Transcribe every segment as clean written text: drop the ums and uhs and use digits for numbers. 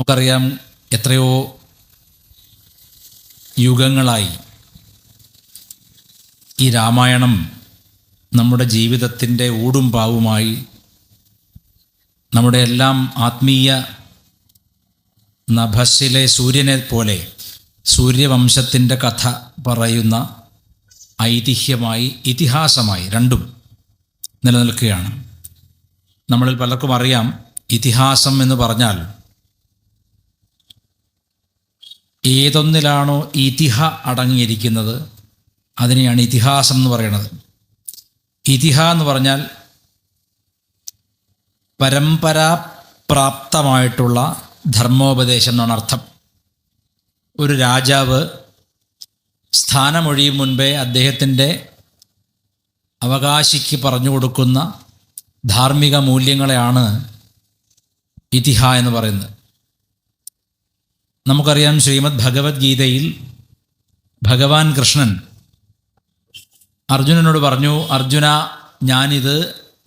നമുക്കറിയാം, എത്രയോ യുഗങ്ങളായി ഈ രാമായണം നമ്മുടെ ജീവിതത്തിൻ്റെ ഊടും പാവുമായി, നമ്മുടെ എല്ലാം ആത്മീയ നഭസ്സിലെ സൂര്യനെ പോലെ സൂര്യവംശത്തിൻ്റെ കഥ പറയുന്ന ഐതിഹ്യമായി, ഇതിഹാസമായി രണ്ടും നിലനിൽക്കുകയാണ്. നമ്മളിൽ പലർക്കും അറിയാം, ഇതിഹാസം എന്ന് പറഞ്ഞാൽ ഏതൊന്നിലാണോ ഇതിഹ അടങ്ങിയിരിക്കുന്നത് അതിനെയാണ് ഇതിഹാസം എന്ന് പറയുന്നത്. ഇതിഹ എന്ന് പറഞ്ഞാൽ പരമ്പരാപ്രാപ്തമായിട്ടുള്ള ധർമ്മോപദേശം എന്നാണ് അർത്ഥം. ഒരു രാജാവ് സ്ഥാനമൊഴിയും മുൻപേ അദ്ദേഹത്തിൻ്റെ അവകാശിക്ക് പറഞ്ഞു കൊടുക്കുന്ന ധാർമ്മിക മൂല്യങ്ങളെയാണ് ഇതിഹ എന്ന് പറയുന്നത്. നമുക്കറിയാം, ശ്രീമദ് ഭഗവത്ഗീതയിൽ ഭഗവാൻ കൃഷ്ണൻ അർജുനനോട് പറഞ്ഞു, അർജുന,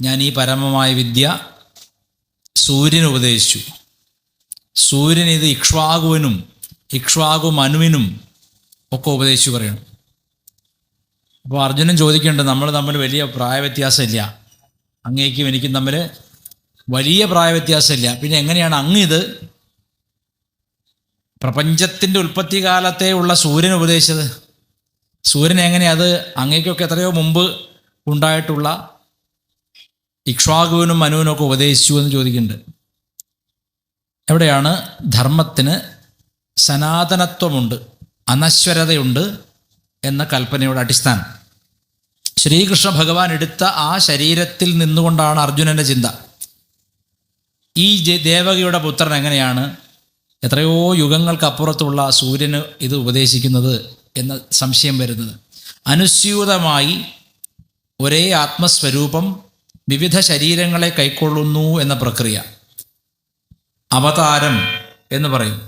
ഞാൻ ഈ പരമമായ വിദ്യ സൂര്യന് ഉപദേശിച്ചു. സൂര്യൻ ഇത് ഇക്ഷ്വാകുവിനും ഇക്ഷ്വാകു മനുവിനും ഒക്കെ ഉപദേശിച്ചു പറയണം. അപ്പോൾ അർജുനൻ ചോദിക്കേണ്ടത്, നമ്മൾ തമ്മിൽ വലിയ പ്രായവ്യത്യാസമില്ല, അങ്ങേക്കും എനിക്കും തമ്മിൽ വലിയ പ്രായവ്യത്യാസമില്ല, പിന്നെ എങ്ങനെയാണ് അങ്ങ് ഇത് പ്രപഞ്ചത്തിൻ്റെ ഉൽപ്പത്തി കാലത്തെ ഉള്ള സൂര്യൻ ഉപദേശിച്ചത്? സൂര്യൻ എങ്ങനെ അത് അങ്ങേക്കൊക്കെ എത്രയോ മുമ്പ് ഉണ്ടായിട്ടുള്ള ഇക്ഷ്വാകുവിനും മനുവിനൊക്കെ ഉപദേശിച്ചു എന്ന് ചോദിക്കുന്നുണ്ട്. എവിടെയാണ് ധർമ്മത്തിന് സനാതനത്വമുണ്ട്, അനശ്വരതയുണ്ട് എന്ന കൽപ്പനയുടെ അടിസ്ഥാനം? ശ്രീകൃഷ്ണ ഭഗവാൻ എടുത്ത ആ ശരീരത്തിൽ നിന്നുകൊണ്ടാണ് അർജുനൻ്റെ ചിന്ത. ഈ ദേവകിയുടെ പുത്രൻ എങ്ങനെയാണ് എത്രയോ യുഗങ്ങൾക്കപ്പുറത്തുള്ള സൂര്യന് ഇത് ഉപദേശിക്കുന്നത് എന്ന സംശയം വരുന്നത്? അനുസ്യൂതമായി ഒരേ ആത്മസ്വരൂപം വിവിധ ശരീരങ്ങളെ കൈക്കൊള്ളുന്നു എന്ന പ്രക്രിയ അവതാരം എന്ന് പറയും.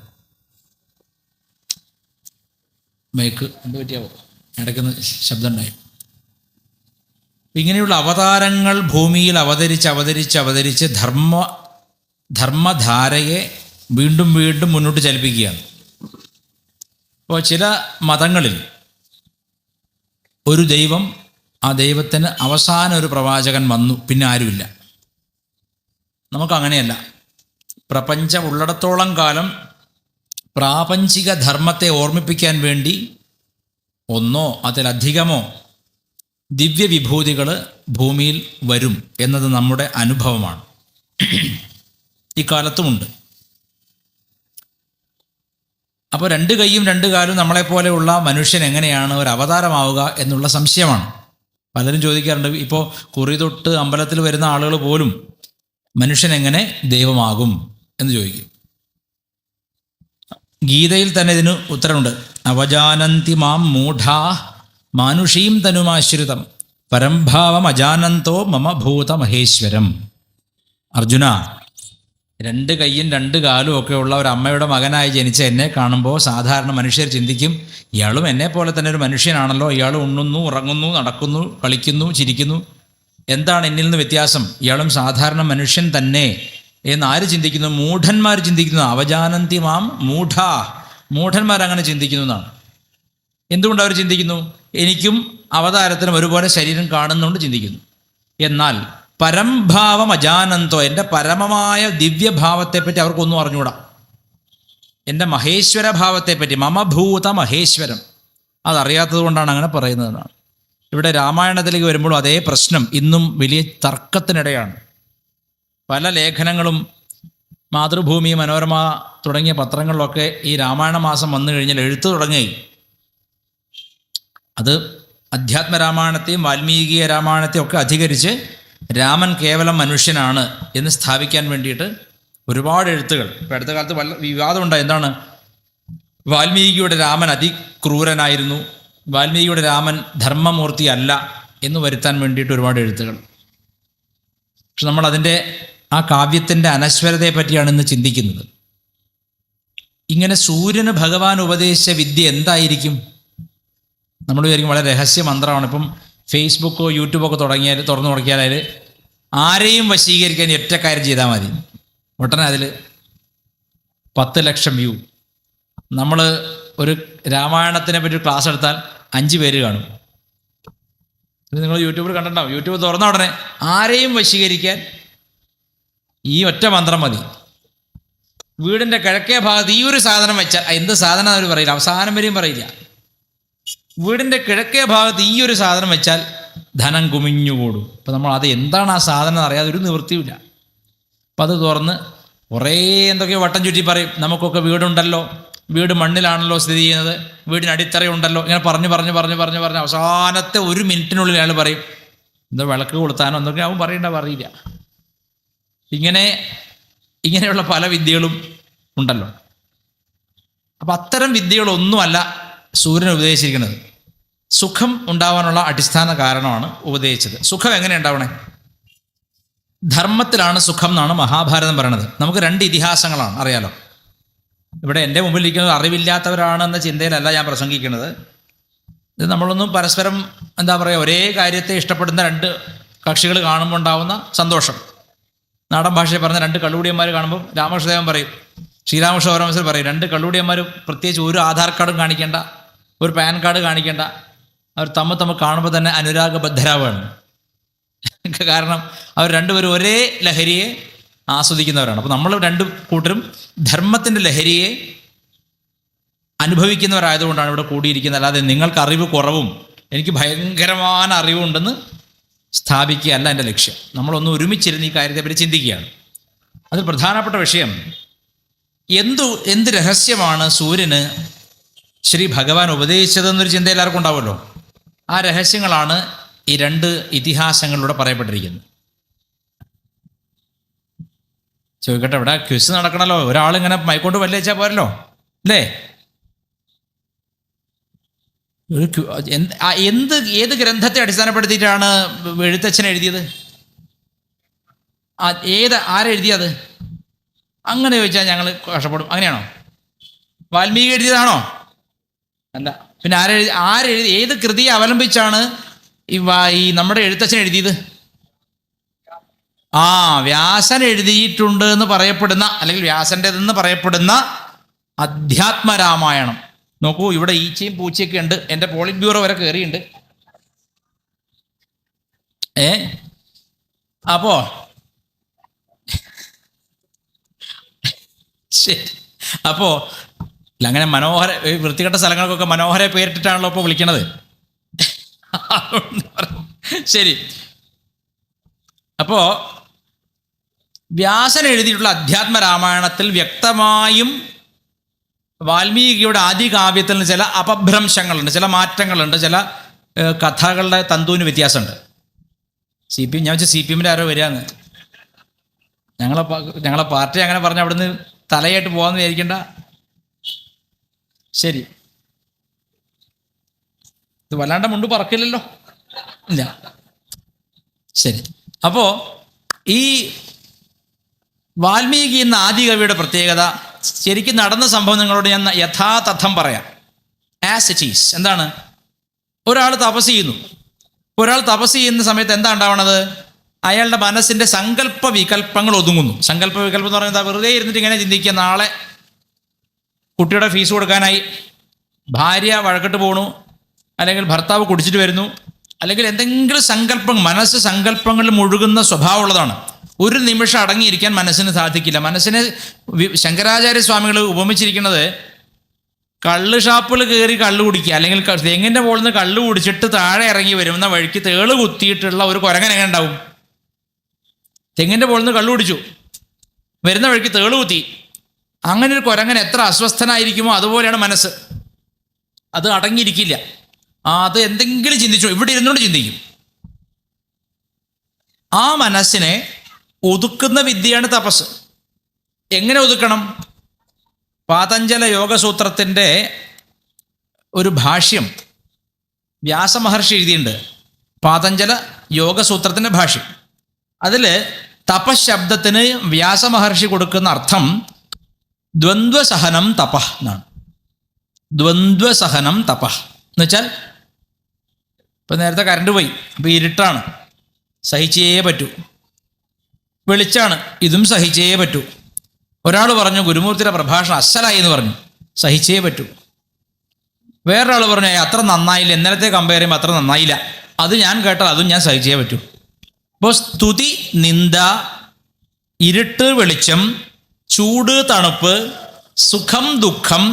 മൈക്ക് എന്ത് പറ്റിയാവോ, ഇടയ്ക്കുന്ന ശബ്ദം ഉണ്ടായി. ഇങ്ങനെയുള്ള അവതാരങ്ങൾ ഭൂമിയിൽ അവതരിച്ച് ധർമ്മധാരയെ വീണ്ടും വീണ്ടും മുന്നോട്ട് ചലിപ്പിക്കുകയാണ്. അപ്പോൾ ചില മതങ്ങളിൽ ഒരു ദൈവം, ആ ദൈവത്തിന് അവസാനം ഒരു പ്രവാചകൻ വന്നു, പിന്നെ ആരുമില്ല. നമുക്കങ്ങനെയല്ല. പ്രപഞ്ചം ഉള്ളിടത്തോളം കാലം പ്രാപഞ്ചിക ധർമ്മത്തെ ഓർമ്മിപ്പിക്കാൻ വേണ്ടി ഒന്നോ അതിലധികമോ ദിവ്യവിഭൂതികൾ ഭൂമിയിൽ വരും എന്നത് നമ്മുടെ അനുഭവമാണ്. ഇക്കാലത്തുമുണ്ട്. അപ്പോൾ രണ്ട് കൈയും രണ്ട് കാലും നമ്മളെപ്പോലെയുള്ള മനുഷ്യൻ എങ്ങനെയാണ് ഒരു അവതാരമാവുക എന്നുള്ള സംശയമാണ്. പലരും ചോദിക്കാറുണ്ട്. ഇപ്പോൾ കുറി തൊട്ട് അമ്പലത്തിൽ വരുന്ന ആളുകൾ പോലും മനുഷ്യൻ എങ്ങനെ ദൈവമാകും എന്ന് ചോദിക്കും. ഗീതയിൽ തന്നെ ഇതിന് ഉത്തരമുണ്ട്. അവജാനന്തി മാം മൂഢാ മാനുഷീം തനുമാശ്രിതം പരംഭാവം അജാനന്തോ മമ ഭൂത മഹേശ്വരം. അർജുന, രണ്ട് കൈയും രണ്ട് കാലും ഒക്കെ ഉള്ള ഒരു അമ്മയുടെ മകനായി ജനിച്ച എന്നെ കാണുമ്പോൾ സാധാരണ മനുഷ്യർ ചിന്തിക്കും, ഇയാളും എന്നെ പോലെ തന്നെ ഒരു മനുഷ്യനാണല്ലോ, ഇയാൾ ഉണ്ണുന്നു, ഉറങ്ങുന്നു, നടക്കുന്നു, കളിക്കുന്നു, ചിരിക്കുന്നു, എന്താണ് എന്നിൽ നിന്ന് വ്യത്യാസം? ഇയാളും സാധാരണ മനുഷ്യൻ തന്നെ എന്ന് ആര് ചിന്തിക്കുന്നു? മൂഢന്മാർ ചിന്തിക്കുന്നു. അവജാനന്തി മാം മൂഢാ, മൂഢന്മാർ അങ്ങനെ ചിന്തിക്കുന്നു എന്നാണ്. എന്തുകൊണ്ട് അവർ ചിന്തിക്കുന്നു? എനിക്കും അവതാരത്തിനും ഒരുപോലെ ശരീരം കാണുന്നുകൊണ്ട് ചിന്തിക്കുന്നു. എന്നാൽ പരംഭാവം അജാനന്തോ, എൻ്റെ പരമമായ ദിവ്യഭാവത്തെപ്പറ്റി അവർക്കൊന്നും അറിഞ്ഞുകൂടാ. എൻ്റെ മഹേശ്വര ഭാവത്തെപ്പറ്റി, മമഭൂത മഹേശ്വരം, അതറിയാത്തത് കൊണ്ടാണ് അങ്ങനെ പറയുന്നതെന്നാണ്. ഇവിടെ രാമായണത്തിലേക്ക് വരുമ്പോഴും അതേ പ്രശ്നം ഇന്നും വലിയ തർക്കത്തിനിടെയാണ്. പല ലേഖനങ്ങളും മാതൃഭൂമി, മനോരമ തുടങ്ങിയ പത്രങ്ങളിലൊക്കെ ഈ രാമായണ മാസം വന്നു കഴിഞ്ഞാൽ എഴുത്തു തുടങ്ങി. അത് അധ്യാത്മരാമായണത്തെയും വാൽമീകീയ രാമായണത്തെയും ഒക്കെ അധികരിച്ച് രാമൻ കേവലം മനുഷ്യനാണ് എന്ന് സ്ഥാപിക്കാൻ വേണ്ടിയിട്ട് ഒരുപാട് എഴുത്തുകൾ. ഇപ്പോൾ അടുത്ത കാലത്ത് വല്ല വിവാദമുണ്ടായി. എന്താണ്? വാൽമീകിയുടെ രാമൻ അതിക്രൂരനായിരുന്നു, വാൽമീകിയുടെ രാമൻ ധർമ്മമൂർത്തി അല്ല എന്ന് വരുത്താൻ വേണ്ടിയിട്ട് ഒരുപാട് എഴുത്തുകൾ. പക്ഷെ നമ്മൾ അതിൻ്റെ ആ കാവ്യത്തിൻ്റെ അനശ്വരതയെ പറ്റിയാണ് ഇന്ന് ചിന്തിക്കുന്നത്. ഇങ്ങനെ സൂര്യന് ഭഗവാൻ ഉപദേശിച്ച വിദ്യ എന്തായിരിക്കും? നമ്മൾ വിചാരിക്കും വളരെ രഹസ്യ മന്ത്രമാണ്. ഇപ്പം ഫേസ്ബുക്കോ യൂട്യൂബൊക്കെ തുറന്നു നോക്കിയാൽ അതിൽ ആരെയും വശീകരിക്കാൻ ഒറ്റ കാര്യം ചെയ്താൽ മതി, ഉടനെ അതിൽ 10 ലക്ഷം വ്യൂ. നമ്മൾ ഒരു രാമായണത്തിനെ പറ്റി ഒരു ക്ലാസ് എടുത്താൽ 5 പേര് കാണും. നിങ്ങൾ യൂട്യൂബിൽ കണ്ടിട്ടുണ്ടാവും. യൂട്യൂബ് തുറന്ന ഉടനെ ആരെയും വശീകരിക്കാൻ ഈ ഒറ്റ മന്ത്രം മതി. വീടിൻ്റെ കിഴക്കേ ഭാഗത്ത് ഈ ഒരു സാധനം വെച്ചാൽ, എന്ത് സാധനം അവർ പറയില്ല, അവസാനം വരെയും പറയില്ല. വീടിൻ്റെ കിഴക്കേ ഭാഗത്ത് ഈ ഒരു സാധനം വെച്ചാൽ ധനം കുമിഞ്ഞുകൂടും. അപ്പം നമ്മൾ അത് എന്താണ് ആ സാധനം അറിയാതെ ഒരു നിവൃത്തിയില്ല. അപ്പം അത് തുറന്ന് കുറേ എന്തൊക്കെയോ വട്ടം ചുറ്റി പറയും. നമുക്കൊക്കെ വീടുണ്ടല്ലോ, വീട് മണ്ണിലാണല്ലോ സ്ഥിതി ചെയ്യുന്നത്, വീടിന് അടിത്തറയുണ്ടല്ലോ, ഇങ്ങനെ പറഞ്ഞ് അവസാനത്തെ 1 മിനിറ്റിനുള്ളിൽ അയാൾ പറയും എന്തോ വിളക്ക് കൊളുത്താനോ എന്തൊക്കെ അവൻ പറയില്ല. ഇങ്ങനെയുള്ള പല വിദ്യകളും ഉണ്ടല്ലോ. അപ്പം അത്തരം വിദ്യകളൊന്നുമല്ല സൂര്യൻ ഉപദേശിച്ചിരിക്കുന്നത്. സുഖം ഉണ്ടാവാനുള്ള അടിസ്ഥാന കാരണമാണ് ഉപദേശിച്ചത്. സുഖം എങ്ങനെ ഉണ്ടാവണേ? ധർമ്മത്തിലാണ് സുഖം എന്നാണ് മഹാഭാരതം പറയണത്. നമുക്ക് 2 ഇതിഹാസങ്ങളാണ്, അറിയാലോ. ഇവിടെ എൻ്റെ മുമ്പിലിരിക്കുന്നത് അറിവില്ലാത്തവരാണെന്ന ചിന്തയിലല്ല ഞാൻ പ്രസംഗിക്കുന്നത്. ഇത് നമ്മളൊന്നും പരസ്പരം എന്താ പറയുക, ഒരേ കാര്യത്തെ ഇഷ്ടപ്പെടുന്ന 2 കക്ഷികൾ കാണുമ്പോൾ ഉണ്ടാവുന്ന സന്തോഷം. നാടൻ ഭാഷയിൽ പറഞ്ഞ 2 കള്ളുകൂടിയന്മാർ കാണുമ്പോൾ രാമകൃഷ്ണദേവൻ പറയും, ശ്രീരാമകൃഷ്ണ പരമഹംസർ പറയും, 2 കള്ളുകൂടിയന്മാർ പ്രത്യേകിച്ച് ഒരു ആധാർ കാർഡും കാണിക്കേണ്ട, ഒരു പാൻ കാർഡ് കാണിക്കേണ്ട, അവർ തമ്മിൽ കാണുമ്പോൾ തന്നെ അനുരാഗബദ്ധരാവാണ്. കാരണം അവർ രണ്ടുപേരും ഒരേ ലഹരിയെ ആസ്വദിക്കുന്നവരാണ്. അപ്പോൾ നമ്മൾ 2 കൂട്ടരും ധർമ്മത്തിൻ്റെ ലഹരിയെ അനുഭവിക്കുന്നവരായതുകൊണ്ടാണ് ഇവിടെ കൂടിയിരിക്കുന്നത്. അല്ലാതെ നിങ്ങൾക്ക് അറിവ് കുറവും എനിക്ക് ഭയങ്കരമായ അറിവുണ്ടെന്ന് സ്ഥാപിക്കുകയല്ല എൻ്റെ ലക്ഷ്യം. നമ്മളൊന്ന് ഒരുമിച്ചിരുന്ന് ഈ കാര്യത്തെപ്പറ്റി ചിന്തിക്കുകയാണ്. അതിൽ പ്രധാനപ്പെട്ട വിഷയം എന്ത് രഹസ്യമാണ് സൂര്യന് ശ്രീ ഭഗവാൻ ഉപദേശിച്ചതെന്നൊരു ചിന്ത എല്ലാവർക്കും ഉണ്ടാവുമല്ലോ. ആ രഹസ്യങ്ങളാണ് ഈ 2 ഇതിഹാസങ്ങളിലൂടെ പറയപ്പെട്ടിരിക്കുന്നത്. ചോദിക്കട്ടെ, ഇവിടെ ക്വിസ് നടക്കണല്ലോ. ഒരാളിങ്ങനെ മൈക്കൊണ്ട് വല്ലേച്ചാൽ പോരല്ലോ, അല്ലേ? ഏത് ഗ്രന്ഥത്തെ അടിസ്ഥാനപ്പെടുത്തിയിട്ടാണ് എഴുത്തച്ഛൻ എഴുതിയത്? ആരെഴുതിയത്? അങ്ങനെ ചോദിച്ചാൽ ഞങ്ങൾ കഷ്ടപ്പെടും. അങ്ങനെയാണോ? വാൽമീകി എഴുതിയതാണോ? അല്ല. പിന്നെ ആരെഴുതി? ഏത് കൃതിയെ അവലംബിച്ചാണ് ഈ നമ്മുടെ എഴുത്തച്ഛൻ എഴുതിയത്? വ്യാസൻ എഴുതിയിട്ടുണ്ട് എന്ന് പറയപ്പെടുന്ന, അല്ലെങ്കിൽ വ്യാസൻ്റെതെന്ന് പറയപ്പെടുന്ന അധ്യാത്മരാമായണം. നോക്കൂ, ഇവിടെ ഈച്ചയും പൂച്ചയൊക്കെ ഉണ്ട്. എൻ്റെ പോളിറ്റ് ബ്യൂറോ വരെ കയറിയുണ്ട്. അപ്പോ ശരി. അപ്പോ അങ്ങനെ മനോഹര വൃത്തികെട്ട സ്ഥലങ്ങൾക്കൊക്കെ മനോഹര പേരിട്ടിട്ടാണല്ലോ ഇപ്പോൾ വിളിക്കണത്. ശരി. അപ്പോ വ്യാസൻ എഴുതിയിട്ടുള്ള അധ്യാത്മരാമായണത്തിൽ വ്യക്തമായും വാൽമീകിയുടെ ആദികാവ്യത്തിൽ ചില അപഭ്രംശങ്ങളുണ്ട്, ചില മാറ്റങ്ങളുണ്ട്, ചില കഥകളുടെ തന്തുവിന് വ്യത്യാസമുണ്ട്. ഞാൻ വെച്ചാൽ CPM ആരോ വരികയെന്ന്, ഞങ്ങളെ പാർട്ടി അങ്ങനെ പറഞ്ഞ് അവിടുന്ന് തലയായിട്ട് പോകാമെന്ന് വിചാരിക്കണ്ട. ശരി, ഇത് വല്ലാണ്ട് മുണ്ട് പറക്കില്ലല്ലോ, ഇല്ല. ശരി. അപ്പോൾ ഈ വാൽമീകി എന്ന ആദികവിയുടെ പ്രത്യേകത, ശരിക്കും നടന്ന സംഭവം നിങ്ങളോട് ഞാൻ യഥാതഥം പറയാം, ആസ് ഇറ്റ് ഈസ്. എന്താണ്? ഒരാൾ തപസ് ചെയ്യുന്നു. ഒരാൾ തപസ് ചെയ്യുന്ന സമയത്ത് എന്താ ഉണ്ടാവണത്? അയാളുടെ മനസ്സിൻ്റെ സങ്കല്പ വികല്പങ്ങൾ ഒതുങ്ങുന്നു. സങ്കല്പ വികല്പം എന്ന് പറയുന്നത് വെറുതെ ഇരുന്നിട്ട് ഇങ്ങനെ ചിന്തിക്കുക, നാളെ കുട്ടിയുടെ ഫീസ് കൊടുക്കാനായി ഭാര്യ വഴക്കിട്ട് പോണു, അല്ലെങ്കിൽ ഭർത്താവ് കുടിച്ചിട്ട് വരുന്നു, അല്ലെങ്കിൽ എന്തെങ്കിലും സങ്കല്പം, മനസ്സ് സങ്കല്പങ്ങളിൽ മുഴുകുന്ന സ്വഭാവമുള്ളതാണ്. ഒരു നിമിഷം അടങ്ങിയിരിക്കാൻ മനസ്സിന് സാധിക്കില്ല. മനസ്സിനെ ശങ്കരാചാര്യ സ്വാമികൾ ഉപമിച്ചിരിക്കുന്നത് കള്ള് ഷാപ്പിൽ കയറി കള്ള് കുടിക്കുക, അല്ലെങ്കിൽ തെങ്ങിൻ്റെ മുകളിൽ നിന്ന് കള്ള് കുടിച്ചിട്ട് താഴെ ഇറങ്ങി വരുന്ന വഴിക്ക് തേള് കുത്തിയിട്ടുള്ള ഒരു കുരങ്ങൻ എങ്ങനെ ഉണ്ടാവും? തെങ്ങിൻ്റെ മുകളിൽ നിന്ന് കള്ള് കുടിച്ചു, വരുന്ന വഴിക്ക് തേള് കുത്തി. അങ്ങനെ ഒരു കുരങ്ങൻ എത്ര അസ്വസ്ഥനായിരിക്കുമോ അതുപോലെയാണ് മനസ്സ്. അത് അടങ്ങിയിരിക്കില്ല. അത് എന്തെങ്കിലും ചിന്തിച്ചു, ഇവിടെ ഇരുന്നുകൊണ്ട് ചിന്തിക്കും. ആ മനസ്സിനെ ഒതുക്കുന്ന വിദ്യയാണ് തപസ്. എങ്ങനെ ഒതുക്കണം? പാതഞ്ജല യോഗസൂത്രത്തിൻ്റെ ഒരു ഭാഷ്യം വ്യാസമഹർഷി എഴുതിയിട്ടുണ്ട്. പാതഞ്ജല യോഗസൂത്രത്തിൻ്റെ ഭാഷ്യം. അതിൽ തപശബ്ദത്തിന് വ്യാസമഹർഷി കൊടുക്കുന്ന അർത്ഥം ദ്വന്ദ്വസഹനം തപഃ എന്നാണ്. ദ്വന്ദ്വസഹനം തപഃ എന്ന് വെച്ചാൽ, ഇപ്പം നേരത്തെ കറണ്ട് പോയി, അപ്പോൾ ഇരുട്ടാണ്, സഹിച്ചേ പറ്റൂ. വെളിച്ചാണ്, ഇതും സഹിച്ചേ പറ്റൂ. ഒരാൾ പറഞ്ഞു ഗുരുമൂർത്തിയുടെ പ്രഭാഷണം അസ്സലായി എന്ന് പറഞ്ഞു, സഹിച്ചേ പറ്റൂ. വേറൊരാൾ പറഞ്ഞു അത്ര നന്നായില്ല, ഇന്നലത്തെ കമ്പയർ ചെയ്യുമ്പോൾ അത്ര നന്നായില്ല, അത് ഞാൻ കേട്ടാൽ അതും ഞാൻ സഹിച്ചേ പറ്റൂ. അപ്പോൾ സ്തുതി, നിന്ദ, ഇരുട്ട് വെളിച്ചം, ചൂട് തണുപ്പ്, സുഖം ദുഃഖം,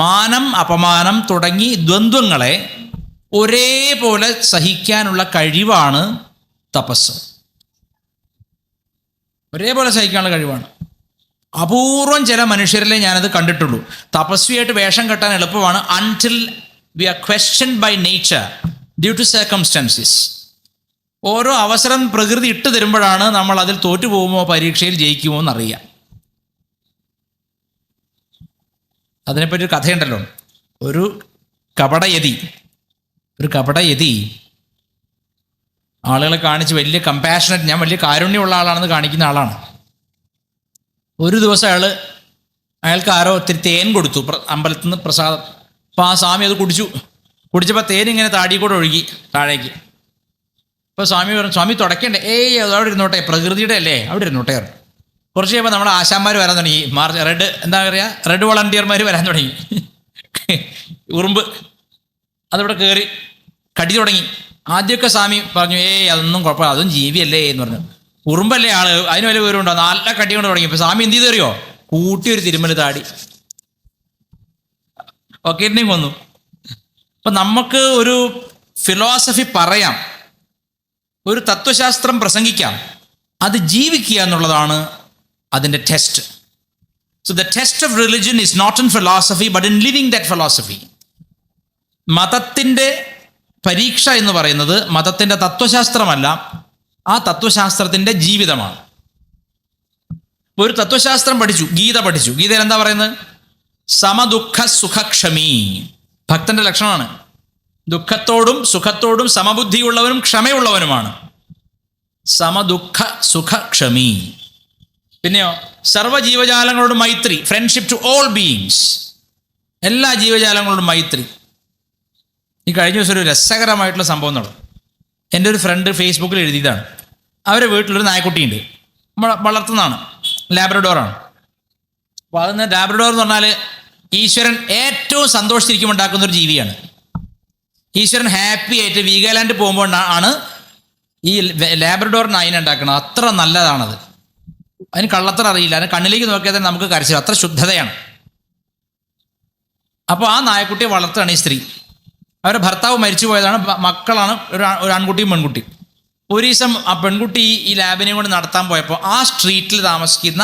മാനം അപമാനം തുടങ്ങി ദ്വന്ദ്വങ്ങളെ ഒരേപോലെ സഹിക്കാനുള്ള കഴിവാണ് തപസ്. ഒരേപോലെ സഹിക്കാനുള്ള കഴിവാണ്. അപൂർവം ചില മനുഷ്യരിലെ ഞാനത് കണ്ടിട്ടുള്ളൂ. തപസ്വിയായിട്ട് വേഷം കെട്ടാൻ എളുപ്പമാണ് until we are questioned by nature due to circumstances. ഓരോ അവസരം പ്രകൃതി ഇട്ട് തരുമ്പോഴാണ് നമ്മൾ അതിൽ തോറ്റുപോകുമോ പരീക്ഷയിൽ ജയിക്കുമോ എന്നറിയാം. അതിനെപ്പറ്റി ഒരു കഥയുണ്ടല്ലോ. ഒരു കപടയതി ആളുകളെ കാണിച്ച് വലിയ കമ്പാഷനറ്റ്, ഞാൻ വലിയ കാരുണ്യമുള്ള ആളാണെന്ന് കാണിക്കുന്ന ആളാണ്. ഒരു ദിവസം അയാൾക്ക് ആരോ ഒത്തിരി തേൻ കൊടുത്തു, അമ്പലത്തിൽ നിന്ന് പ്രസാദം. അപ്പോൾ ആ സ്വാമി അത് കുടിച്ചപ്പോൾ തേൻ ഇങ്ങനെ താടി കൂടെ ഒഴുകി താഴേക്ക്. അപ്പോൾ സ്വാമി പറഞ്ഞു, സ്വാമി തുടയ്ക്കണ്ടേ? അത് അവിടെ ഇരുന്നോട്ടെ, പ്രകൃതിയുടെ അല്ലേ, അവിടെ ഇരുന്നോട്ടെ. കുറച്ച് കഴിയുമ്പോൾ നമ്മുടെ ആശാന്മാർ വരാൻ തുടങ്ങി, റെഡ് വോളണ്ടിയർമാർ വരാൻ തുടങ്ങി. ഉറുമ്പ് അതിവിടെ കയറി കടി തുടങ്ങി. ആദ്യമൊക്കെ സ്വാമി പറഞ്ഞു അതൊന്നും കുഴപ്പമില്ല, അതും ജീവിയല്ലേ എന്ന് പറഞ്ഞു. ഉറുമ്പല്ലേ ആള്, അതിന് വലിയ വിവരമുണ്ടോ, നല്ല കടി കൊണ്ട് തുടങ്ങി. ഇപ്പൊ സ്വാമി എന്ത് ചെയ്തറിയോ, കൂട്ടിയൊരു തിരുമ്മൽ താടി ഒക്കെ കൊന്നു. അപ്പൊ നമുക്ക് ഒരു ഫിലോസഫി പറയാം, ഒരു തത്വശാസ്ത്രം പ്രസംഗിക്കാം, അത് ജീവിക്കുക എന്നുള്ളതാണ് അതിൻ്റെ test. So the test of religion is not in philosophy but in living that philosophy. മതത്തിൻ്റെ പരീക്ഷ എന്ന് പറയുന്നത് മതത്തിൻ്റെ തത്വശാസ്ത്രമല്ല, ആ തത്വശാസ്ത്രത്തിൻ്റെ ജീവിതമാണ്. ഒരു തത്വശാസ്ത്രം പഠിച്ചു, ഗീത പഠിച്ചു. ഗീതയിൽ എന്താ പറയുന്നത്? സമദുഃഖ സുഖക്ഷമി. ഭക്തന്റെ ലക്ഷണമാണ്. ദുഃഖത്തോടും സുഖത്തോടും സമബുദ്ധിയുള്ളവനും ക്ഷമയുള്ളവനുമാണ്. സമദുഃഖ സുഖക്ഷമി. പിന്നെയോ സർവ്വജീവജാലങ്ങളോടും മൈത്രി, ഫ്രണ്ട്ഷിപ്പ് ടു ഓൾ ബീയിങ്സ്. എല്ലാ ജീവജാലങ്ങളോടും മൈത്രി. ഈ കഴിഞ്ഞ ദിവസം ഒരു രസകരമായിട്ടുള്ള സംഭവം നടന്നു. എൻ്റെ ഒരു ഫ്രണ്ട് ഫേസ്ബുക്കിൽ എഴുതിയതാണ്. അവരുടെ വീട്ടിലൊരു നായക്കുട്ടിയുണ്ട്, വളർത്തുന്നതാണ്, ലാബ്രഡോറാണ്. അപ്പോൾ അതിന് ലാബ്രഡോർ എന്ന് പറഞ്ഞാൽ ഈശ്വരൻ ഏറ്റവും സന്തോഷിച്ചിരിക്കുമ്പോൾ ഉണ്ടാക്കുന്ന ഒരു ജീവിയാണ്. ഈശ്വരൻ ഹാപ്പി ആയിട്ട് വീഗാലാൻഡ് പോകുമ്പോൾ ആണ് ഈ ലാബ്രഡോർ നായിനെ ഉണ്ടാക്കുന്നത്. അത്ര നല്ലതാണത്. അതിന് കള്ളത്തരം അറിയില്ല, അതിന് കണ്ണിലേക്ക് നോക്കിയാൽ തന്നെ നമുക്ക് കരച്ചിൽ, അത്ര ശുദ്ധതയാണ്. അപ്പോൾ ആ നായക്കുട്ടിയെ വളർത്തുകയാണ് ഈ സ്ത്രീ. അവരുടെ ഭർത്താവ് മരിച്ചു പോയതാണ്, മക്കളാണ് ഒരു ആൺകുട്ടിയും പെൺകുട്ടിയും. ഒരു ദിവസം ആ പെൺകുട്ടി ഈ ലാബിനെ കൊണ്ട് നടത്താൻ പോയപ്പോൾ ആ സ്ട്രീറ്റിൽ താമസിക്കുന്ന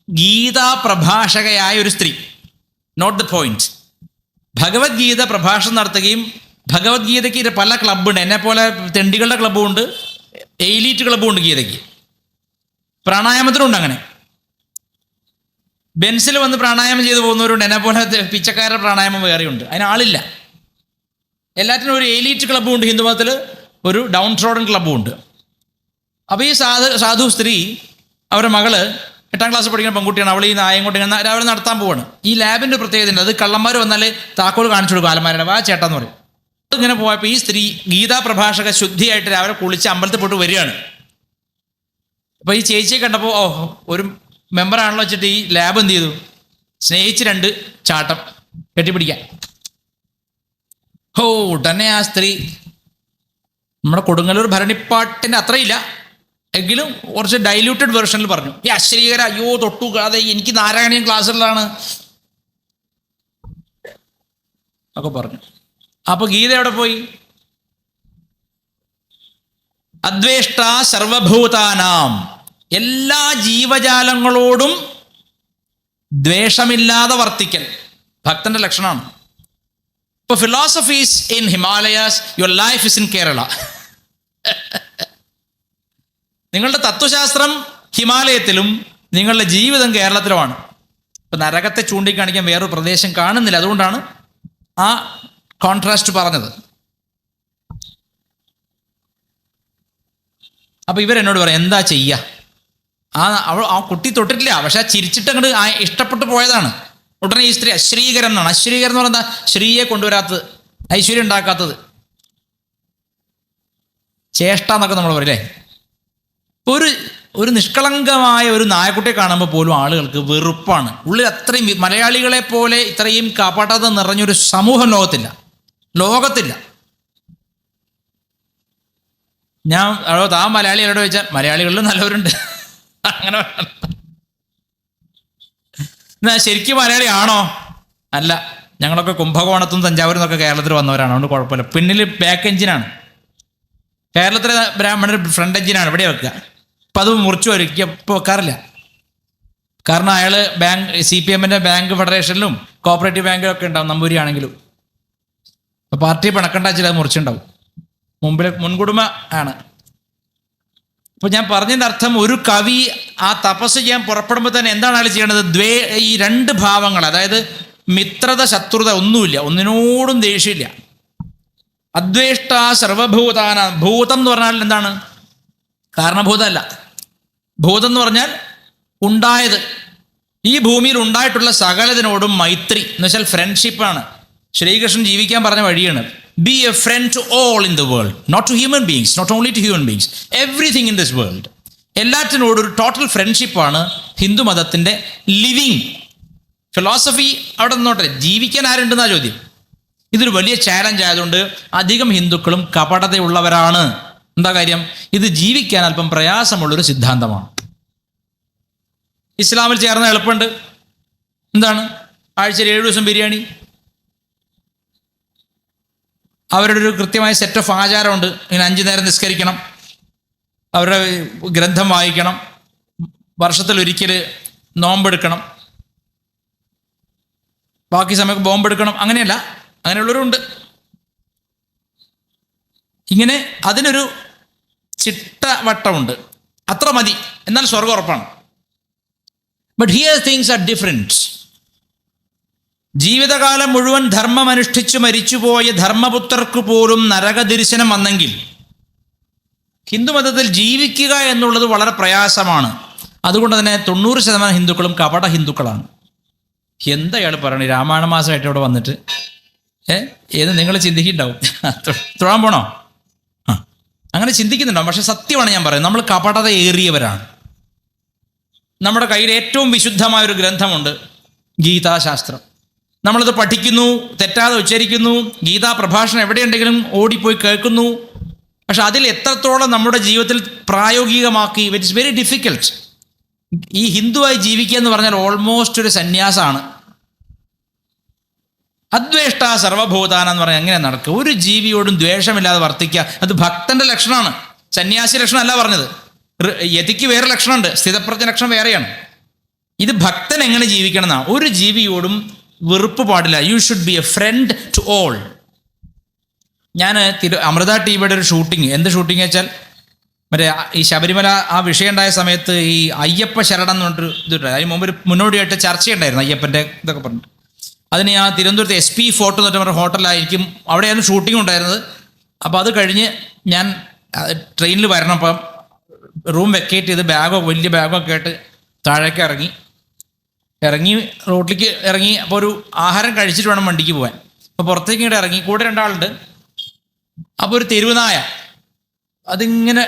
ഗീതാ പ്രഭാഷകയായ ഒരു സ്ത്രീ, നോട്ട് ദ പോയിന്റ്, ഭഗവത്ഗീത പ്രഭാഷണം നടത്തുകയും, ഭഗവത്ഗീതയ്ക്ക് പല ക്ലബ്ബുണ്ട്, എന്നെ പോലെ തെണ്ടികളുടെ ക്ലബ്ബും ഉണ്ട്, എലീറ്റ് ക്ലബ്ബും ഉണ്ട് ഗീതയ്ക്ക്. പ്രാണായാമത്തിനുണ്ട്. അങ്ങനെ ബെൻസിൽ വന്ന് പ്രാണായാമം ചെയ്തു പോകുന്നവരുണ്ട്, എന്നെ പോലെ പിച്ചക്കാരുടെ പ്രാണായാമം വേറെയുണ്ട്. അതിന് ആളില്ല. എല്ലാറ്റിനും ഒരു എലീറ്റ് ക്ലബ്ബും ഉണ്ട്. ഹിന്ദുമതത്തിൽ ഒരു ഡൗൺ ട്രോഡൻ ക്ലബ്ബും ഉണ്ട്. അപ്പോൾ ഈ സാധു സ്ത്രീ, അവരുടെ മകള് 8ാം ക്ലാസ് പഠിക്കുന്ന പെൺകുട്ടിയാണ്. അവൾ ഈ നായം കൊണ്ട് ഇങ്ങനെ രാവിലെ നടത്താൻ പോവാണ്. ഈ ലാബിൻ്റെ പ്രത്യേകത ഉണ്ട്, അത് കള്ളന്മാർ വന്നാൽ താക്കോൽ കാണിച്ചു കൊടുക്കും, ആലന്മാരുടെ വാ ചേട്ടാന്ന് പറയും. ഇങ്ങനെ പോയപ്പോൾ ഈ സ്ത്രീ ഗീതാ പ്രഭാഷക ശുദ്ധിയായിട്ട് രാവിലെ കുളിച്ച് അമ്പലത്തിൽ പോയിട്ട് വരികയാണ്. അപ്പോൾ ഈ ചേച്ചിയെ കണ്ടപ്പോൾ ഒരു മെമ്പറാണല്ലോ വെച്ചിട്ട് ഈ ലാബ് എന്ത് ചെയ്തു, സ്നേഹിച്ച് 2 ചാട്ടം കെട്ടിപ്പിടിക്കാൻ. ഉടനെ ആ സ്ത്രീ നമ്മുടെ കൊടുങ്ങല്ലൂർ ഭരണിപ്പാട്ടിൻ്റെ അത്രയില്ല എങ്കിലും കുറച്ച് ഡൈല്യൂട്ടഡ് വെർഷനിൽ പറഞ്ഞു, ഈ അശ്രീകര അയ്യോ തൊട്ടു, അതെ എനിക്ക് നാരായണീയം ക്ലാസ്സുകളിലാണ് ഒക്കെ പറഞ്ഞു. അപ്പോൾ ഗീത എവിടെ പോയി? അദ്വേഷ്ട സർവഭൂതാനാം, എല്ലാ ജീവജാലങ്ങളോടും ദ്വേഷമില്ലാതെ വർത്തിക്കൽ ഭക്തന്റെ ലക്ഷണമാണ്. ഇപ്പോൾ philosophies in Himalayas, your life is in Kerala. നിങ്ങളുടെ തത്വശാസ്ത്രം ഹിമാലയത്തിലും നിങ്ങളുടെ ജീവിതം കേരളത്തിലുമാണ്. ഇപ്പം നരകത്തെ ചൂണ്ടിക്കാണിക്കാൻ വേറൊരു പ്രദേശം കാണുന്നില്ല, അതുകൊണ്ടാണ് ആ കോൺട്രാസ്റ്റ് പറഞ്ഞത്. അപ്പോൾ ഇവരെന്നോട് പറയാം എന്താ ചെയ്യുക? ആ കുട്ടി തൊട്ടിട്ടില്ല, പക്ഷെ ആ ചിരിച്ചിട്ട് അങ്ങോട്ട് ഇഷ്ടപ്പെട്ടു പോയതാണ്. ഉടനെ ഈ സ്ത്രീ അശ്രീകരം എന്നാണ്. അശ്രീകരം എന്ന് പറഞ്ഞാൽ ശ്രീയെ കൊണ്ടുവരാത്തത്, ഐശ്വര്യം ഉണ്ടാക്കാത്തത്, ചേഷ്ട എന്നൊക്കെ നമ്മൾ പറയില്ലേ. ഒരു നിഷ്കളങ്കമായ ഒരു നായക്കുട്ടിയെ കാണുമ്പോൾ പോലും ആളുകൾക്ക് വെറുപ്പാണ്. ഉള്ളിൽ അത്രയും മലയാളികളെ പോലെ ഇത്രയും കാപ്പാട്ടാതെ നിറഞ്ഞൊരു സമൂഹം ലോകത്തില്ല. ഞാൻ ആ മലയാളികളോട് ചോദിച്ചാൽ മലയാളികളിലും നല്ലവരുണ്ട്, അങ്ങനെ എന്നാ ശരിക്കും മലയാളി ആണോ? അല്ല, ഞങ്ങളൊക്കെ കുംഭകോണത്തും തഞ്ചാവൂരിൽ നിന്നൊക്കെ കേരളത്തിൽ വന്നവരാണ്, അതുകൊണ്ട് കുഴപ്പമില്ല. പിന്നിൽ ബാക്ക് എഞ്ചിനാണ്. കേരളത്തിലെ ബ്രാഹ്മണർ ഫ്രണ്ട് എഞ്ചിനാണ് ഇവിടെ വെക്കുക. അപ്പം അത് മുറിച്ചു വരിക്കുക ഇപ്പോൾ വെക്കാറില്ല. കാരണം അയാൾ CPM-ൻ്റെ ബാങ്ക് ഫെഡറേഷനിലും കോപ്പറേറ്റീവ് ബാങ്കിലും ഒക്കെ ഉണ്ടാവും, നമ്പൂരി ആണെങ്കിലും. അപ്പോൾ പാർട്ടി പിണക്കണ്ട ചില മുറിച്ചുണ്ടാവും. മുൻകുടുംബ ആണ്. അപ്പോൾ ഞാൻ പറഞ്ഞതിൻ്റെ അർത്ഥം, ഒരു കവി ആ തപസ് ചെയ്യാൻ പുറപ്പെടുമ്പോൾ തന്നെ എന്താണ് അയാൾ ചെയ്യേണ്ടത്? ഈ രണ്ട് ഭാവങ്ങൾ, അതായത് മിത്രത ശത്രുത ഒന്നുമില്ല, ഒന്നിനോടും ദേഷ്യമില്ല. അദ്വേഷ്ട സർവഭൂതാന. ഭൂതം എന്ന് പറഞ്ഞാൽ എന്താണ്? കാരണഭൂതമല്ല. ഭൂതം എന്ന് പറഞ്ഞാൽ ഉണ്ടായത്. ഈ ഭൂമിയിൽ ഉണ്ടായിട്ടുള്ള സകലതിനോടും മൈത്രി എന്ന് വെച്ചാൽ ഫ്രണ്ട്ഷിപ്പാണ്. ശ്രീകൃഷ്ണൻ ജീവിക്കാൻ പറഞ്ഞ വഴിയാണ്. Be a friend to all in the world, not to human beings, not only to human beings, everything in this world. എല്ലാറ്റിനോടും ഒരു ടോട്ടൽ ഫ്രണ്ട്ഷിപ്പാണ് ഹിന്ദു മതത്തിൻ്റെ ലിവിങ് ഫിലോസഫി. അവിടെ നിന്നോട്ടെ, ജീവിക്കാൻ ആരുണ്ടെന്നാ ചോദ്യം. ഇതൊരു വലിയ ചാലഞ്ച് ആയതുകൊണ്ട് അധികം ഹിന്ദുക്കളും കപടതയുള്ളവരാണ്. എന്താ കാര്യം? ഇത് ജീവിക്കാൻ അല്പം പ്രയാസമുള്ളൊരു സിദ്ധാന്തമാണ്. ഇസ്ലാമിൽ ചേർന്ന എളുപ്പമുണ്ട്. എന്താണ്? ആഴ്ചയിൽ 7 ദിവസം ബിരിയാണി. അവരുടെ ഒരു കൃത്യമായ സെറ്റ് ഓഫ് ആചാരമുണ്ട്. ഇങ്ങനെ 5 നേരം നിസ്കരിക്കണം, അവരുടെ ഗ്രന്ഥം വായിക്കണം, വർഷത്തിലൊരിക്കൽ നോമ്പെടുക്കണം, ബാക്കി സമയം ബോംബെടുക്കണം. അങ്ങനെയല്ല, അങ്ങനെയുള്ളവരുണ്ട്. ഇങ്ങനെ അതിനൊരു ചിട്ടവട്ടമുണ്ട്. അത്ര മതി, എന്നാൽ സ്വർഗ്ഗം ഉറപ്പാണ്. But here things are different. ജീവിതകാലം മുഴുവൻ ധർമ്മമനുഷ്ഠിച്ചു മരിച്ചുപോയ ധർമ്മപുത്രർക്ക് പോലും നരകദർശനം വന്നെങ്കിൽ ഹിന്ദുമതത്തിൽ ജീവിക്കുക എന്നുള്ളത് വളരെ പ്രയാസമാണ്. അതുകൊണ്ട് തന്നെ 90% ഹിന്ദുക്കളും കപട ഹിന്ദുക്കളാണ്. എന്താ ഇയാൾ പറയണേ? രാമായണ മാസമായിട്ട് ഇവിടെ വന്നിട്ട് ഏത് നിങ്ങൾ ചിന്തിക്കുന്നുണ്ടാവും, തൊഴാൻ പോണോ? അങ്ങനെ ചിന്തിക്കുന്നുണ്ടാവും. പക്ഷെ സത്യമാണ് ഞാൻ പറയുന്നത്, നമ്മൾ കപടത ഏറിയവരാണ്. നമ്മുടെ കയ്യിൽ ഏറ്റവും വിശുദ്ധമായൊരു ഗ്രന്ഥമുണ്ട്, ഗീതാശാസ്ത്രം. നമ്മളത് പഠിക്കുന്നു, തെറ്റാതെ ഉച്ചരിക്കുന്നു, ഗീതാ പ്രഭാഷണം എവിടെയുണ്ടെങ്കിലും ഓടിപ്പോയി കേൾക്കുന്നു. പക്ഷെ അതിൽ എത്രത്തോളം നമ്മുടെ ജീവിതത്തിൽ പ്രായോഗികമാക്കി, ഇറ്റ് ഇസ് വെരി ഡിഫിക്കൽട്ട്. ഈ ഹിന്ദുവായി ജീവിക്കുക എന്ന് പറഞ്ഞാൽ ഓൾമോസ്റ്റ് ഒരു സന്യാസമാണ്. അദ്വേഷ്ട സർവഭൂതാന എന്ന് പറഞ്ഞാൽ എങ്ങനെ നടക്കുക? ഒരു ജീവിയോടും ദ്വേഷമില്ലാതെ വർത്തിക്കുക. അത് ഭക്തന്റെ ലക്ഷണമാണ്, സന്യാസി ലക്ഷണം അല്ല പറഞ്ഞത്. യതിക്ക് വേറെ ലക്ഷണമുണ്ട്, സ്ഥിതപ്രജ്ഞ ലക്ഷണം വേറെയാണ്. ഇത് ഭക്തൻ എങ്ങനെ ജീവിക്കണം എന്നാണ്. ഒരു ജീവിയോടും വെറുപ്പ് പാടില്ല. You should be a friend to all. ഞാൻ അമൃത ടിവിയുടെ ഒരു ഷൂട്ടിങ്, എന്ത് ഷൂട്ടിങ് വെച്ചാൽ മറ്റേ ഈ ശബരിമല ആ വിഷയം ഉണ്ടായ സമയത്ത് ഈ അയ്യപ്പ ശരണം എന്ന് പറഞ്ഞിട്ട് ഇതിട്ട്, അതിന് മുമ്പ് ഒരു മുന്നോടിയായിട്ട് ചർച്ചയുണ്ടായിരുന്നു അയ്യപ്പൻ്റെ ഇതൊക്കെ പറഞ്ഞിട്ട്. അതിന് ആ തിരുവനന്തപുരത്ത് SP ഫോർട്ട് എന്ന് പറഞ്ഞ ഹോട്ടലായിരിക്കും, അവിടെയായിരുന്നു ഷൂട്ടിംഗ് ഉണ്ടായിരുന്നത്. അപ്പോൾ അത് കഴിഞ്ഞ് ഞാൻ ട്രെയിനിൽ വരണം. അപ്പം റൂം വെക്കേറ്റ് ചെയ്ത് വലിയ ബാഗൊക്കെ ആയിട്ട് താഴേക്ക് ഇറങ്ങി റോട്ടിലേക്ക് ഇറങ്ങി. അപ്പോൾ ഒരു ആഹാരം കഴിച്ചിട്ട് വേണം വണ്ടിക്ക് പോകാൻ. അപ്പോൾ പുറത്തേക്ക് ഇങ്ങോട്ട് ഇറങ്ങി, കൂടെ 2 ആളുണ്ട്. അപ്പോൾ ഒരു തെരുവുനായ അതിങ്ങനെ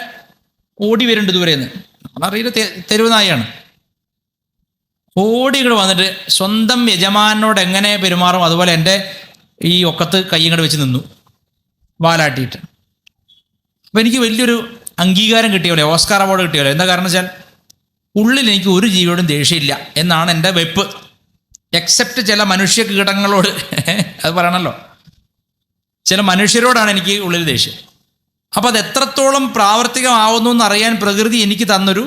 ഓടി വരുന്നുണ്ട് ദൂരേന്ന്. നമ്മളറിയില്ല തെരുവുനായാണ്. ഓടി ഇങ്ങോട്ട് വന്നിട്ട് സ്വന്തം യജമാനോട് എങ്ങനെ പെരുമാറും അതുപോലെ എൻ്റെ ഈ ഒക്കത്ത് കൈ ഇങ്ങോട്ട് വെച്ച് നിന്നു, വാലാട്ടിയിട്ട്. അപ്പോൾ എനിക്ക് വലിയൊരു അംഗീകാരം കിട്ടിയപോലെ, ഓസ്കാർ അവാർഡ് കിട്ടിയപോലെ. എന്താ കാരണം വെച്ചാൽ ഉള്ളിൽ എനിക്ക് ഒരു ജീവിയോടും ദേഷ്യമില്ല എന്നാണ് എൻ്റെ വെപ്പ്. എക്സെപ്റ്റ് ചില മനുഷ്യ കീടങ്ങളോട്, അത് പറയണമല്ലോ, ചില മനുഷ്യരോടാണ് എനിക്ക് ഉള്ളിൽ ദേഷ്യം. അപ്പോൾ അത് എത്രത്തോളം പ്രാവർത്തികമാവുന്നു എന്നറിയാൻ പ്രകൃതി എനിക്ക് തന്നൊരു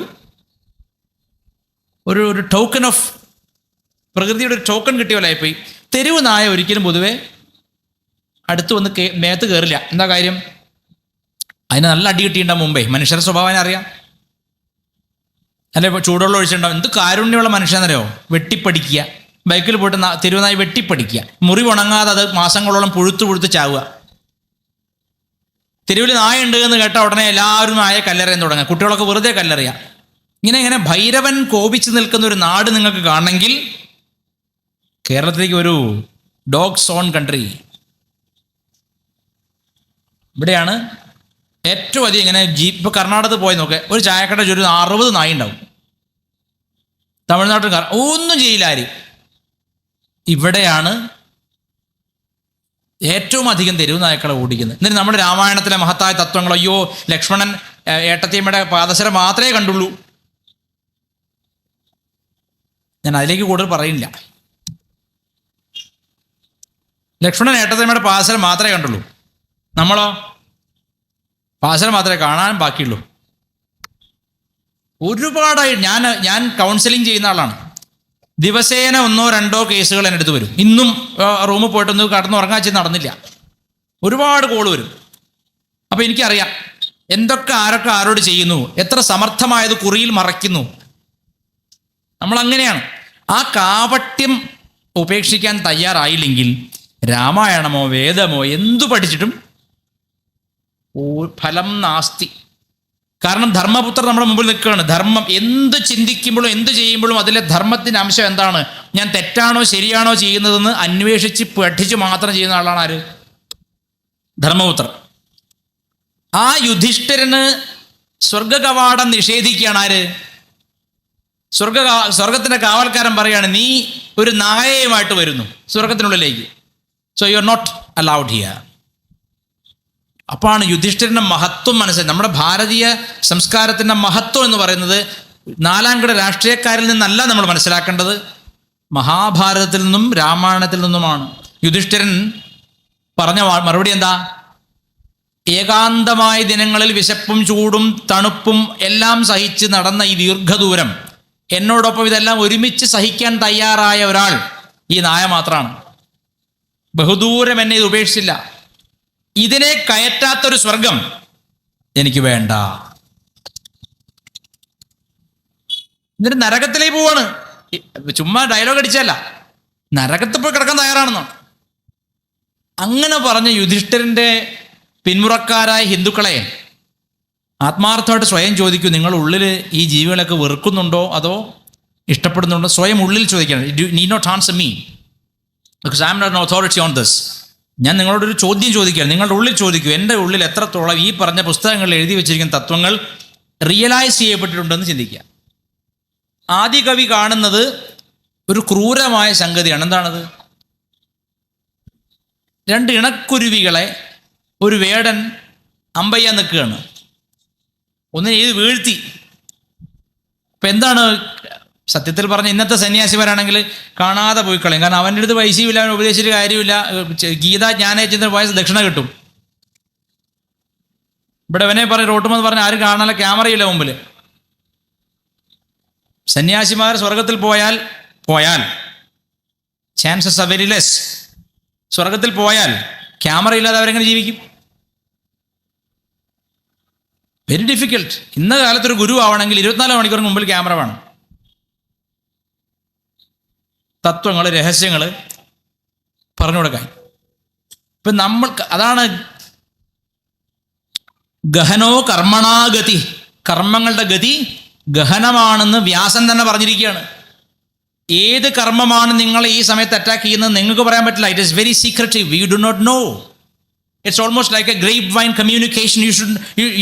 ഒരു ടോക്കൺ ഓഫ്, പ്രകൃതിയുടെ ഒരു ടോക്കൺ കിട്ടിയ പോലെ ആയിപ്പോയി. തെരുവ് നായ ഒരിക്കലും പൊതുവെ അടുത്ത് വന്ന് മേത്ത് കയറില്ല. എന്താ കാര്യം? അതിന് നല്ല അടി കിട്ടിയിട്ടുണ്ടാവും മുമ്പേ. മനുഷ്യരുടെ സ്വഭാവം അറിയാം. അല്ലെ, ഇപ്പോൾ ചൂടുവെള്ളം ഒഴിച്ചിട്ടുണ്ടാവും. എന്ത് കാരുണ്യമുള്ള മനുഷ്യനെന്നറിയോ? വെട്ടിപ്പടിക്കുക, ബൈക്കിൽ പോയിട്ട് തെരുവുനായി വെട്ടിപ്പടിക്കുക, മുറി ഉണങ്ങാതെ അത് മാസങ്ങളോളം പുഴുത്ത് ചാവുക. തെരുവിൽ നായ ഉണ്ട് എന്ന് കേട്ട ഉടനെ എല്ലാവരും നായ കല്ലെറിയാൻ തുടങ്ങുക, കുട്ടികളൊക്കെ വെറുതെ കല്ലെറിയുക. ഇങ്ങനെ ഭൈരവൻ കോപിച്ച് നിൽക്കുന്ന ഒരു നാട് നിങ്ങൾക്ക് കാണണമെങ്കിൽ കേരളത്തിലേക്ക് ഒരു ഡോഗ്സ് ഓൺ കൺട്രി. ഇവിടെയാണ് ഏറ്റവും അധികം ഇങ്ങനെ ജീപ്പ് കർണാടകത്തിൽ പോയി നോക്കെ ഒരു ചായക്കട ഒരു 60 നായി ഉണ്ടാവും. തമിഴ്നാട്ടിൽ ഒന്നും ചെയ്യില്ല ആര്. ഇവിടെയാണ് ഏറ്റവും അധികം തെരുവ് നായ്ക്കളെ ഓടിക്കുന്നത്. എന്നിട്ട് നമ്മുടെ രാമായണത്തിലെ മഹത്തായ തത്വങ്ങൾ, അയ്യോ ലക്ഷ്മണൻ ഏട്ടത്തിയമ്മയുടെ പാദസരം മാത്രമേ കണ്ടുള്ളൂ, ഞാൻ അതിലേക്ക് കൂടുതൽ പറയുന്നില്ല. ലക്ഷ്മണൻ ഏട്ടത്തിയമ്മയുടെ പാദസരം മാത്രമേ കണ്ടുള്ളൂ, നമ്മളോ പാദസരം മാത്രമേ കാണാൻ ബാക്കിയുള്ളൂ. ഒരുപാടായി ഞാൻ കൗൺസിലിംഗ് ചെയ്യുന്ന ആളാണ്. ദിവസേന 1-2 കേസുകൾ എൻ്റെ അടുത്ത് വരും. ഇന്നും റൂമിൽ പോയിട്ടൊന്ന് കടന്നുറങ്ങാൻ വെച്ച് നടന്നില്ല. ഒരുപാട് കോള് വരും. അപ്പോൾ എനിക്കറിയാം എന്തൊക്കെ ആരൊക്കെ ആരോട് ചെയ്യുന്നു, എത്ര സമർത്ഥമായത് കുറിയിൽ മറയ്ക്കുന്നു. നമ്മളങ്ങനെയാണ്. ആ കാപട്യം ഉപേക്ഷിക്കാൻ തയ്യാറായില്ലെങ്കിൽ രാമായണമോ വേദമോ എന്തു പഠിച്ചിട്ടും ഫലം നാസ്തി. കാരണം ധർമ്മപുത്രർ നമ്മുടെ മുമ്പിൽ നിൽക്കുകയാണ്. ധർമ്മം എന്ത് ചിന്തിക്കുമ്പോഴും എന്ത് ചെയ്യുമ്പോഴും അതിലെ ധർമ്മത്തിൻ്റെ അംശം എന്താണ്, ഞാൻ തെറ്റാണോ ശരിയാണോ ചെയ്യുന്നതെന്ന് അന്വേഷിച്ച് പഠിച്ച് മാത്രം ചെയ്യുന്ന ആളാണ് ആര്? ധർമ്മപുത്രർ. ആ യുധിഷ്ഠിരന് സ്വർഗകവാടം നിഷേധിക്കുകയാണ് ആര്? സ്വർഗത്തിൻ്റെ കാവൽക്കാരൻ പറയാണ്, നീ ഒരു നായയുമായിട്ട് വരുന്നു സ്വർഗത്തിനുള്ളിലേക്ക്, so you are not allowed here. അപ്പോഴാണ് യുധിഷ്ഠിരൻ്റെ മഹത്വം മനസ്സിലായി. നമ്മുടെ ഭാരതീയ സംസ്കാരത്തിൻ്റെ മഹത്വം എന്ന് പറയുന്നത് 4 രാഷ്ട്രീയക്കാരിൽ നിന്നല്ല നമ്മൾ മനസ്സിലാക്കേണ്ടത്, മഹാഭാരതത്തിൽ നിന്നും രാമായണത്തിൽ നിന്നുമാണ്. യുധിഷ്ഠിരൻ പറഞ്ഞ മറുപടി എന്താ? ഏകാന്തമായ ദിനങ്ങളിൽ വിശപ്പും ചൂടും തണുപ്പും എല്ലാം സഹിച്ച് നടന്ന ഈ ദീർഘദൂരം എന്നോടൊപ്പം ഇതെല്ലാം ഒരുമിച്ച് സഹിക്കാൻ തയ്യാറായ ഒരാൾ ഈ നായ മാത്രമാണ്. ബഹുദൂരം എന്നെ ഇത് ഉപേക്ഷിച്ചില്ല. ഇതിനെ കയറ്റാത്തൊരു സ്വർഗം എനിക്ക് വേണ്ട. എന്നിട്ട് നരകത്തിലേക്ക് പോവാണ്. ചുമ്മാ ഡയലോഗ് അടിച്ചല്ല, നരകത്തിൽ പോയി കിടക്കാൻ തയ്യാറാണെന്നോ. അങ്ങനെ പറഞ്ഞ യുധിഷ്ഠിരൻ്റെ പിന്മുറക്കാരായ ഹിന്ദുക്കളെ ആത്മാർത്ഥമായിട്ട് സ്വയം ചോദിക്കൂ, നിങ്ങൾ ഉള്ളിൽ ഈ ജീവികളൊക്കെ വെറുക്കുന്നുണ്ടോ അതോ ഇഷ്ടപ്പെടുന്നുണ്ടോ? സ്വയം ഉള്ളിൽ ചോദിക്കണം. You need not answer me because I am not an authority on this. ഞാൻ നിങ്ങളോടൊരു ചോദ്യം ചോദിക്കുകയാണ്. നിങ്ങളുടെ ഉള്ളിൽ ചോദിക്കൂ, എൻ്റെ ഉള്ളിൽ എത്രത്തോളം ഈ പറഞ്ഞ പുസ്തകങ്ങളിൽ എഴുതി വെച്ചിരിക്കുന്ന തത്വങ്ങൾ റിയലൈസ് ചെയ്യപ്പെട്ടിട്ടുണ്ടെന്ന് ചിന്തിക്കുക. ആദി കവി കാണുന്നത് ഒരു ക്രൂരമായ സംഗതിയാണ്. എന്താണത്? 2 ഇണക്കുരുവികളെ ഒരു വേടൻ അമ്പയ്യാൻ നിൽക്കുകയാണ്. ഒന്നിനെ ഇത് വീഴ്ത്തി. അപ്പം എന്താണ് സത്യത്തിൽ പറഞ്ഞ ഇന്നത്തെ സന്യാസിമാരാണെങ്കിൽ കാണാതെ പോയി കളയും. കാരണം അവൻ്റെ അടുത്ത് പൈസയുമില്ല, അവൻ ഉപദേശിച്ചിട്ട് കാര്യമില്ല. ഗീത ജ്ഞാനേച്ചിന് പോയ ദക്ഷിണ കിട്ടും. ഇവിടെ അവനെ പറയും റോട്ടുമെന്ന് പറഞ്ഞാൽ ആരും കാണാനുള്ള ക്യാമറയില്ല മുമ്പിൽ. സന്യാസിമാർ സ്വർഗത്തിൽ പോയാൽ ചാൻസസ് ആർ വെരി ലെസ്. സ്വർഗത്തിൽ പോയാൽ ക്യാമറ ഇല്ലാതെ അവരെങ്ങനെ ജീവിക്കും? Very difficult. ഇന്ന കാലത്തൊരു ഗുരു ആവണമെങ്കിൽ 24 മണിക്കൂറിന് മുമ്പിൽ ക്യാമറ വേണം. തത്വങ്ങൾ, രഹസ്യങ്ങൾ പറഞ്ഞു കൊടുക്കാൻ. ഇപ്പം നമ്മൾ അതാണ് ഗഹനോ കർമ്മണാഗതി. കർമ്മങ്ങളുടെ ഗതി ഗഹനമാണെന്ന് വ്യാസൻ തന്നെ പറഞ്ഞിരിക്കുകയാണ്. ഏത് കർമ്മമാണ് നിങ്ങൾ ഈ സമയത്ത് അറ്റാക്ക് ചെയ്യുന്നത് നിങ്ങൾക്ക് പറയാൻ പറ്റില്ല. It is very secretive. You do not know. It's almost like a grapevine communication.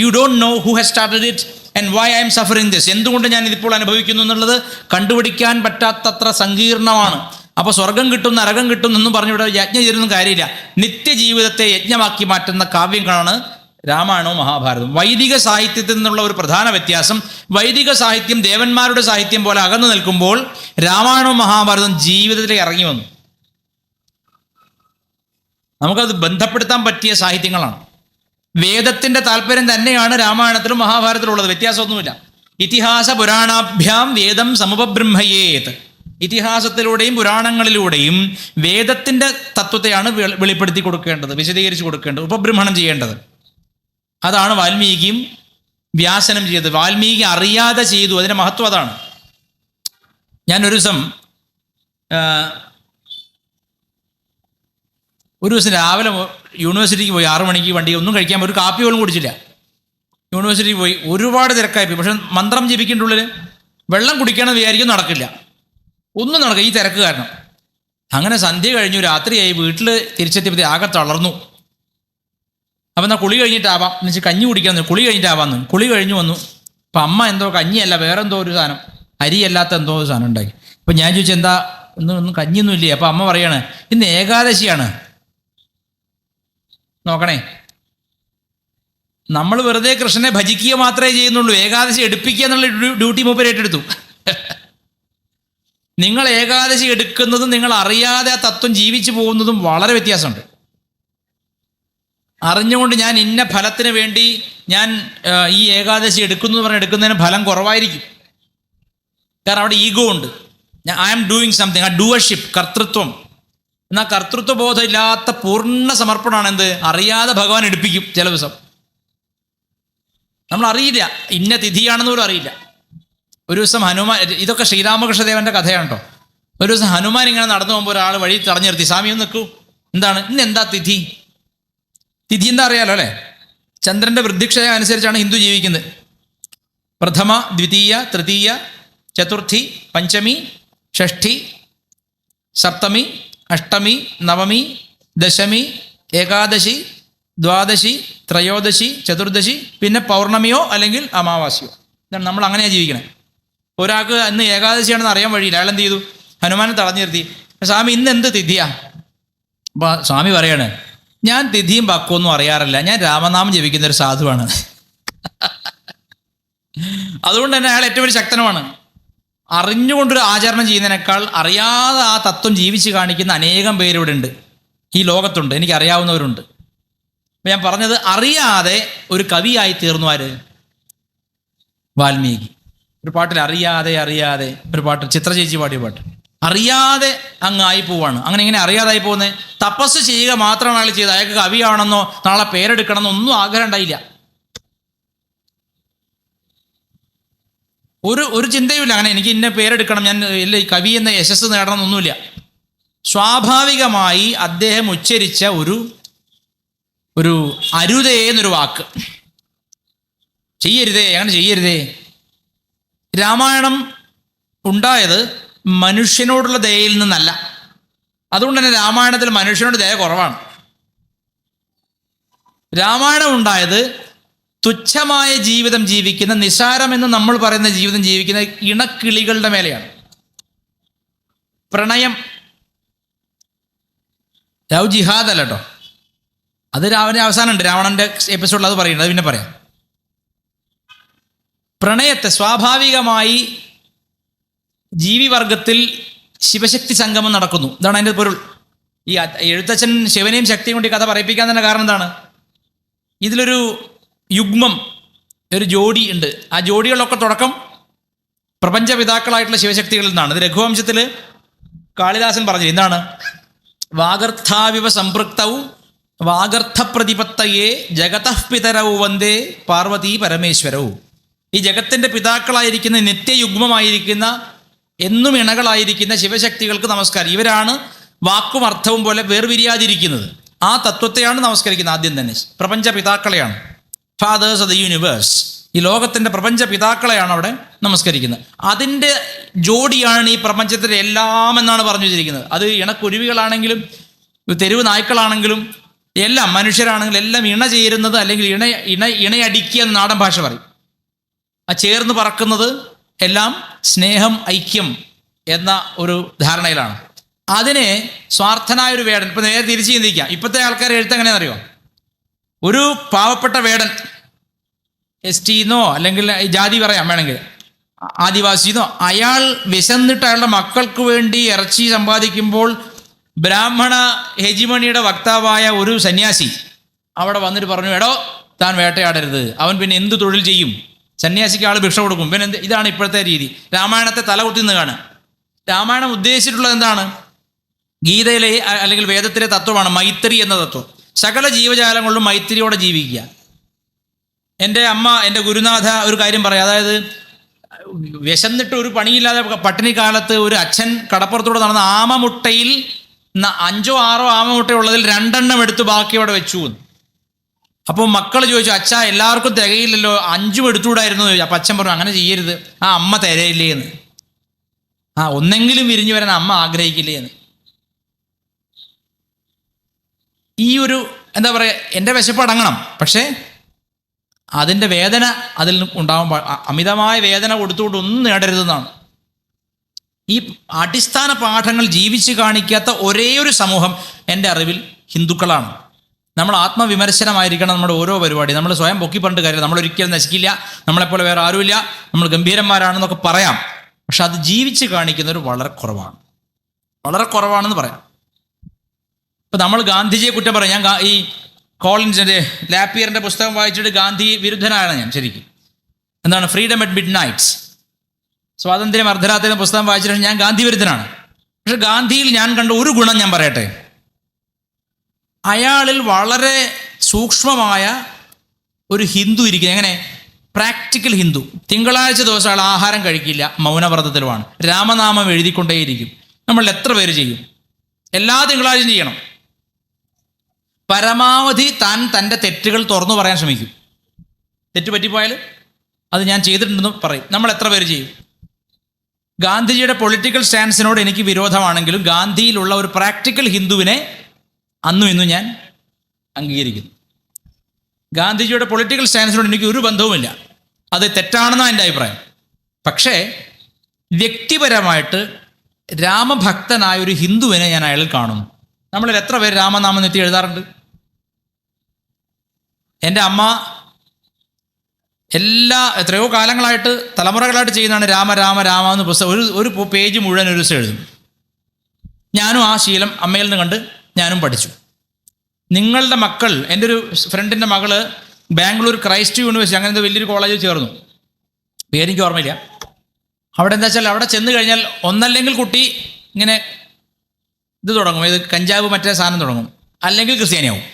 You don't know who has started it and why I am suffering this. എന്തുകൊണ്ട് ഞാൻ ഇതിപ്പോൾ അനുഭവിക്കുന്നു എന്നുള്ളത് കണ്ടുപിടിക്കാൻ പറ്റാത്തത്ര സങ്കീർണമാണ്. അപ്പോൾ സ്വർഗം കിട്ടും നരകം കിട്ടും എന്നും പറഞ്ഞിവിടെ യജ്ഞം ചെയ്തൊന്നും കാര്യമില്ല. നിത്യജീവിതത്തെ യജ്ഞമാക്കി മാറ്റുന്ന കാവ്യങ്ങളാണ് രാമായണവും മഹാഭാരതവും. വൈദിക സാഹിത്യത്തിൽ നിന്നുള്ള ഒരു പ്രധാന വ്യത്യാസം, വൈദിക സാഹിത്യം ദേവന്മാരുടെ സാഹിത്യം പോലെ അകന്നു നിൽക്കുമ്പോൾ രാമായണവും മഹാഭാരതവും ജീവിതത്തിലേക്ക് ഇറങ്ങി വന്നു. നമുക്കത് ബന്ധപ്പെടുത്താൻ പറ്റിയ സാഹിത്യങ്ങളാണ്. വേദത്തിൻ്റെ താല്പര്യം തന്നെയാണ് രാമായണത്തിലും മഹാഭാരതത്തിലും ഉള്ളത്. വ്യത്യാസമൊന്നുമില്ല. ഇതിഹാസ പുരാണാഭ്യാം വേദം സമുപബ്രഹ്മയേത്. ഇതിഹാസത്തിലൂടെയും പുരാണങ്ങളിലൂടെയും വേദത്തിൻ്റെ തത്വത്തെയാണ് വെളിപ്പെടുത്തി കൊടുക്കേണ്ടത്, വിശദീകരിച്ച് കൊടുക്കേണ്ടത്, ഉപബ്രഹ്മണം ചെയ്യേണ്ടത്. അതാണ് വാൽമീകിയും വ്യാസനും ചെയ്തത്. വാൽമീകി അറിയാതെ ചെയ്തു. അതിൻ്റെ മഹത്വം അതാണ്. ഞാനൊരു ദിവസം രാവിലെ യൂണിവേഴ്സിറ്റിക്ക് പോയി. 6 മണിക്ക് വണ്ടി, ഒന്നും കഴിക്കാൻ ഒരു കാപ്പി പോലും കുടിച്ചില്ല. യൂണിവേഴ്സിറ്റിക്ക് പോയി. ഒരുപാട് തിരക്കായിപ്പോയി. പക്ഷെ മന്ത്രം ജപിക്കേണ്ട ഉള്ളിൽ വെള്ളം കുടിക്കണം വിചാരിക്കും, നടക്കില്ല. ഒന്നും നടക്കുക ഈ തിരക്ക് കാരണം. അങ്ങനെ സന്ധ്യ കഴിഞ്ഞു, രാത്രിയായി. വീട്ടിൽ തിരിച്ചെത്തിയപ്പോൾ ആകെ തളർന്നു. അപ്പം എന്നാൽ കുളി കഴിഞ്ഞിട്ടാവാം എന്ന് വെച്ചാൽ കഞ്ഞി കുടിക്കാൻ കുളി കഴിഞ്ഞിട്ടാവാന്ന്. കുളി കഴിഞ്ഞ് വന്നു. അപ്പം അമ്മ എന്തോ കഞ്ഞിയല്ല വേറെ എന്തോ ഒരു സാധനം, അരിയല്ലാത്ത എന്തോ ഒരു സാധനം ഉണ്ടാക്കി. അപ്പം ഞാൻ ചോദിച്ചു എന്താ ഒന്നും കഞ്ഞിയൊന്നും ഇല്ലേ? അപ്പം അമ്മ പറയാണ് ഇന്ന് ഏകാദശിയാണ്. നോക്കണേ, നമ്മൾ വെറുതെ കൃഷ്ണനെ ഭജിക്കുക മാത്രമേ ചെയ്യുന്നുള്ളൂ, ഏകാദശി എടുപ്പിക്കുക എന്നുള്ള ഡ്യൂട്ടി മൂപ്പർ ഏറ്റെടുത്തു. നിങ്ങൾ ഏകാദശി എടുക്കുന്നതും നിങ്ങൾ അറിയാതെ ആ തത്വം ജീവിച്ചു പോകുന്നതും വളരെ വ്യത്യാസമുണ്ട്. അറിഞ്ഞുകൊണ്ട് ഞാൻ ഇന്ന ഫലത്തിന് വേണ്ടി ഞാൻ ഈ ഏകാദശി എടുക്കുന്നു എന്ന് പറഞ്ഞാൽ എടുക്കുന്നതിന് ഫലം കുറവായിരിക്കും. കാരണം അവിടെ ഈഗോ ഉണ്ട്. ഐ ആം ഡൂയിങ് സംതിങ്, ആ ഡൂവർഷിപ്പ്, കർത്തൃത്വം. എന്നാൽ കർത്തൃത്വ ബോധം ഇല്ലാത്ത പൂർണ്ണ സമർപ്പണമാണ് എന്ത്? അറിയാതെ ഭഗവാൻ എടുപ്പിക്കും. ചില ദിവസം നമ്മൾ അറിയില്ല, ഇന്ന തിഥിയാണെന്ന് പോലും അറിയില്ല. ഒരു ദിവസം ഹനുമാൻ, ഇതൊക്കെ ശ്രീരാമകൃഷ്ണദേവന്റെ കഥയാണ് കേട്ടോ. ഒരു ദിവസം ഹനുമാൻ ഇങ്ങനെ നടന്നു പോകുമ്പോൾ ഒരാൾ വഴി തടഞ്ഞു നിർത്തി, സ്വാമി ഒന്ന് നിൽക്കൂ, എന്താണ് ഇന്ന് എന്താ തിഥി? തിഥി എന്താ അറിയാലോ അല്ലേ? ചന്ദ്രന്റെ വൃദ്ധിക്ഷയം അനുസരിച്ചാണ് ഹിന്ദു ജീവിക്കുന്നത്. പ്രഥമ, ദ്വിതീയ, തൃതീയ, ചതുർത്ഥി, പഞ്ചമി, ഷഷ്ഠി, സപ്തമി, അഷ്ടമി, നവമി, ദശമി, ഏകാദശി, ദ്വാദശി, ത്രയോദശി, ചതുർദശി, പിന്നെ പൗർണമിയോ അല്ലെങ്കിൽ അമാവാസിയോ. ഇതാണ് നമ്മൾ അങ്ങനെയാണ് ജീവിക്കണേ. ഒരാൾക്ക് ഇന്ന് ഏകാദശിയാണെന്ന് അറിയാൻ വഴിയില്ല. അയാൾ എന്ത് ചെയ്തു? ഹനുമാനെ തടഞ്ഞു നിർത്തി, സ്വാമി ഇന്ന് എന്ത് തിഥിയാ? അപ്പോൾ സ്വാമി പറയാണ്, ഞാൻ തിഥിയും പക്വമൊന്നും അറിയാറില്ല, ഞാൻ രാമനാമം ജപിക്കുന്ന ഒരു സാധുവാണ്. അതുകൊണ്ട് തന്നെ അയാൾ ഏറ്റവും വലിയ ശക്തനുമാണ്. അറിഞ്ഞുകൊണ്ടൊരു ആചരണം ചെയ്യുന്നതിനേക്കാൾ അറിയാതെ ആ തത്വം ജീവിച്ച് കാണിക്കുന്ന അനേകം പേരിവിടെ ഉണ്ട്, ഈ ലോകത്തുണ്ട്, എനിക്കറിയാവുന്നവരുണ്ട്. അപ്പം ഞാൻ പറഞ്ഞത്, അറിയാതെ ഒരു കവിയായി തീർന്നു ആര്? വാൽമീകി. ഒരു പാട്ടിൽ അറിയാതെ അറിയാതെ ഒരു പാട്ട്, ചിത്രചേച്ചി പാടിയ പാട്ട്, അറിയാതെ അങ്ങ് ആയി പോവാണ്. അങ്ങനെ ഇങ്ങനെ അറിയാതായി പോകുന്നത്. തപസ് ചെയ്യുക മാത്രമാണ് അയാൾ ചെയ്തത്. അയാൾക്ക് കവിയാണെന്നോ നാളെ പേരെടുക്കണമെന്നോ ഒന്നും ആഗ്രഹം ഉണ്ടായില്ല. ഒരു ചിന്തയുമില്ല, അങ്ങനെ എനിക്ക് ഇന്ന പേരെടുക്കണം, ഞാൻ ഇല്ല കവി എന്ന യശസ് നേടണം എന്നൊന്നുമില്ല. സ്വാഭാവികമായി അദ്ദേഹം ഉച്ചരിച്ച ഒരു അരുതേ എന്നൊരു വാക്ക്, ചെയ്യരുതേ, അങ്ങനെ ചെയ്യരുതേ. രാമായണം ഉണ്ടായത് മനുഷ്യനോടുള്ള ദയയിൽ നിന്നല്ല. അതുകൊണ്ട് തന്നെ രാമായണത്തിൽ മനുഷ്യനോട് ദയ കുറവാണ്. രാമായണം ഉണ്ടായത് തുച്ഛമായ ജീവിതം ജീവിക്കുന്ന, നിസാരമെന്ന് നമ്മൾ പറയുന്ന ജീവിതം ജീവിക്കുന്ന ഇണക്കിളികളുടെ മേലെയാണ്. പ്രണയം, ലവ് ജിഹാദ് അല്ല കേട്ടോ, അത് രാവണന്റെ അവസാനമുണ്ട്, രാവണന്റെ എപ്പിസോഡിൽ അത് പറയുന്നത്, അത് പിന്നെ പറയാം. പ്രണയത്തെ സ്വാഭാവികമായി ജീവിവർഗത്തിൽ ശിവശക്തി സംഗമം നടക്കുന്നു. ഇതാണ് അതിൻ്റെ പൊരുൾ. ഈ എഴുത്തച്ഛൻ ശിവനെയും ശക്തിയും കൊണ്ട് ഈ കഥ പറയിപ്പിക്കാൻ തന്നെ കാരണം എന്താണ്? ഇതിലൊരു യുഗ്മം, ഒരു ജോഡി ഉണ്ട്. ആ ജോഡികളൊക്കെ തുടക്കം പ്രപഞ്ചപിതാക്കളായിട്ടുള്ള ശിവശക്തികളിൽ നിന്നാണ്. ഇത് രഘുവംശത്തിൽ കാളിദാസൻ പറഞ്ഞു, എന്താണ്? വാഗർത്ഥാവിവ സംപൃക്തവും വാഗർത്ഥപ്രതിപത്തയെ ജഗതഃ പിതരൗ വന്ദേ പാർവതീ പരമേശ്വരവും. ഈ ജഗത്തിൻ്റെ പിതാക്കളായിരിക്കുന്ന, നിത്യയുഗ്മമായിരിക്കുന്ന, എന്നും ഇണകളായിരിക്കുന്ന ശിവശക്തികൾക്ക് നമസ്കാരം. ഇവരാണ് വാക്കും അർത്ഥവും പോലെ വേർപിരിയാതിരിക്കുന്നത്. ആ തത്വത്തെയാണ് നമസ്കരിക്കുന്നത്. ആദ്യം തന്നെ പ്രപഞ്ച പിതാക്കളെയാണ്, ഫാദേഴ്സ് ഓഫ് ദ യൂണിവേഴ്സ്. ഈ ലോകത്തിൻ്റെ പ്രപഞ്ച പിതാക്കളെയാണ് അവിടെ നമസ്കരിക്കുന്നത്. അതിൻ്റെ ജോഡിയാണ് ഈ പ്രപഞ്ചത്തിൻ്റെ എല്ലാം എന്നാണ് പറഞ്ഞു വെച്ചിരിക്കുന്നത്. അത് ഇണക്കുരുവികളാണെങ്കിലും തെരുവ് നായ്ക്കളാണെങ്കിലും എല്ലാം, മനുഷ്യരാണെങ്കിലും എല്ലാം ഇണ ചേരുന്നത്, അല്ലെങ്കിൽ ഇണയടിക്കുക എന്ന് നാടൻ ഭാഷ പറയും. ആ ചേർന്ന് പറക്കുന്നത് എല്ലാം സ്നേഹം, ഐക്യം എന്ന ഒരു ധാരണയിലാണ്. അതിനെ സ്വാർത്ഥനായൊരു വേടൻ, ഇപ്പം നേരെ തിരിച്ച് ചിന്തിക്കാം. ഇപ്പോഴത്തെ ആൾക്കാർ എഴുത്തെങ്ങനെയാണെന്ന് അറിയോ? ഒരു പാവപ്പെട്ട വേടൻ, ST-എന്നോ അല്ലെങ്കിൽ ജാതി പറയാം വേണമെങ്കിൽ, ആദിവാസിന്നോ, അയാൾ വിശന്നിട്ട് അയാളുടെ മക്കൾക്ക് വേണ്ടി ഇറച്ചി സമ്പാദിക്കുമ്പോൾ ബ്രാഹ്മണ ഹെജിമണിയുടെ വക്താവായ ഒരു സന്യാസി അവിടെ വന്നിട്ട് പറഞ്ഞു, എടോ താൻ വേട്ടയാടരുത്. അവൻ പിന്നെ എന്ത് തൊഴിൽ ചെയ്യും? സന്യാസിക്ക് ആൾ ഭിക്ഷ കൊടുക്കും. പിന്നെ ഇതാണ് ഇപ്പോഴത്തെ രീതി. രാമായണത്തെ തലകുത്തി നിന്ന് കാണുക. രാമായണം ഉദ്ദേശിച്ചിട്ടുള്ളത് എന്താണ്? ഗീതയിലെ അല്ലെങ്കിൽ വേദത്തിലെ തത്വമാണ് മൈത്രി എന്ന തത്വം. സകല ജീവജാലങ്ങളിലും മൈത്രിയോടെ ജീവിക്കുക. എൻ്റെ അമ്മ, എൻ്റെ ഗുരുനാഥ ഒരു കാര്യം പറയാം. അതായത് വിശന്നിട്ട് ഒരു പണിയില്ലാതെ പട്ടിണി കാലത്ത് ഒരു അച്ഛൻ കടപ്പുറത്തൂടെ നടന്ന ആമമുട്ടയിൽ 5 or 6 ആമമുട്ടയുള്ളതിൽ 2 എണ്ണം എടുത്ത് ബാക്കി അവിടെ വെച്ചു. അപ്പോൾ മക്കൾ ചോദിച്ചു, അച്ഛാ എല്ലാവർക്കും തികയില്ലല്ലോ, 5 എടുത്തുകൂടായിരുന്നു. അപ്പം അച്ഛൻ പറഞ്ഞു, അങ്ങനെ ചെയ്യരുത്, ആ അമ്മ തികയില്ലേ എന്ന്. ഒന്നെങ്കിലും വിരിഞ്ഞു വരാൻ അമ്മ ആഗ്രഹിക്കില്ലേ എന്ന്. ഈ ഒരു എന്താ പറയുക, എൻ്റെ വിശപ്പ് അടങ്ങണം, പക്ഷേ അതിൻ്റെ വേദന അതിൽ ഉണ്ടാവാൻ അമിതമായ വേദന കൊടുത്തുകൊണ്ട് ഒന്നും നേടരുതെന്നാണ്. ഈ അടിസ്ഥാന പാഠങ്ങൾ ജീവിച്ച് കാണിക്കാത്ത ഒരേ ഒരു സമൂഹം എൻ്റെ അറിവിൽ ഹിന്ദുക്കളാണ്. നമ്മൾ ആത്മവിമർശനമായിരിക്കണം നമ്മുടെ ഓരോ പരിപാടി. നമ്മൾ സ്വയം പൊക്കി പറഞ്ഞിട്ട് കാര്യമില്ല. നമ്മളൊരിക്കലും നശിക്കില്ല, നമ്മളെപ്പോലെ വേറെ ആരുമില്ല, നമ്മൾ ഗംഭീരന്മാരാണെന്നൊക്കെ പറയാം. പക്ഷെ അത് ജീവിച്ച് കാണിക്കുന്നവർ വളരെ കുറവാണ്, വളരെ കുറവാണെന്ന് പറയാം. ഇപ്പം നമ്മൾ ഗാന്ധിജിയെ കുറ്റം പറയാം. ഞാൻ ഈ കോളിൻസിൻ്റെ ലാപ്പിയറിൻ്റെ പുസ്തകം വായിച്ചിട്ട് ഗാന്ധി വിരുദ്ധനാണ് ഞാൻ ശരിക്കും. എന്താണ് ഫ്രീഡം അറ്റ് മിഡ് നൈറ്റ്സ്, സ്വാതന്ത്ര്യം അർദ്ധരാത്രി പുസ്തകം വായിച്ചിട്ട് ഞാൻ ഗാന്ധി വിരുദ്ധനാണ്. പക്ഷെ ഗാന്ധിയിൽ ഞാൻ കണ്ട ഒരു ഗുണം ഞാൻ പറയട്ടെ. അയാളിൽ വളരെ സൂക്ഷ്മമായ ഒരു ഹിന്ദു ഇരിക്കുന്നത്. എങ്ങനെ? പ്രാക്ടിക്കൽ ഹിന്ദു. തിങ്കളാഴ്ച ദിവസം അയാൾ ആഹാരം കഴിക്കില്ല, മൗനവ്രതത്തിലുമാണ്. രാമനാമം എഴുതിക്കൊണ്ടേയിരിക്കും. നമ്മൾ എത്ര പേര് ചെയ്യും? എല്ലാ തിങ്കളാഴ്ചയും ചെയ്യണം. പരമാവധി താൻ തൻ്റെ തെറ്റുകൾ തുറന്നു പറയാൻ ശ്രമിക്കും. തെറ്റ് പറ്റിപ്പോയാൽ അത് ഞാൻ ചെയ്തിട്ടുണ്ടെന്ന് പറയും. നമ്മൾ എത്ര പേര് ചെയ്യും? ഗാന്ധിജിയുടെ പൊളിറ്റിക്കൽ സ്റ്റാൻസിനോട് എനിക്ക് വിരോധമാണെങ്കിലും ഗാന്ധിയിലുള്ള ഒരു പ്രാക്ടിക്കൽ ഹിന്ദുവിനെ അന്നും ഇന്നും ഞാൻ അംഗീകരിക്കുന്നു. ഗാന്ധിജിയുടെ പൊളിറ്റിക്കൽ സ്റ്റാൻസിനോട് എനിക്ക് ഒരു ബന്ധവുമില്ല, അത് തെറ്റാണെന്നാണ് എൻ്റെ അഭിപ്രായം. പക്ഷേ വ്യക്തിപരമായിട്ട് രാമഭക്തനായ ഒരു ഹിന്ദുവിനെ ഞാൻ അയാളിൽ കാണുന്നു. നമ്മളിൽ എത്ര പേര് രാമനാമം നെത്തി എഴുതാറുണ്ട്? എൻ്റെ അമ്മ എത്രയോ കാലങ്ങളായിട്ട് തലമുറകളായിട്ട് ചെയ്യുന്നതാണ് രാമ രാമ രാമ എന്ന് പുസ്തകം ഒരു പേജ് മുഴുവൻ ഒരു ദിവസം എഴുതും. ഞാനും ആ ശീലം അമ്മയിൽ നിന്ന് കണ്ട് ഞാനും പഠിച്ചു. നിങ്ങളുടെ മക്കൾ, എൻ്റെ ഒരു ഫ്രണ്ടിൻ്റെ മകള് ബാംഗ്ലൂർ ക്രൈസ്റ്റ് യൂണിവേഴ്സിറ്റി അങ്ങനത്തെ വലിയൊരു കോളേജിൽ ചേർന്നു, പേരെനിക്ക് ഓർമ്മയില്ല. അവിടെ എന്താ വെച്ചാൽ അവിടെ ചെന്ന് കഴിഞ്ഞാൽ ഒന്നല്ലെങ്കിൽ കുട്ടി ഇങ്ങനെ ഇത് തുടങ്ങും, ഇത് കഞ്ചാവ് മറ്റേ സാധനം തുടങ്ങും, അല്ലെങ്കിൽ ക്രിസ്ത്യാനിയാവും.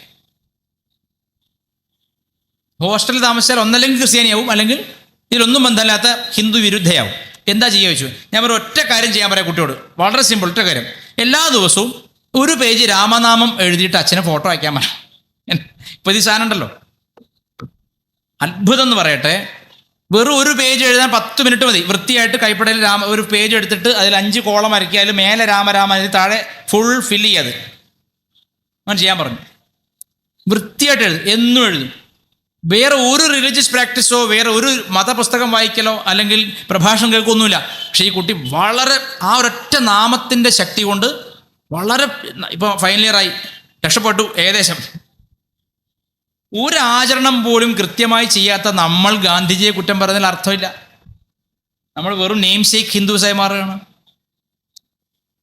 ഹോസ്റ്റലിൽ താമസിച്ചാൽ ഒന്നല്ലെങ്കിൽ ക്രിസ്ത്യാനിയാവും, അല്ലെങ്കിൽ ഇതിലൊന്നും ബന്ധമില്ലാത്ത ഹിന്ദു വിരുദ്ധയാവും. എന്താ ചെയ്യുക വെച്ചു? ഞാൻ ഒരു ഒറ്റ കാര്യം ചെയ്യാൻ പറയാം കുട്ടിയോട്, വളരെ സിമ്പിൾ ഒറ്റ കാര്യം. എല്ലാ ദിവസവും ഒരു പേജ് രാമനാമം എഴുതിയിട്ട് അച്ഛനെ ഫോട്ടോ അയക്കാൻ പറയാം. ഇപ്പം ഈ സാധനം ഉണ്ടല്ലോ, അത്ഭുതം എന്ന് പറയട്ടെ, വെറും ഒരു പേജ് എഴുതാൻ 10 മിനിറ്റ് മതി. വൃത്തിയായിട്ട് കൈപ്പടയിൽ ഒരു പേജ് എടുത്തിട്ട് അതിൽ 5 കോളം വരയ്ക്കുക, അതിൽ മേലെ രാമരാമ, അതിൽ താഴെ ഫുൾ ഫില്ല് ചെയ്യാത് അങ്ങനെ ചെയ്യാൻ പറഞ്ഞു. വൃത്തിയായിട്ട് എഴുതും, എന്നും എഴുതും. വേറെ ഒരു റിലീജിയസ് പ്രാക്ടീസോ വേറെ ഒരു മതപുസ്തകം വായിക്കലോ അല്ലെങ്കിൽ പ്രഭാഷണം കേൾക്കൊന്നുമില്ല. പക്ഷേ ഈ കുട്ടി വളരെ ആ ഒരൊറ്റ നാമത്തിൻ്റെ ശക്തി കൊണ്ട് വളരെ ഇപ്പോൾ ഫൈനൽ ഇയറായി, രക്ഷപ്പെട്ടു ഏകദേശം. ഒരു ആചരണം പോലും കൃത്യമായി ചെയ്യാത്ത നമ്മൾ ഗാന്ധിജിയെ കുറ്റം പറയുന്നതിൽ അർത്ഥമില്ല. നമ്മൾ വെറും നെയിം സേക്ക് ഹിന്ദുസായി മാറുകയാണ്.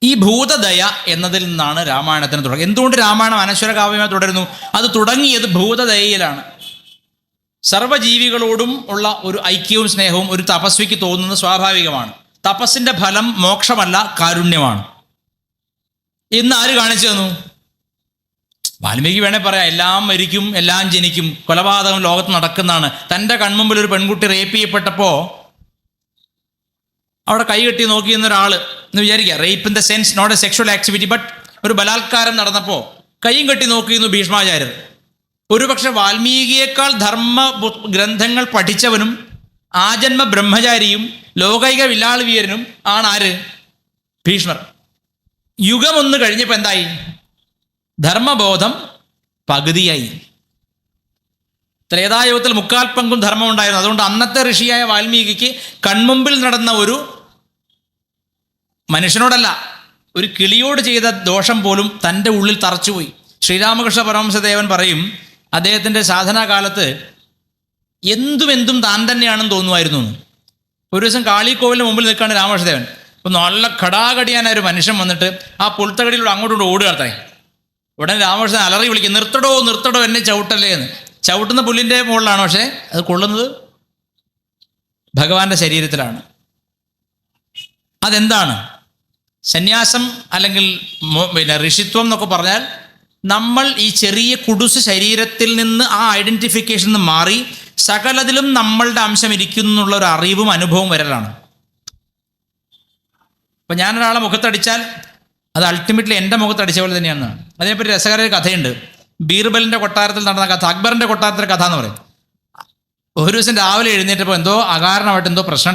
ഈ ഭൂതദയ എന്നതിൽ നിന്നാണ് രാമായണത്തിന് തുടങ്ങി. എന്തുകൊണ്ട് രാമായണം അനശ്വര കാവ്യമായി തുടരുന്നു? അത് തുടങ്ങിയത് ഭൂതദയയിലാണ്. സർവ്വജീവികളോടും ഉള്ള ഒരു ഐക്യവും സ്നേഹവും ഒരു തപസ്വിക്ക് തോന്നുന്നത് സ്വാഭാവികമാണ്. തപസ്സിൻ്റെ ഫലം മോക്ഷമല്ല, കാരുണ്യമാണ്. ഇന്ന് ആര് കാണിച്ചു തന്നു? വാൽമീകി വേണേൽ പറയാം, എല്ലാം മരിക്കും, എല്ലാം ജനിക്കും, കൊലപാതകം ലോകത്ത് നടക്കുന്നതാണ്. തൻ്റെ കൺമുമ്പിൽ ഒരു പെൺകുട്ടി റേപ്പ് ചെയ്യപ്പെട്ടപ്പോൾ അവിടെ കൈ കെട്ടി നോക്കിയിരുന്ന ഒരാൾ എന്ന് വിചാരിക്കുക, rape in the sense not a sexual activity, but ഒരു ബലാത്കാരം നടന്നപ്പോൾ കൈയും കെട്ടി നോക്കിയിരുന്നു ഭീഷ്മാചാര്യർ. ഒരുപക്ഷെ വാൽമീകിയേക്കാൾ ധർമ്മ ഗ്രന്ഥങ്ങൾ പഠിച്ചവനും ആജന്മ ബ്രഹ്മചാരിയും ലോകൈക വില്ലാളി വീരനും ആണ് ആര്? ഭീഷ്മർ. യുഗമൊന്ന് കഴിഞ്ഞപ്പോൾ എന്തായി? ധർമ്മബോധം പകുതിയായി. ത്രേതായുഗത്തിൽ 3/4 പങ്കും ധർമ്മം ഉണ്ടായിരുന്നു. അതുകൊണ്ട് അന്നത്തെ ഋഷിയായ വാൽമീകിക്ക് കൺമുമ്പിൽ നടന്ന ഒരു മനുഷ്യനോടല്ല, ഒരു കിളിയോട് ചെയ്ത ദോഷം പോലും തൻ്റെ ഉള്ളിൽ തറച്ചുപോയി. ശ്രീരാമകൃഷ്ണ പരമഹംസദേവൻ പറയും, അദ്ദേഹത്തിൻ്റെ സാധനാകാലത്ത് എന്തും താൻ തന്നെയാണെന്ന് തോന്നുമായിരുന്നു. ഒരു ദിവസം കാളിക്കോവിലിന് മുമ്പിൽ നിൽക്കുകയാണ് രാമകൃഷ്ണദേവൻ. അപ്പോൾ നല്ല ഘടാഘടിയാനായ ഒരു മനുഷ്യൻ വന്നിട്ട് ആ പുൽത്തകടിയിലൂടെ അങ്ങോട്ടും ഓടുകയാത്രേ. ഉടനെ രാമകൃഷ്ണൻ അലറി വിളിക്കും, നിർത്തടോ നിർത്തടോ, എന്നെ ചവിട്ടല്ലേ എന്ന്. ചവിട്ടുന്ന പുല്ലിൻ്റെ മുകളിലാണ്, പക്ഷേ അത് കൊള്ളുന്നത് ഭഗവാന്റെ ശരീരത്തിലാണ്. അതെന്താണ്? സന്യാസം അല്ലെങ്കിൽ ഋഷിത്വം എന്നൊക്കെ പറഞ്ഞാൽ നമ്മൾ ഈ ചെറിയ കുടുസ് ശരീരത്തിൽ നിന്ന് ആ ഐഡൻറ്റിഫിക്കേഷൻ നിന്ന് മാറി സകലതിലും നമ്മളുടെ അംശം ഇരിക്കുന്നു എന്നുള്ള ഒരു അറിവും അനുഭവവും വരലാണ്. ഇപ്പം ഞാനൊരാളെ മുഖത്തടിച്ചാൽ അത് അൾട്ടിമേറ്റ്ലി എൻ്റെ മുഖത്തടിച്ച പോലെ തന്നെയാണ്. അതിനെപ്പറ്റി രസകരമായ കഥയുണ്ട്. ബീർബലിൻ്റെ കൊട്ടാരത്തിൽ നടന്ന കഥ, അക്ബറിൻ്റെ കൊട്ടാരത്തിലെ കഥ എന്ന് പറയും. ഒരു ദിവസം രാവിലെ എഴുന്നേറ്റപ്പോൾ എന്തോ അകാരണമായിട്ട് എന്തോ പ്രശ്നം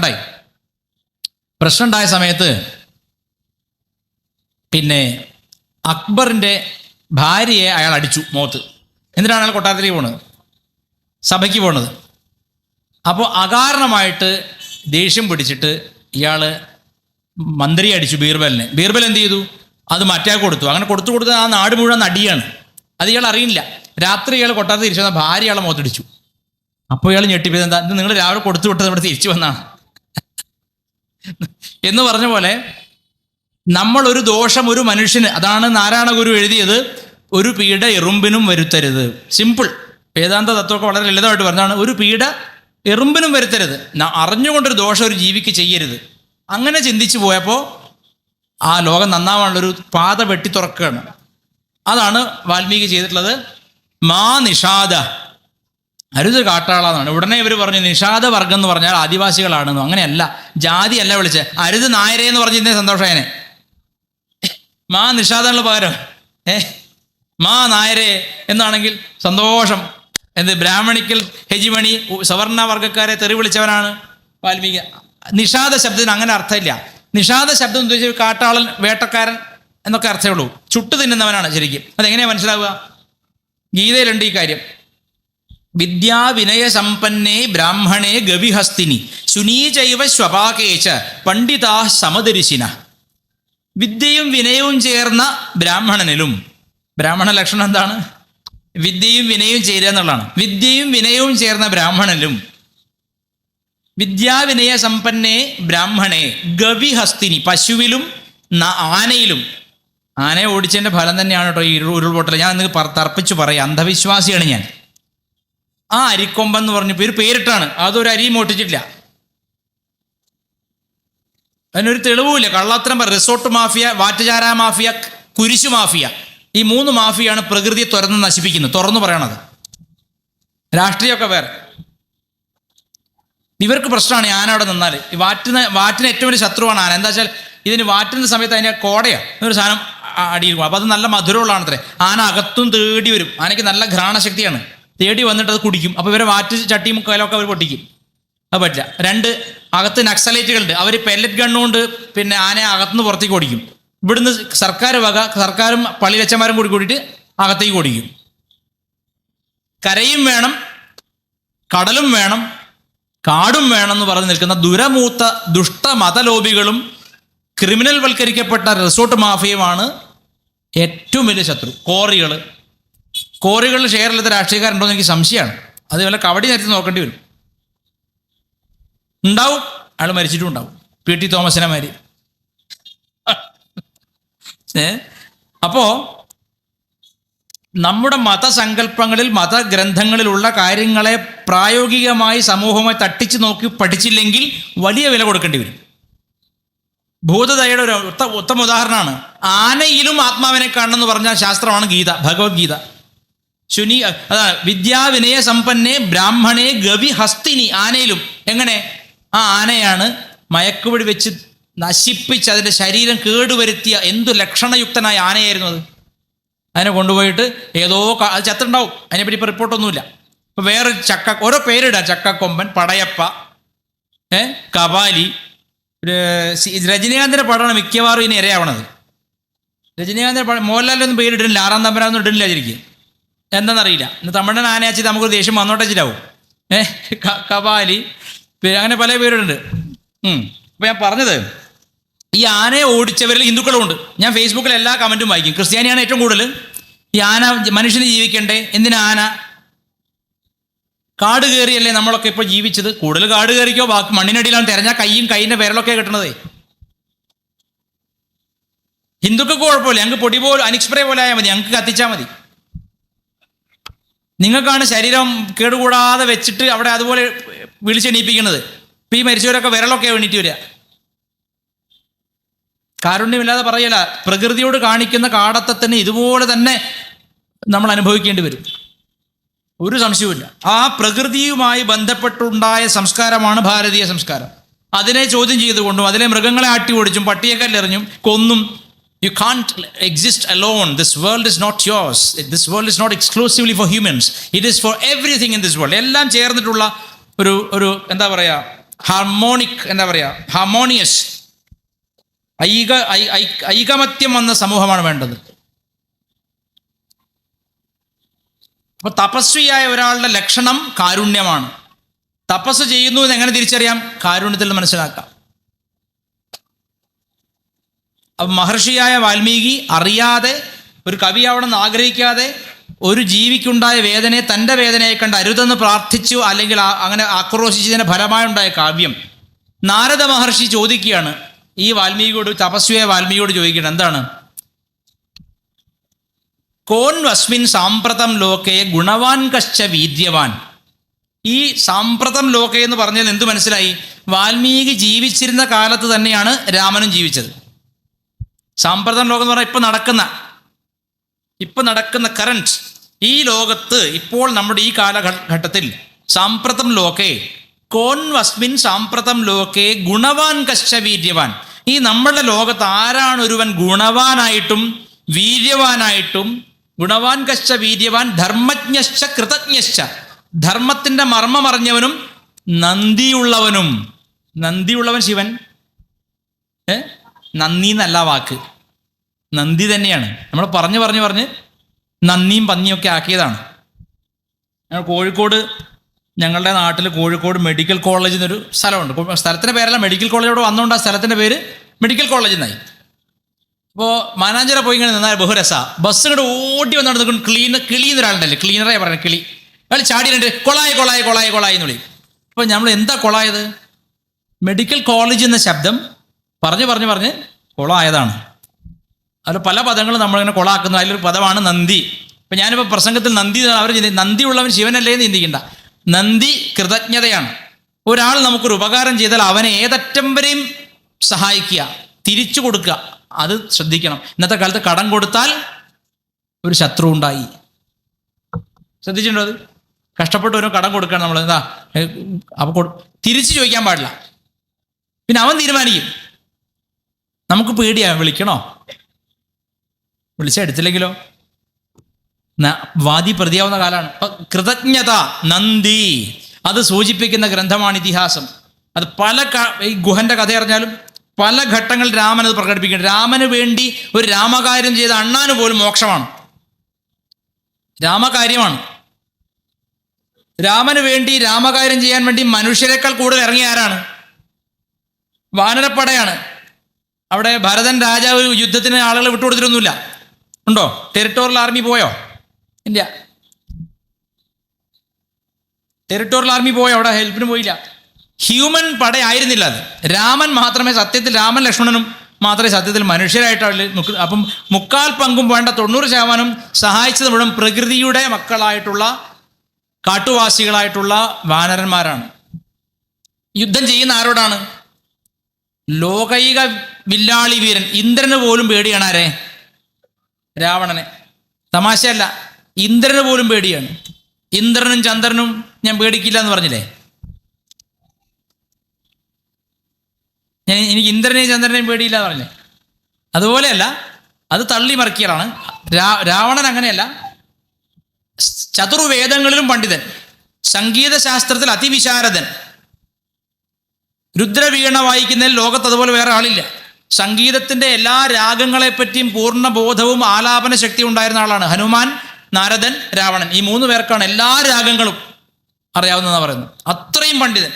ഉണ്ടായ സമയത്ത് പിന്നെ അക്ബറിൻ്റെ ഭാര്യയെ അയാൾ അടിച്ചു മുഖത്ത്. എന്തിനാണ് അയാൾ കൊട്ടാരത്തിലേക്ക് പോണത്? സഭയ്ക്ക് പോണത്. അപ്പോൾ അകാരണമായിട്ട് ദേഷ്യം പിടിച്ചിട്ട് ഇയാൾ മന്ത്രി അടിച്ചു ബീർബലിനെ. ബീർബൽ എന്ത് ചെയ്തു? അത് മറ്റേ കൊടുത്തു. അങ്ങനെ കൊടുത്ത് ആ നാട് മുഴുവൻ നടിയാണ്. അത് ഇയാൾ അറിയില്ല. രാത്രി ഇയാൾ കൊട്ടാരത്തിൽ തിരിച്ചു വന്ന ഭാര്യ ഇയാളെ മുഖത്തിടിച്ചു. അപ്പോൾ ഇയാൾ ഞെട്ടിപ്പോയത് എന്താ, ഇത് നിങ്ങൾ രാവിലെ കൊടുത്തു വിട്ടത് ഇവിടെ തിരിച്ചു വന്നാണ് എന്ന് പറഞ്ഞ പോലെ നമ്മളൊരു ദോഷം ഒരു മനുഷ്യന്, അതാണ് നാരായണ ഗുരു എഴുതിയത്, ഒരു പീഡ എറുമ്പിനും വരുത്തരുത്. സിമ്പിൾ. വേദാന്ത തത്വമൊക്കെ വളരെ ലളിതമായിട്ട് പറഞ്ഞതാണ്, ഒരു പീഡ എറുമ്പിനും വരുത്തരുത്. അറിഞ്ഞുകൊണ്ടൊരു ദോഷം ഒരു ജീവിക്ക് ചെയ്യരുത്. അങ്ങനെ ചിന്തിച്ചു പോയപ്പോൾ ആ ലോകം നന്നാവാനുള്ളൊരു പാത വെട്ടി തുറക്കുകയാണ്. അതാണ് വാൽമീകി ചെയ്തിട്ടുള്ളത്. മാ നിഷാദ, അരുത് കാട്ടാളാന്നാണ്. ഉടനെ ഇവർ പറഞ്ഞു നിഷാദ വർഗം എന്ന് പറഞ്ഞാൽ ആദിവാസികളാണെന്നോ. അങ്ങനെയല്ല, ജാതിയല്ല വിളിച്ച്. അരുത് നായരെ എന്ന് പറഞ്ഞിരുന്നേ സന്തോഷേനെ. മാ നിഷാദനുള്ള പകരം മാ നായരെ എന്നാണെങ്കിൽ സന്തോഷം. എന്ത് ബ്രാഹ്മണിക്കൽ ഹെജിമണി സവർണ വർഗ്ഗക്കാരെ തെറി വിളിച്ചവനാണ് വാൽമീകി. നിഷാദ ശബ്ദത്തിന് അങ്ങനെ അർത്ഥമില്ല. നിഷാദ ശബ്ദം ഉദ്ദേശിച്ച് കാട്ടാളൻ, വേട്ടക്കാരൻ എന്നൊക്കെ അർത്ഥമേ ഉള്ളൂ. ചുട്ടു തിന്നുന്നവനാണ് ശരിക്കും. അതെങ്ങനെയാണ് മനസ്സിലാവുക? ഗീതയിലുണ്ട് ഈ കാര്യം. വിദ്യാവിനയ സമ്പന്നേ ബ്രാഹ്മണേ ഗവിഹസ്തിനി ശുനീചൈവ സ്വപാകേച്ച പണ്ഡിതാ സമദരിശിന. വിദ്യയും വിനയവും ചേർന്ന ബ്രാഹ്മണനിലും, ബ്രാഹ്മണ ലക്ഷണം എന്താണ്? വിദ്യയും വിനയവും ചേരുക എന്നുള്ളതാണ്. വിദ്യയും വിനയവും ചേർന്ന ബ്രാഹ്മണനിലും, വിദ്യാവിനയ സമ്പന്നേ ബ്രാഹ്മണേ ഗവിഹസ്തിനി, പശുവിലും ആനയിലും. ആനയെ ഓടിച്ചതിൻ്റെ ഫലം തന്നെയാണ് കേട്ടോ ഈ ഉരുൾപൊട്ടൽ. ഞാൻ നിങ്ങൾക്ക് തർപ്പിച്ചു പറയാം, അന്ധവിശ്വാസിയാണ് ഞാൻ. ആ അരിക്കൊമ്പൻ എന്ന് പറഞ്ഞ പേരിട്ടാണ്, അതൊരു അരിയും ഒട്ടിച്ചിട്ടില്ല. അതിനൊരു തെളിവുമില്ല. കള്ളത്തരം. റിസോർട്ട് മാഫിയ, വാറ്റുചാര മാഫിയ, കുരിശു മാഫിയ, ഈ 3 മാഫിയാണ് പ്രകൃതിയെ നശിപ്പിക്കുന്നത്. തുറന്നു പറയണത്. രാഷ്ട്രീയമൊക്കെ വേറെ. ഇവർക്ക് പ്രശ്നമാണ് ഈ ആന അവിടെ നിന്നാൽ. ഈ വാറ്റിന് ഏറ്റവും വലിയ ശത്രുവാണ് ആന. എന്താ വെച്ചാൽ ഇതിന് വാറ്റുന്ന സമയത്ത് അതിൻ്റെ കോടയാണ് ഒരു സാധനം അടിയിൽ പോകും. അപ്പോൾ അത് നല്ല മധുരമുള്ളതാണ് അത്രേ. ആന അകത്തും തേടി വരും. ആനയ്ക്ക് നല്ല ഘ്രാണശക്തിയാണ്. തേടി വന്നിട്ട് അത് കുടിക്കും. അപ്പോൾ ഇവരെ വാറ്റ് ചട്ടിയും കലമൊക്കെ അവർ പൊട്ടിക്കും. അത് പറ്റില്ല. 2 അകത്ത് നക്സലൈറ്റുകളുണ്ട്. അവർ പെല്ലറ്റ് ഗണ്ണുകൊണ്ട് പിന്നെ ആനയെ അകത്തുനിന്ന് പുറത്തേക്ക് ഓടിക്കും. ഇവിടുന്ന് സർക്കാരും പള്ളിയച്ചന്മാരും കൂടിയിട്ട് അകത്തേക്ക് ഓടിക്കും. കരയും വേണം, കടലും വേണം, കാടും വേണം എന്ന് പറഞ്ഞ് നിൽക്കുന്ന ദുരമൂത്ത ദുഷ്ട മതലോബികളും ക്രിമിനൽ വൽക്കരിക്കപ്പെട്ട റിസോർട്ട് മാഫിയുമാണ് ഏറ്റവും വലിയ ശത്രു. കോറികളിൽ ഷെയറില്ലാത്ത രാഷ്ട്രീയക്കാരുണ്ടോ എന്ന് എനിക്ക് സംശയമാണ്. അതേപോലെ കവടി നേരത്തെ നോക്കേണ്ടി വരും. ഉണ്ടാവും. അയാൾ മരിച്ചിട്ടും ഉണ്ടാവും. PT തോമസിനെ മാതിരി. അപ്പോ നമ്മുടെ മതസങ്കല്പങ്ങളിൽ, മതഗ്രന്ഥങ്ങളിലുള്ള കാര്യങ്ങളെ പ്രായോഗികമായി സമൂഹമായി തട്ടിച്ചു നോക്കി പഠിച്ചില്ലെങ്കിൽ വലിയ വില കൊടുക്കേണ്ടി വരും. ഭൂതദയയുടെ ഒരു ഉത്തമ ഉദാഹരണമാണ്. ആനയിലും ആത്മാവിനെ കാണണമെന്ന് പറഞ്ഞ ശാസ്ത്രമാണ് ഗീത, ഭഗവത്ഗീത. അതാണ് വിദ്യാവിനയ സമ്പന്നേ ബ്രാഹ്മണേ ഗവി ഹസ്തിനി. ആനയിലും എങ്ങനെ? ആ ആനയാണ് മയക്കുവഴി വെച്ച് നശിപ്പിച്ച് അതിൻ്റെ ശരീരം കേടുവരുത്തിയ എന്തു ലക്ഷണയുക്തനായ ആനയായിരുന്നു അത്. അതിനെ കൊണ്ടുപോയിട്ട് ഏതോ അത് ചത്തുണ്ടാവും. അതിനെപ്പറ്റി ഇപ്പോൾ റിപ്പോർട്ടൊന്നുമില്ല. ഇപ്പോൾ വേറെ ഓരോ പേരിടാം. ചക്കക്കൊമ്പൻ, പടയപ്പ, കപാലി. രജനീകാന്തിൻ്റെ പടമാണ് മിക്കവാറും ഇനി ഇരയാവണത്. രജനീകാന്തിൻ്റെ മോഹൻലാലിനൊന്നും പേരിട്ടില്ല, 6-ാം തമ്പരാനൊന്നും ഇട്ടില്ല ശരിക്കും. എന്താണെന്നറിയില്ല. ഇന്ന് തമിഴൻ ആനയാച്ചി നമുക്കൊരു ദേഷ്യം വന്നോട്ടേച്ചിട്ടാവും. കപാലി, അങ്ങനെ പല പേരുണ്ട്. അപ്പോൾ ഞാൻ പറഞ്ഞത്, ഈ ആനയെ ഓടിച്ചവരിൽ ഹിന്ദുക്കളുമുണ്ട്. ഞാൻ ഫേസ്ബുക്കിൽ എല്ലാ കമൻറ്റും വായിക്കും. ക്രിസ്ത്യാനിയാണ് ഏറ്റവും കൂടുതൽ. ഈ ആന മനുഷ്യന് ജീവിക്കണ്ടേ, എന്തിനാ ആന? കാട് കയറിയല്ലേ നമ്മളൊക്കെ ഇപ്പോൾ ജീവിച്ചത്. കൂടുതൽ കാട് കയറിക്കോ, ബാക്കി മണ്ണിനടിയിലാണ്. തിരഞ്ഞാൽ കൈയിൻ്റെ വിരലൊക്കെ കിട്ടണതേ. ഹിന്ദുക്കൾക്ക് കുഴപ്പമില്ല. ഞങ്ങൾക്ക് പൊടി പോലും അനിക്സ്പ്രേ പോലെ ആയാൽ മതി, ഞങ്ങൾക്ക് കത്തിച്ചാൽ മതി. നിങ്ങൾക്കാണ് ശരീരം കേടുകൂടാതെ വെച്ചിട്ട് അവിടെ അതുപോലെ വിളിച്ചെണീപ്പിക്കുന്നത്. ഇപ്പം ഈ മരിച്ചവരൊക്കെ വിരലൊക്കെ വേണ്ടിയിട്ട് വരിക. കാരുണ്യമില്ലാതെ പറയല. പ്രകൃതിയോട് കാണിക്കുന്ന കാടത്തത്തിന് ഇതുപോലെ തന്നെ നമ്മൾ അനുഭവിക്കേണ്ടി വരും. ഒരു സംശയവുമില്ല. ആ പ്രകൃതിയുമായി ബന്ധപ്പെട്ടുണ്ടായ സംസ്കാരമാണ് ഭാരതീയ സംസ്കാരം. അതിനെ ചോദ്യം ചെയ്തുകൊണ്ടും അതിലെ മൃഗങ്ങളെ ആട്ടി ഓടിച്ചും പട്ടിയേക്കല്ലെറിഞ്ഞും കൊന്നും. You can't exist alone. This world is not yours. This world is not exclusively for humans. It is for everything in this world. എല്ലാം ചേർന്നിട്ടുള്ള ഒരു എന്താ പറയുക, ഹാർമോണിയസ് ഐകമത്യം വന്ന സമൂഹമാണ് വേണ്ടത്. അപ്പോൾ തപസ്വിയായ ഒരാളുടെ ലക്ഷണം കാരുണ്യമാണ്. തപസ് ചെയ്യുന്നു എന്ന് എങ്ങനെ തിരിച്ചറിയാം? കാരുണ്യത്തിൽ മനസ്സിലാക്കാം. അപ്പം മഹർഷിയായ വാൽമീകി അറിയാതെ, ഒരു കവിയാവണമെന്ന് ആഗ്രഹിക്കാതെ, ഒരു ജീവിക്കുണ്ടായ വേദനയെ തൻ്റെ വേദനയെ കണ്ട് അരുതെന്ന് പ്രാർത്ഥിച്ചു, അല്ലെങ്കിൽ അങ്ങനെ ആക്രോശിച്ചതിൻ്റെ ഫലമായുണ്ടായ കാവ്യം. നാരദ മഹർഷി ചോദിക്കുകയാണ് ഈ വാൽമീകിയോട്, തപസ്വിയായ വാൽമീകിയോട് ചോദിക്കണം, എന്താണ്? കോൻ വസ്മിൻ സാമ്പ്രതം ലോകേ ഗുണവാൻ കശ്ച വീര്യവാൻ. ഈ സാമ്പ്രതം ലോകേ എന്ന് പറഞ്ഞാൽ എന്ത് മനസ്സിലായി? വാൽമീകി ജീവിച്ചിരുന്ന കാലത്ത് തന്നെയാണ് രാമനും ജീവിച്ചത്. സാമ്പ്രതം ലോകം എന്ന് പറഞ്ഞാൽ ഇപ്പം നടക്കുന്ന കറന്റ് ഈ ലോകത്ത്, ഇപ്പോൾ നമ്മുടെ ഈ കാലഘട്ടത്തിൽ സാമ്പ്രതം ലോകേ കോൻ വസ്മിൻ സാമ്പ്രതം ലോകേ ഗുണവാൻ കശ്ച വീര്യവാൻ. ഈ നമ്മളുടെ ലോകത്ത് ആരാണ് ഒരുവൻ ഗുണവാനായിട്ടും വീര്യവാനായിട്ടും? ഗുണവാൻ കശ്ച വീര്യവാൻ ധർമ്മജ്ഞശ്ച കൃതജ്ഞശ്ച. ധർമ്മത്തിൻ്റെ മർമ്മം അറിഞ്ഞവനും നന്ദിയുള്ളവനും. നന്ദിയുള്ളവൻ ശിവൻ. നന്ദി എന്നല്ല വാക്ക്, നന്ദി തന്നെയാണ്. നമ്മൾ പറഞ്ഞ് നന്ദിയും പന്നിയൊക്കെ ആക്കിയതാണ്. ഞങ്ങൾ കോഴിക്കോട്, ഞങ്ങളുടെ നാട്ടിൽ കോഴിക്കോട് മെഡിക്കൽ കോളേജ് എന്നൊരു സ്ഥലമുണ്ട്. സ്ഥലത്തിൻ്റെ പേരല്ല, മെഡിക്കൽ കോളേജോട് വന്നുകൊണ്ട് ആ സ്ഥലത്തിൻ്റെ പേര് മെഡിക്കൽ കോളേജ് എന്നായി. അപ്പോൾ മാനാഞ്ചിറ പോയി ഇങ്ങനെ നിന്നാൽ ബഹുരസ. ബസ് ഇങ്ങോട്ട് ഓടി വന്നോണ്ട് നിൽക്കും. കിളി എന്നൊരാളുണ്ടല്ലേ, ക്ലീനറെ പറയുന്നത്, കിളി. അയാൾ ചാടിയിട്ടുണ്ട്, കൊളായി എന്ന് വിളി. അപ്പോൾ നമ്മൾ എന്താ കൊളായത്? മെഡിക്കൽ കോളേജ് എന്ന ശബ്ദം പറഞ്ഞ് കൊളായതാണ്. അതിൽ പല പദങ്ങളും നമ്മളിങ്ങനെ കൊളാക്കുന്നു. അതിലൊരു പദമാണ് നന്ദി. ഇപ്പം ഞാനിപ്പോൾ പ്രസംഗത്തിൽ നന്ദി, അവർ നന്ദിയുള്ളവൻ ശിവനല്ലേ എന്ന് ചിന്തിക്കണ്ട. നന്ദി കൃതജ്ഞതയാണ്. ഒരാൾ നമുക്കൊരു ഉപകാരം ചെയ്താൽ അവനെ ഏതറ്റം വരെയും സഹായിക്കുക, തിരിച്ചു കൊടുക്കുക, അത് ശ്രദ്ധിക്കണം. ഇന്നത്തെ കാലത്ത് കടം കൊടുത്താൽ ഒരു ശത്രു ഉണ്ടായി. ശ്രദ്ധിച്ചിട്ടുണ്ടോ? അത് കഷ്ടപ്പെട്ട് ഒരു കടം കൊടുക്കണം നമ്മൾ, എന്താ അപ്പോൾ തിരിച്ചു ചോദിക്കാൻ പാടില്ല. പിന്നെ അവൻ തീരുമാനിക്കും. നമുക്ക് പേടിയാണ്, വിളിക്കണോ? വിളിച്ചാൽ എടുത്തില്ലെങ്കിലോ? വാദി പ്രതിയാവുന്ന കാലമാണ്. കൃതജ്ഞത, നന്ദി, അത് സൂചിപ്പിക്കുന്ന ഗ്രന്ഥമാണ് ഇതിഹാസം. അത് ഈ ഗുഹന്റെ കഥ അറിഞ്ഞാലും പല ഘട്ടങ്ങളിൽ രാമൻ അത് പ്രകടിപ്പിക്കുന്നുണ്ട്. രാമന് വേണ്ടി ഒരു രാമകാര്യം ചെയ്ത അണ്ണാന് പോലും മോക്ഷമാണ്. രാമകാര്യമാണ്. രാമന് വേണ്ടി രാമകാര്യം ചെയ്യാൻ വേണ്ടി മനുഷ്യരെക്കാൾ കൂടുതൽ ഇറങ്ങിയ ആരാണ്? വാനരപ്പടയാണ്. അവിടെ ഭരതൻ രാജാവ് യുദ്ധത്തിന് ആളുകളെ വിട്ടുകൊടുത്തിട്ടൊന്നുമില്ല. ഉണ്ടോ? ടെറിട്ടോറിയൽ ആർമി പോയോ? ഇല്ല. ടെറിട്ടോറിയൽ ആർമി പോയോ? അവിടെ ഹെൽപ്പിന് പോയില്ല. ഹ്യൂമൻ പടയായിരുന്നില്ല അത്. രാമൻ മാത്രമേ സത്യത്തിൽ, രാമൻ ലക്ഷ്മണനും മാത്രമേ സത്യത്തിൽ മനുഷ്യരായിട്ടാണ്. അപ്പം 3/4 പങ്കും വേണ്ട 90% സഹായിച്ചത് മുഴുവൻ പ്രകൃതിയുടെ മക്കളായിട്ടുള്ള കാട്ടുവാസികളായിട്ടുള്ള വാനരന്മാരാണ്. യുദ്ധം ചെയ്യുന്ന ആരോടാണ്? ലോകൈക വില്ലാളി വീരൻ ഇന്ദ്രന് പോലും പേടിയാണ്. ആരെ? രാവണനെ. തമാശയല്ല, ഇന്ദ്രന് പോലും പേടിയാണ്. ഇന്ദ്രനും ചന്ദ്രനും ഞാൻ പേടിക്കില്ല എന്ന് പറഞ്ഞില്ലേ? എനിക്ക് ഇന്ദ്രനെയും ചന്ദ്രനെയും പേടിയില്ല എന്ന് പറഞ്ഞില്ലേ? അതുപോലെയല്ല, അത് തള്ളി മറിക്കലാണ്. രാവണൻ അങ്ങനെയല്ല. ചതുർവേദങ്ങളിലും പണ്ഡിതൻ, സംഗീതശാസ്ത്രത്തിൽ അതിവിശാരദൻ, രുദ്രവീണ വായിക്കുന്നതിൽ ലോകത്ത് അതുപോലെ വേറെ ആളില്ല. സംഗീതത്തിൻ്റെ എല്ലാ രാഗങ്ങളെപ്പറ്റിയും പൂർണ്ണ ബോധവും ആലാപന ശക്തിയും ഉണ്ടായിരുന്ന ആളാണ് ഹനുമാൻ, നാരദൻ, രാവണൻ. ഈ 3 പേർക്കാണ് എല്ലാ രാഗങ്ങളും അറിയാവുന്നതെന്ന് പറയുന്നത്. അത്രയും പണ്ഡിതൻ.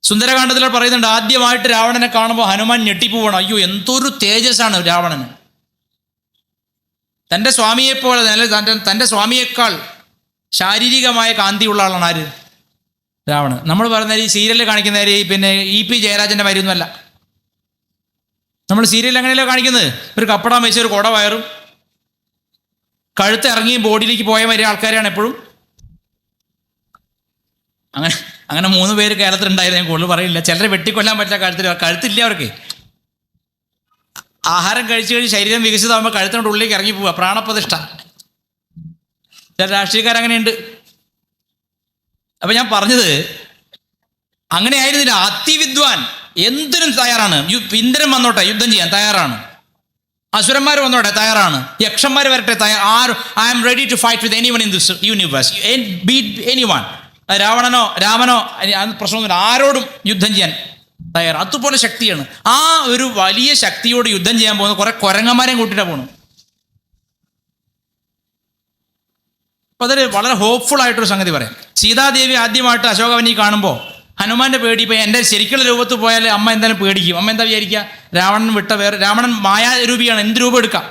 സുന്ദരകാണ്ഡത്തിൽ പറയുന്നുണ്ട്, ആദ്യമായിട്ട് രാവണനെ കാണുമ്പോൾ ഹനുമാൻ ഞെട്ടിപ്പോവണം. അയ്യോ, എന്തൊരു തേജസ്സാണ് രാവണന്. തൻ്റെ സ്വാമിയെപ്പോലെ, തൻ്റെ സ്വാമിയേക്കാൾ ശാരീരികമായ കാന്തിയുള്ള ആളാണ് ആര്? രാവണൻ. നമ്മൾ പറയുന്ന ഈ സീരിയലിൽ കാണിക്കുന്ന പിന്നെ EP ജയരാജൻ്റെ മരുന്നല്ല. നമ്മൾ സീരിയൽ എങ്ങനെയല്ലോ കാണിക്കുന്നത്? ഒരു കപ്പടാൻ വെച്ച ഒരു കുട വയറും കഴുത്ത് ഇറങ്ങിയും ബോഡിയിലേക്ക് പോയ മാതിരി ആൾക്കാരാണ് എപ്പോഴും. അങ്ങനെ 3 പേര് കേരളത്തിലുണ്ടായിരുന്നു. ഞാൻ കൂടുതൽ പറയില്ല. ചിലരെ വെട്ടിക്കൊല്ലാൻ പറ്റില്ല. കഴുത്തില്ല അവർക്ക്. ആഹാരം കഴിച്ച് ശരീരം വികസിതമാകുമ്പോൾ കഴുത്തിനോട് ഉള്ളിലേക്ക് ഇറങ്ങി പോവുക, പ്രാണപ്രതിഷ്ഠ. ചില രാഷ്ട്രീയക്കാരങ്ങനെയുണ്ട്. അപ്പം ഞാൻ പറഞ്ഞത് അങ്ങനെ ആയിരുന്നില്ല. അതിവിദ്വാൻ, എന്തിനും തയ്യാറാണ്. ഇന്ദ്രൻ വന്നോട്ടെ യുദ്ധം ചെയ്യാൻ തയ്യാറാണ്. അസുരന്മാർ വന്നോട്ടെ തയ്യാറാണ്. യക്ഷന്മാർ വരട്ടെ I am ready to fight with anyone in this universe, beat anyone. രാമനോ പ്രശ്നമൊന്നുമില്ല, ആരോടും യുദ്ധം ചെയ്യാൻ തയ്യാറ്. അതുപോലെ ശക്തിയാണ്. ആ ഒരു വലിയ ശക്തിയോട് യുദ്ധം ചെയ്യാൻ പോകുന്ന കുറെ കുരങ്ങന്മാരെയും കൂട്ടിയിട്ടാണ് പോകണം. അപ്പോൾ അതൊരു വളരെ ഹോപ്പ്ഫുൾ ആയിട്ടൊരു സംഗതി പറയാം. സീതാദേവി ആദ്യമായിട്ട് അശോകവനി കാണുമ്പോൾ ഹനുമാന്റെ പേടി, ഇപ്പം എൻ്റെ ശരിക്കുള്ള രൂപത്തിൽ പോയാൽ അമ്മ എന്തായാലും പേടിക്കും. അമ്മ എന്താ വിചാരിക്കുക, രാവണൻ വിട്ട വേറെ, രാവണൻ മായാരൂപിയാണ്, എന്ത് രൂപം എടുക്കാം.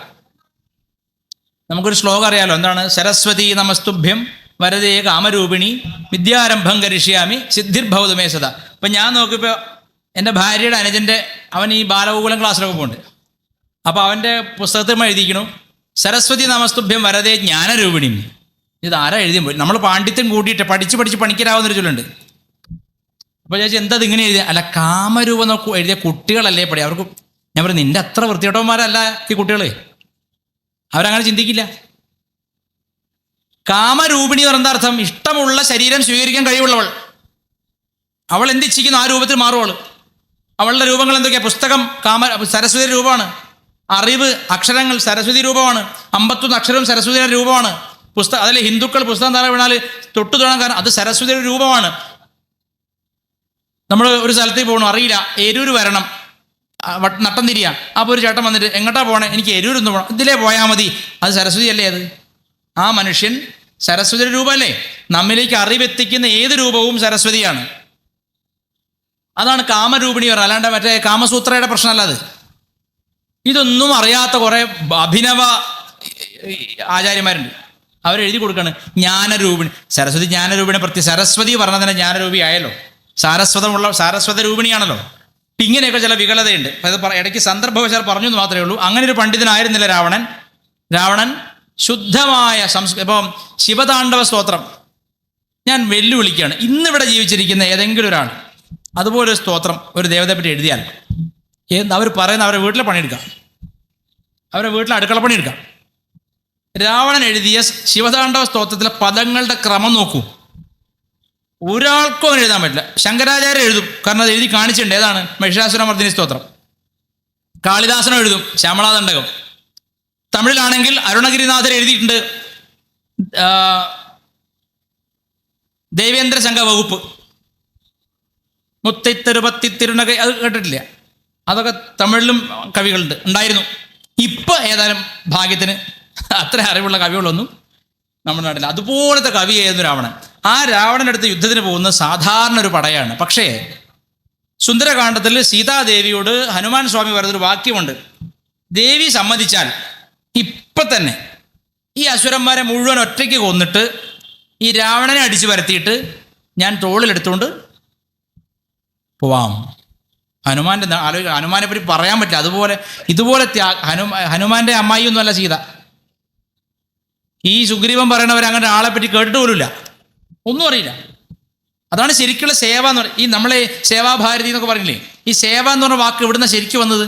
നമുക്കൊരു ശ്ലോകം അറിയാലോ, എന്താണ്? സരസ്വതി നമസ്തുഭ്യം വരദേ കാമരൂപിണി വിദ്യാരംഭം കരിഷ്യാമി സിദ്ധിർഭവതുമേ സദാ. അപ്പം ഞാൻ നോക്കിയപ്പോൾ എൻ്റെ ഭാര്യയുടെ അനുജൻ്റെ അവൻ ഈ ബാലഗോകുലം ക്ലാസ്സിലൊക്കെ പോകുന്നുണ്ട്. അപ്പോൾ അവൻ്റെ പുസ്തകത്തിൽ എഴുതിയിരിക്കണു സരസ്വതി നമസ്തുഭ്യം വരദേ ജ്ഞാനരൂപിണി. ഇത് ആരാ എഴുതിയും നമ്മൾ പാണ്ഡിത്യം കൂട്ടിയിട്ട് പഠിച്ച് പണിക്കരാവുന്നൊരു ചൊല്ലുണ്ട്. അപ്പോൾ ചോദിച്ചാൽ എന്താ ഇതിങ്ങനെ എഴുതിയ? അല്ല, കാമരൂപം നോക്കൂ എഴുതിയ കുട്ടികളല്ലേ പഠി. അവർക്ക് ഞാൻ പറയും, നിൻ്റെ അത്ര വൃത്തികെട്ടവന്മാരല്ല ഈ കുട്ടികൾ, അവരങ്ങനെ ചിന്തിക്കില്ല. കാമരൂപിണി എന്ന് പറഞ്ഞ അർത്ഥം ഇഷ്ടമുള്ള ശരീരം സ്വീകരിക്കാൻ കഴിവുള്ളവൾ. അവൾ എന്തിച്ഛിക്കുന്നു ആ രൂപത്തിൽ മാറുവൾ. അവളുടെ രൂപങ്ങൾ എന്തൊക്കെയാണ്? പുസ്തകം സരസ്വതി രൂപമാണ്, അറിവ് അക്ഷരങ്ങൾ സരസ്വതി രൂപമാണ്, 51 അക്ഷരവും സരസ്വതിയുടെ രൂപമാണ്. അതല്ലേ ഹിന്ദുക്കൾ പുസ്തകം താഴെ വീണാൽ തൊട്ടു തൊഴാൻ കാരണം അത് സരസ്വതിയുടെ രൂപമാണ്. നമ്മൾ ഒരു സ്ഥലത്തേക്ക് പോകണം, അറിയില്ല, എരൂര് വരണം, നട്ടം തിരിയാ. അപ്പോൾ ഒരു ചേട്ടൻ വന്നിട്ട് എങ്ങോട്ടാ പോകണേ? എനിക്ക് എരൂരൊന്ന് പോകണം. ഇതിലേ പോയാൽ മതി. അത് സരസ്വതി അല്ലേ? അത് ആ മനുഷ്യൻ സരസ്വതിയുടെ രൂപമല്ലേ? നമ്മിലേക്ക് അറിവെത്തിക്കുന്ന ഏത് രൂപവും സരസ്വതിയാണ്. അതാണ് കാമരൂപിണി പറയുക, അല്ലാണ്ട് മറ്റേ കാമസൂത്രയുടെ പ്രശ്നമല്ല അത്. ഇതൊന്നും അറിയാത്ത കുറേ അഭിനവ ആചാര്യന്മാരുണ്ട്, അവരെഴുതി കൊടുക്കാണ് ജ്ഞാനരൂപിണി. സരസ്വതി ജ്ഞാനരൂപിണി സരസ്വതി പറഞ്ഞാൽ തന്നെ ജ്ഞാനരൂപി ആയല്ലോ, സാരസ്വത രൂപിണിയാണല്ലോ. ഇങ്ങനെയൊക്കെ ചില വികലതയുണ്ട്. അത് ഇടയ്ക്ക് സന്ദർഭവശാൽ പറഞ്ഞു എന്ന് മാത്രമേ ഉള്ളൂ. അങ്ങനെ ഒരു പണ്ഡിതനായിരുന്നില്ല രാവണൻ. രാവണൻ ശുദ്ധമായ ഇപ്പം ശിവതാണ്ഡവ സ്തോത്രം ഞാൻ വെല്ലുവിളിക്കുകയാണ്, ഇന്നിവിടെ ജീവിച്ചിരിക്കുന്ന ഏതെങ്കിലും ഒരാൾ അതുപോലൊരു സ്തോത്രം ഒരു ദേവതയെ പറ്റി എഴുതിയാൽ അവർ പറയുന്ന അവരുടെ വീട്ടിലെ പണിയെടുക്കാം, അവരുടെ വീട്ടിലെ അടുക്കള പണിയെടുക്കാം. രാവണൻ എഴുതിയ ശിവതാണ്ഡവ സ്തോത്രത്തിലെ പദങ്ങളുടെ ക്രമം നോക്കൂ, ഒരാൾക്കും അങ്ങനെ എഴുതാൻ പറ്റില്ല. ശങ്കരാചാര്യ എഴുതും, കാരണം അത് എഴുതി കാണിച്ചിട്ടുണ്ട്. ഏതാണ്? മഹിഷാസുരമർദ്ദിനി സ്തോത്രം. കാളിദാസനും എഴുതും ശ്യാമളാദണ്ഡകം. തമിഴിലാണെങ്കിൽ അരുണഗിരിനാഥർ എഴുതിയിട്ടുണ്ട് ദേവേന്ദ്ര സംഘ വകുപ്പ്, മുത്തൈത്തരുപത്തി തിരുനകை, അത് കേട്ടിട്ടില്ല. അതൊക്കെ തമിഴിലും കവികളുണ്ട്, ഉണ്ടായിരുന്നു. ഇപ്പം ഏതായാലും ഭാഗ്യത്തിന് അത്ര അറിവുള്ള കവികളൊന്നും നമ്മുടെ നാട്ടിൽ. അതുപോലത്തെ കവിയായിരുന്നു രാവണൻ. ആ രാവണൻ്റെ അടുത്ത് യുദ്ധത്തിന് പോകുന്നത് സാധാരണ ഒരു പടയാണ്. പക്ഷേ സുന്ദരകാന്ഡത്തിൽ സീതാദേവിയോട് ഹനുമാൻ സ്വാമി പറയുന്നൊരു വാക്യമുണ്ട്, ദേവി സമ്മതിച്ചാൽ ഇപ്പം തന്നെ ഈ അസുരന്മാരെ മുഴുവൻ ഒറ്റയ്ക്ക് കൊന്നിട്ട് ഈ രാവണനെ അടിച്ചു വരത്തിയിട്ട് ഞാൻ തോളിലെടുത്തുകൊണ്ട് പോവാം. ഹനുമാൻ്റെ ഹനുമാനെ പറ്റി പറയാൻ പറ്റില്ല. അതുപോലെ ഇതുപോലെ ഹനുമാൻ്റെ അമ്മായിയൊന്നുമല്ല സീത. ഈ സുഗ്രീവൻ പറയണവർ അങ്ങനെ ആളെ പറ്റി കേട്ടിട്ട് പോലുമില്ല, ഒന്നും അറിയില്ല. അതാണ് ശരിക്കുള്ള സേവ എന്ന് പറയുന്നത്. ഈ നമ്മളെ സേവാഭാരതി എന്നൊക്കെ പറഞ്ഞില്ലേ, ഈ സേവ എന്ന് പറഞ്ഞ വാക്ക് എവിടുന്ന ശരിക്കും വന്നത്?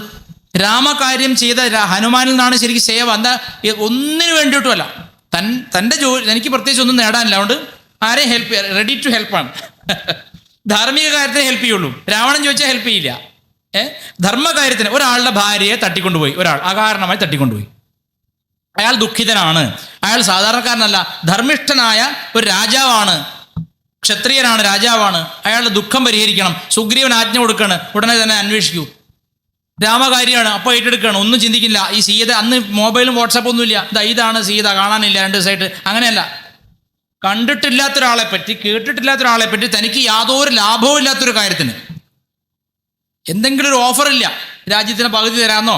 രാമകാര്യം ചെയ്ത ഹനുമാനിൽ നിന്നാണ് ശരിക്കും സേവ. എന്താ? ഒന്നിനു വേണ്ടിയിട്ടുമല്ല, തൻ്റെ ജോലി, എനിക്ക് പ്രത്യേകിച്ച് ഒന്നും നേടാനില്ല, അതുകൊണ്ട് ആരെയും ഹെൽപ്പ്, റെഡി ടു ഹെൽപ്പാണ്. ധാർമ്മിക കാര്യത്തിന് ഹെൽപ്പ് ചെയ്യുള്ളൂ. രാവണൻ ചോദിച്ചാൽ ഹെൽപ്പ് ചെയ്യില്ല. ധർമ്മകാര്യത്തിന് ഒരാളുടെ ഭാര്യയെ തട്ടിക്കൊണ്ടുപോയി, ഒരാൾ അകാരണമായി തട്ടിക്കൊണ്ടുപോയി. അയാൾ ദുഃഖിതനാണ്, അയാൾ സാധാരണക്കാരനല്ല, ധർമ്മിഷ്ഠനായ ഒരു രാജാവാണ്, ക്ഷത്രിയനാണ്, രാജാവാണ്. അയാളുടെ ദുഃഖം പരിഹരിക്കണം. സുഗ്രീവൻ ആജ്ഞ കൊടുക്കുകയാണ്, ഉടനെ തന്നെ അന്വേഷിക്കൂ. രാമകാര്യമാണ്, അപ്പോൾ ഏറ്റെടുക്കുകയാണ്, ഒന്നും ചിന്തിക്കില്ല. ഈ സീത അന്ന് മൊബൈലും വാട്സാപ്പ് ഒന്നുമില്ല, ഇതാണ് സീത, കാണാനില്ല 2 ദിവസമായിട്ട്, അങ്ങനെയല്ല. കണ്ടിട്ടില്ലാത്തൊരാളെ പറ്റി, കേട്ടിട്ടില്ലാത്ത ഒരാളെ പറ്റി തനിക്ക് യാതൊരു ലാഭവും ഇല്ലാത്തൊരു കാര്യത്തിന് എന്തെങ്കിലും ഒരു ഓഫറില്ല, രാജ്യത്തിന് പകുതി തരാമെന്നോ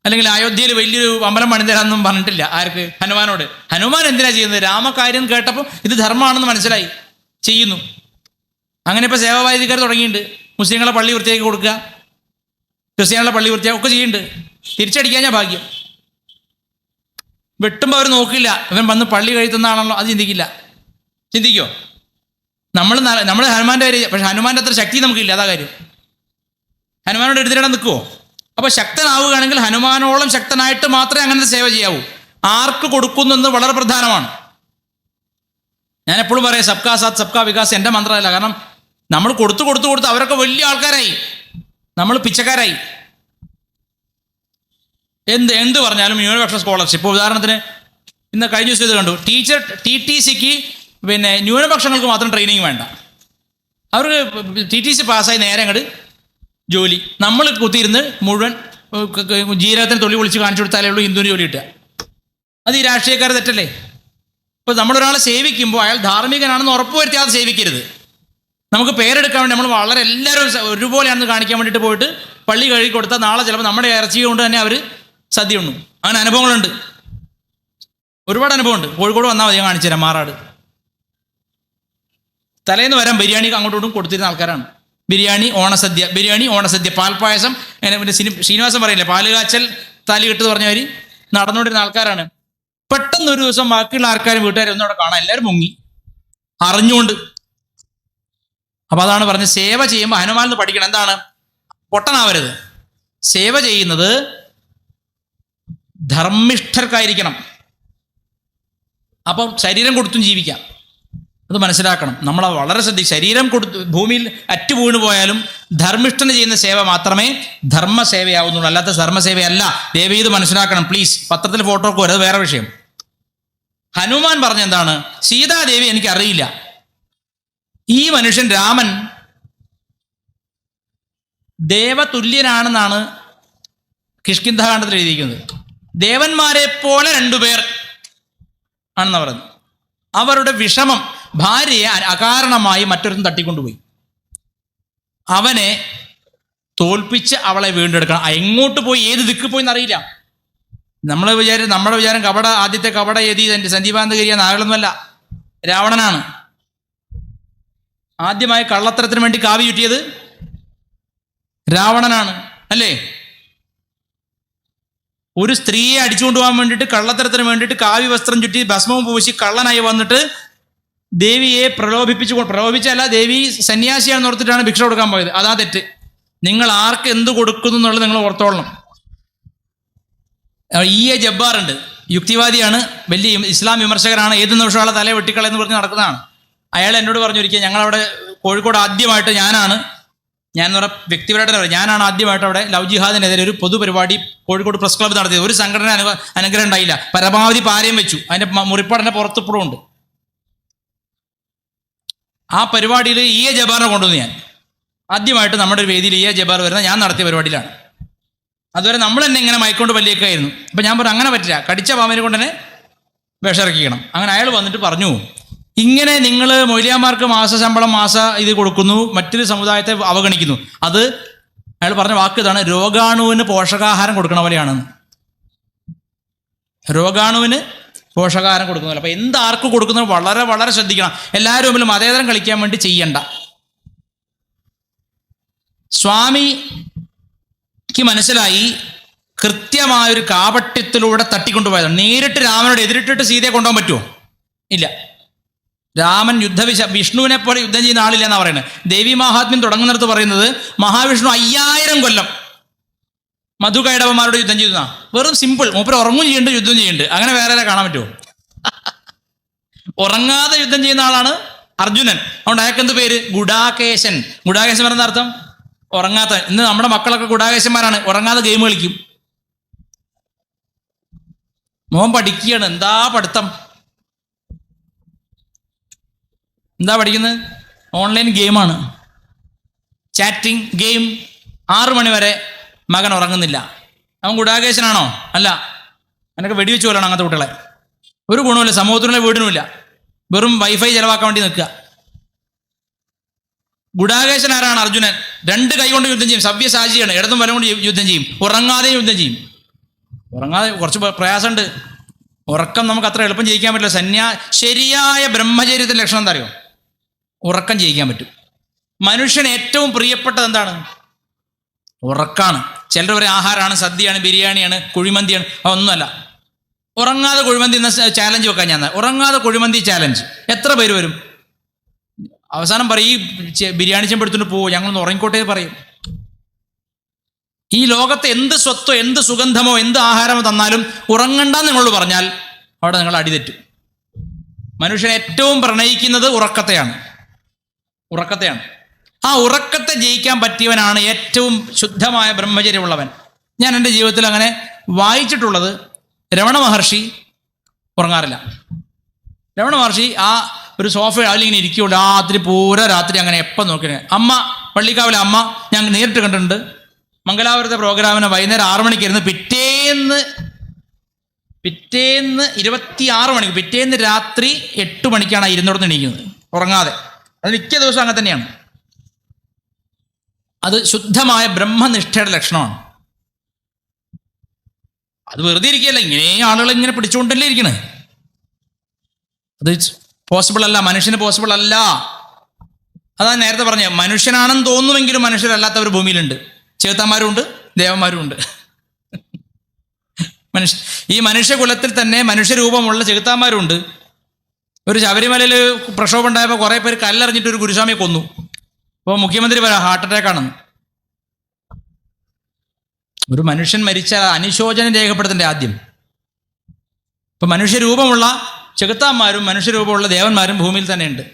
അല്ലെങ്കിൽ അയോധ്യയിൽ വലിയൊരു അമ്പലം പണി തരാമെന്നും പറഞ്ഞിട്ടില്ല. ആർക്ക്? ഹനുമാനോട്. ഹനുമാൻ എന്തിനാ ചെയ്യുന്നത്? രാമകാര്യം കേട്ടപ്പോൾ ഇത് ധർമ്മമാണെന്ന് മനസ്സിലായി, ചെയ്യുന്നു. അങ്ങനെ ഇപ്പോൾ സേവാഭാരതിക്കാർ തുടങ്ങിയിട്ടുണ്ട്. മുസ്ലിങ്ങളെ പള്ളി വൃത്തിയാക്കി കൊടുക്കുക, ക്രിസ്ത്യാനികളെ പള്ളി വൃത്തിയാക്കുക ഒക്കെ ചെയ്യുന്നുണ്ട്. തിരിച്ചടിക്കാൻ ഞാൻ ഭാഗ്യം. വെട്ടുമ്പോൾ അവർ നോക്കില്ല, ഇവൻ വന്ന് പള്ളി കഴിത്തുന്നതാണല്ലോ, അത് ചിന്തിക്കില്ല. ചിന്തിക്കോ? നമ്മൾ ഹനുമാൻ്റെ കാര്യം, പക്ഷെ ഹനുമാൻ്റെ അത്ര ശക്തി നമുക്കില്ല, അതാ കാര്യം. ഹനുമാനോട് എഴുതിയിടാൻ നിൽക്കുമോ? അപ്പോൾ ശക്തനാവുകയാണെങ്കിൽ ഹനുമാനോളം ശക്തനായിട്ട് മാത്രമേ അങ്ങനത്തെ സേവ ചെയ്യാവൂ. ആർക്ക് കൊടുക്കുന്നെന്ന് വളരെ പ്രധാനമാണ്. ഞാൻ എപ്പോഴും പറയാം, സബ്കാ സാത്ത് സബ്കാ വികാസ് എൻ്റെ മന്ത്രമല്ല. കാരണം നമ്മൾ കൊടുത്ത് അവരൊക്കെ വലിയ ആൾക്കാരായി, നമ്മൾ പിച്ചക്കാരായി. എന്ത് പറഞ്ഞാലും ന്യൂനപക്ഷ സ്കോളർഷിപ്പ്, ഉദാഹരണത്തിന് ഇന്ന് കഴിഞ്ഞ ദിവസം ഇത് കണ്ടു, TTCക്ക് പിന്നെ ന്യൂനപക്ഷങ്ങൾക്ക് മാത്രം ട്രെയിനിങ് വേണ്ട, അവർക്ക് TTC പാസ്സായി നേരെ അങ്ങോട്ട് ജോലി. നമ്മൾ കുത്തിയിരുന്ന് മുഴുവൻ ജീരകത്തിന് തൊള്ളി പൊളിച്ച് കാണിച്ചു കൊടുത്താലേ ഉള്ളൂ ഹിന്ദുവിന് ജോലി കിട്ടുക. അത് ഈ രാഷ്ട്രീയക്കാർ തെറ്റല്ലേ? ഇപ്പോൾ നമ്മളൊരാളെ സേവിക്കുമ്പോൾ അയാൾ ധാർമ്മികനാണെന്ന് ഉറപ്പുവരുത്തിയാതെ സേവിക്കരുത്. നമുക്ക് പേരെടുക്കാൻ വേണ്ടി നമ്മൾ വളരെ എല്ലാവരും ഒരുപോലെയാണെന്ന് കാണിക്കാൻ വേണ്ടിയിട്ട് പോയിട്ട് പള്ളി കഴുകി കൊടുത്താൽ നാളെ ചിലപ്പോൾ നമ്മുടെ ഇറച്ചി കൊണ്ട് തന്നെ അവർ സദ്യ ഉണ്ണും. അങ്ങനെ അനുഭവങ്ങളുണ്ട്, ഒരുപാട് അനുഭവമുണ്ട്. കോഴിക്കോട് വന്നാൽ മതി, ഞാൻ കാണിച്ചു തരാം. മാറാട് തലേന്ന് വരാൻ ബിരിയാണി അങ്ങോട്ടും ഇങ്ങോട്ടും കൊടുത്തിരുന്ന ആൾക്കാരാണ്. ബിരിയാണി ഓണസദ്യ പാൽപ്പായസം. പിന്നെ ശ്രീനിവാസം പറയില്ലേ, പാലുകാച്ചൽ താലി കെട്ട് പറഞ്ഞവർ നടന്നുകൊണ്ടിരുന്ന ആൾക്കാരാണ്. പെട്ടെന്ന് ഒരു ദിവസം ബാക്കിയുള്ള ആൾക്കാരും വീട്ടുകാരും ഒന്നും അവിടെ കാണാൻ, എല്ലാവരും മുങ്ങി അറിഞ്ഞുകൊണ്ട്. അപ്പൊ അതാണ് പറഞ്ഞത്, സേവ ചെയ്യുമ്പോൾ ഹനുമാനിൽ നിന്ന് പഠിക്കണം. എന്താണ്? പൊട്ടനാവരുത്. സേവ ചെയ്യുന്നത് ധർമ്മിഷ്ഠർക്കായിരിക്കണം. അപ്പം ശരീരം കൊടുത്തും ജീവിക്കാം, അത് മനസ്സിലാക്കണം. നമ്മൾ വളരെ ശ്രദ്ധിക്കും. ശരീരം കൊടുത്ത് ഭൂമിയിൽ അറ്റുവീണ് പോയാലും ധർമ്മിഷ്ഠന് ചെയ്യുന്ന സേവ മാത്രമേ ധർമ്മസേവയാവുന്നുള്ളൂ, അല്ലാത്ത ധർമ്മസേവയല്ല. ദേവി ഇത് മനസ്സിലാക്കണം പ്ലീസ്. പത്രത്തിൽ ഫോട്ടോ ഒക്കെ വരും, അത് വേറെ വിഷയം. ഹനുമാൻ പറഞ്ഞ എന്താണ്? സീതാദേവി എനിക്ക് അറിയില്ല. ഈ മനുഷ്യൻ രാമൻ ദേവതുല്യനാണെന്നാണ് കിഷ്കിന്ധാകാണ്ഡത്തിൽ എഴുതിയിരിക്കുന്നത്. ദേവന്മാരെ പോലെ 2 പേർ ആണെന്ന് പറഞ്ഞു. അവരുടെ വിഷമം, ഭാര്യയെ അകാരണമായി മറ്റൊരുത്തും തട്ടിക്കൊണ്ടുപോയി. അവനെ തോൽപ്പിച്ച് അവളെ വീണ്ടെടുക്കണം. എങ്ങോട്ട് പോയി, ഏത് ദിക്ക് പോയി എന്നറിയില്ല. നമ്മുടെ വിചാരം ആദ്യത്തെ കപട യതി സന്ദീപാനന്ദഗിരിയ നാകളൊന്നുമല്ല, രാവണനാണ്. ആദ്യമായി കള്ളത്തരത്തിന് വേണ്ടി കാവി ചുറ്റിയത് രാവണനാണ്, അല്ലേ? ഒരു സ്ത്രീയെ അടിച്ചുകൊണ്ടുപോകാൻ വേണ്ടിയിട്ട് കള്ളത്തരത്തിന് വേണ്ടിയിട്ട് കാവ്യ വസ്ത്രം ചുറ്റി ഭസ്മവും പൂശി കള്ളനായി വന്നിട്ട് ദേവിയെ പ്രലോഭിപ്പിച്ചല്ല, ദേവി സന്യാസിയാണെന്ന് ഓർത്തിട്ടാണ് ഭിക്ഷ കൊടുക്കാൻ പോയത്. അതാ തെറ്റ്. നിങ്ങൾ ആർക്ക് എന്ത് കൊടുക്കുന്നു എന്നുള്ളത് നിങ്ങൾ ഓർത്തോളണം. E.A. ജബ്ബാർ ഉണ്ട്, യുക്തിവാദിയാണ്, വലിയ ഇസ്ലാം വിമർശകരാണ്. ഏത് നിമിഷമുള്ള തല വെട്ടിക്കളയെന്ന് പറഞ്ഞ് നടക്കുന്നതാണ്. അയാൾ എന്നോട് പറഞ്ഞൊരിക്കുക, ഞങ്ങളവിടെ കോഴിക്കോട് ആദ്യമായിട്ട് ഞാൻ എന്ന് പറഞ്ഞ വ്യക്തിപരമായിട്ട് പറയാം, ഞാനാണ് ആദ്യമായിട്ട് അവിടെ ലവ് ജിഹാദിനെതിരെ ഒരു പൊതുപരിപാടി കോഴിക്കോട് പ്രസ് ക്ലബ്ബ് നടത്തിയത്. ഒരു സംഘടന അനുഗ്രഹം ഉണ്ടായില്ല, പരമാവധി പാരയും വെച്ചു. അതിൻ്റെ മുറിപ്പാടിൻ്റെ പുറത്തിപ്പോഴും ഉണ്ട്. ആ പരിപാടിയിൽ E.A. ജബ്ബാറിനെ കൊണ്ടുവന്നു. ഞാൻ ആദ്യമായിട്ട് നമ്മുടെ ഒരു വേദിയിൽ E.A. ജബ്ബാർ വരുന്ന ഞാൻ നടത്തിയ പരിപാടിയിലാണ്. അതുവരെ നമ്മൾ തന്നെ ഇങ്ങനെ മൈക്കൊണ്ട് പല്ലിയൊക്കെയായിരുന്നു. അപ്പം ഞാൻ പറഞ്ഞു, അങ്ങനെ പറ്റില്ല, കടിച്ച പാമ്പിനെ കൊണ്ട് തന്നെ വിഷമിറക്കിക്കണം. അങ്ങനെ അയാൾ വന്നിട്ട് പറഞ്ഞു, ഇങ്ങനെ നിങ്ങൾ മൊയ്ലിയാമാർക്ക് മാസശമ്പളം ഇത് കൊടുക്കുന്നു, മറ്റൊരു സമുദായത്തെ അവഗണിക്കുന്നു. അത് അയാൾ പറഞ്ഞ വാക്ക് ഇതാണ്, രോഗാണുവിന് പോഷകാഹാരം കൊടുക്കണ പോലെയാണെന്ന്. രോഗാണുവിന് പോഷകാഹാരം കൊടുക്കുന്നില്ല. അപ്പം എന്താർക്ക് കൊടുക്കുന്നത് വളരെ വളരെ ശ്രദ്ധിക്കണം. എല്ലാവരും മുമ്പിൽ മതേതരം കളിക്കാൻ വേണ്ടി ചെയ്യണ്ട. സ്വാമിക്ക് മനസ്സിലായി, കൃത്യമായൊരു കാപട്യത്തിലൂടെ തട്ടിക്കൊണ്ടുപോയതാണ്. നേരിട്ട് രാമനോട് എതിരിട്ടിട്ട് സീതയെ കൊണ്ടുപോകാൻ പറ്റുമോ? ഇല്ല. രാമൻ വിഷ്ണുവിനെ പോലെ യുദ്ധം ചെയ്യുന്ന ആളില്ല എന്നാണ് പറയുന്നത്. ദേവി മഹാത്മ്യം തുടങ്ങുന്നിടത്ത് പറയുന്നത് മഹാവിഷ്ണു 5000 കൊല്ലം മധുകൈടവന്മാരോട് യുദ്ധം ചെയ്തു. വെറും സിമ്പിൾ. മൂപ്പര് ഉറങ്ങും ചെയ്യുന്നുണ്ട്, യുദ്ധം ചെയ്യുന്നുണ്ട്. അങ്ങനെ വേറെ കാണാൻ പറ്റുമോ? ഉറങ്ങാതെ യുദ്ധം ചെയ്യുന്ന ആളാണ് അർജുനൻ. അതുകൊണ്ട് അയാൾക്കെന്ത് പേര്? ഗുഡാകേശൻ. ഗുഡാകേശൻ പറയുന്ന അർത്ഥം ഉറങ്ങാത്ത. ഇന്ന് നമ്മുടെ മക്കളൊക്കെ ഗുഡാകേശന്മാരാണ്, ഉറങ്ങാതെ ഗെയിം കളിക്കും. മോൻ പഠിക്കുകയാണ്. എന്താ പഠിത്തം? എന്താ പഠിക്കുന്നത്? ഓൺലൈൻ ഗെയിമാണ്, ചാറ്റിംഗ് ഗെയിം. 6 മണി വരെ മകൻ ഉറങ്ങുന്നില്ല. അവൻ ഗുഡാകേശനാണോ? അല്ല. എന്നൊക്കെ വെടിവെച്ച് പോലാണ് അങ്ങനത്തെ കുട്ടികളെ. ഒരു ഗുണമില്ല, സമൂഹത്തിനുള്ള വീടിനുമില്ല, വെറും വൈഫൈ ചിലവാക്കാൻ വേണ്ടി നിൽക്കുക. ഗുഡാകേശൻ ആരാണ്? അർജുനൻ. 2 കൈ കൊണ്ട് യുദ്ധം ചെയ്യും, സവ്യസാചിയാണ്. ഇടതും വലം കൊണ്ട് യുദ്ധം ചെയ്യും. ഉറങ്ങാതെ യുദ്ധം ചെയ്യും. ഉറങ്ങാതെ കുറച്ച് പ്രയാസമുണ്ട്. ഉറക്കം നമുക്ക് അത്ര എളുപ്പം ജയിക്കാൻ പറ്റില്ല. ശരിയായ ബ്രഹ്മചര്യത്തിൻ്റെ ലക്ഷണം എന്താ അറിയോ? ഉറക്കം ജയിക്കാൻ പറ്റും. മനുഷ്യന് ഏറ്റവും പ്രിയപ്പെട്ടത് എന്താണ്? ഉറക്കാണ്. ചിലർ പറയും ആഹാരമാണ്, സദ്യയാണ്, ബിരിയാണിയാണ്, കുഴിമന്തിയാണ്. അതൊന്നുമല്ല. ഉറങ്ങാതെ കുഴിമന്തി എന്ന ചാലഞ്ച് വെക്കാൻ ഞാൻ. ഉറങ്ങാതെ കുഴിമന്തി ചാലഞ്ച് എത്ര പേര് വരും? അവസാനം പറയും, ഈ ബിരിയാണി ചെമ്പെടുത്തിട്ട് പോവും, ഞങ്ങളൊന്ന് ഉറങ്ങിക്കോട്ടെ പറയും. ഈ ലോകത്തെ എന്ത് സ്വത്തോ എന്ത് സുഗന്ധമോ എന്ത് ആഹാരമോ തന്നാലും ഉറങ്ങണ്ടെന്ന് നിങ്ങളോട് പറഞ്ഞാൽ അവിടെ നിങ്ങൾ അടിതെറ്റും. മനുഷ്യൻ ഏറ്റവും പ്രണയിക്കുന്നത് ഉറക്കത്തെയാണ്. ആ ഉറക്കത്തെ ജയിക്കാൻ പറ്റിയവനാണ് ഏറ്റവും ശുദ്ധമായ ബ്രഹ്മചര്യമുള്ളവൻ. ഞാൻ എൻ്റെ ജീവിതത്തിൽ അങ്ങനെ വായിച്ചിട്ടുള്ളത്, രമണ മഹർഷി ഉറങ്ങാറില്ല. രമണ മഹർഷി ആ ഒരു സോഫ അതിലിങ്ങനെ ഇരിക്കുകയുള്ളൂ, രാത്രി അങ്ങനെ എപ്പം നോക്കിയാണ്. അമ്മ, പള്ളിക്കാവിലെ അമ്മ ഞാൻ നേരിട്ട് കണ്ടിട്ടുണ്ട്. മംഗലാപുരത്തെ പ്രോഗ്രാമിന് വൈകുന്നേരം 6 മണിക്കായിരുന്നു. പിറ്റേന്ന് പിറ്റേന്ന് 26 മണിക്ക്, പിറ്റേന്ന് രാത്രി 8 മണിക്കാണ് ഇരുന്നോടത്ത് എണീക്കുന്നത് ഉറങ്ങാതെ. അത് മിക്ക ദിവസവും അങ്ങനെ തന്നെയാണ്. അത് ശുദ്ധമായ ബ്രഹ്മനിഷ്ഠയുടെ ലക്ഷണമാണ്. അത് വെറുതെ ഇരിക്കുകയല്ല, ഇങ്ങനെ ആളുകൾ ഇങ്ങനെ പിടിച്ചുകൊണ്ടല്ലേ ഇരിക്കണേ. അത് പോസിബിൾ അല്ല, മനുഷ്യന് പോസിബിൾ അല്ല. അതാ നേരത്തെ പറഞ്ഞ, മനുഷ്യനാണെന്ന് തോന്നുമെങ്കിലും മനുഷ്യരല്ലാത്തവർ ഭൂമിയിലുണ്ട്. ചെകുത്താന്മാരും ഉണ്ട്, ദേവന്മാരും ഉണ്ട്. ഈ മനുഷ്യകുലത്തിൽ തന്നെ മനുഷ്യരൂപമുള്ള ചെകുത്താന്മാരുണ്ട്. ഒരു ശബരിമലയിൽ പ്രക്ഷോഭം ഉണ്ടായപ്പോൾ കുറേ പേര് കല്ലെറിഞ്ഞിട്ട് ഒരു ഗുരുസ്വാമിയെ കൊന്നു. അപ്പോൾ മുഖ്യമന്ത്രി പറയാം ഹാർട്ട് അറ്റാക്ക് ആണെന്ന്. ഒരു മനുഷ്യൻ മരിച്ചാൽ അനുശോചനം രേഖപ്പെടുത്തണ്ടേ ആദ്യം? ഇപ്പം മനുഷ്യരൂപമുള്ള ചെകുത്താന്മാരും മനുഷ്യരൂപമുള്ള ദേവന്മാരും ഭൂമിയിൽ തന്നെ ഉണ്ട്.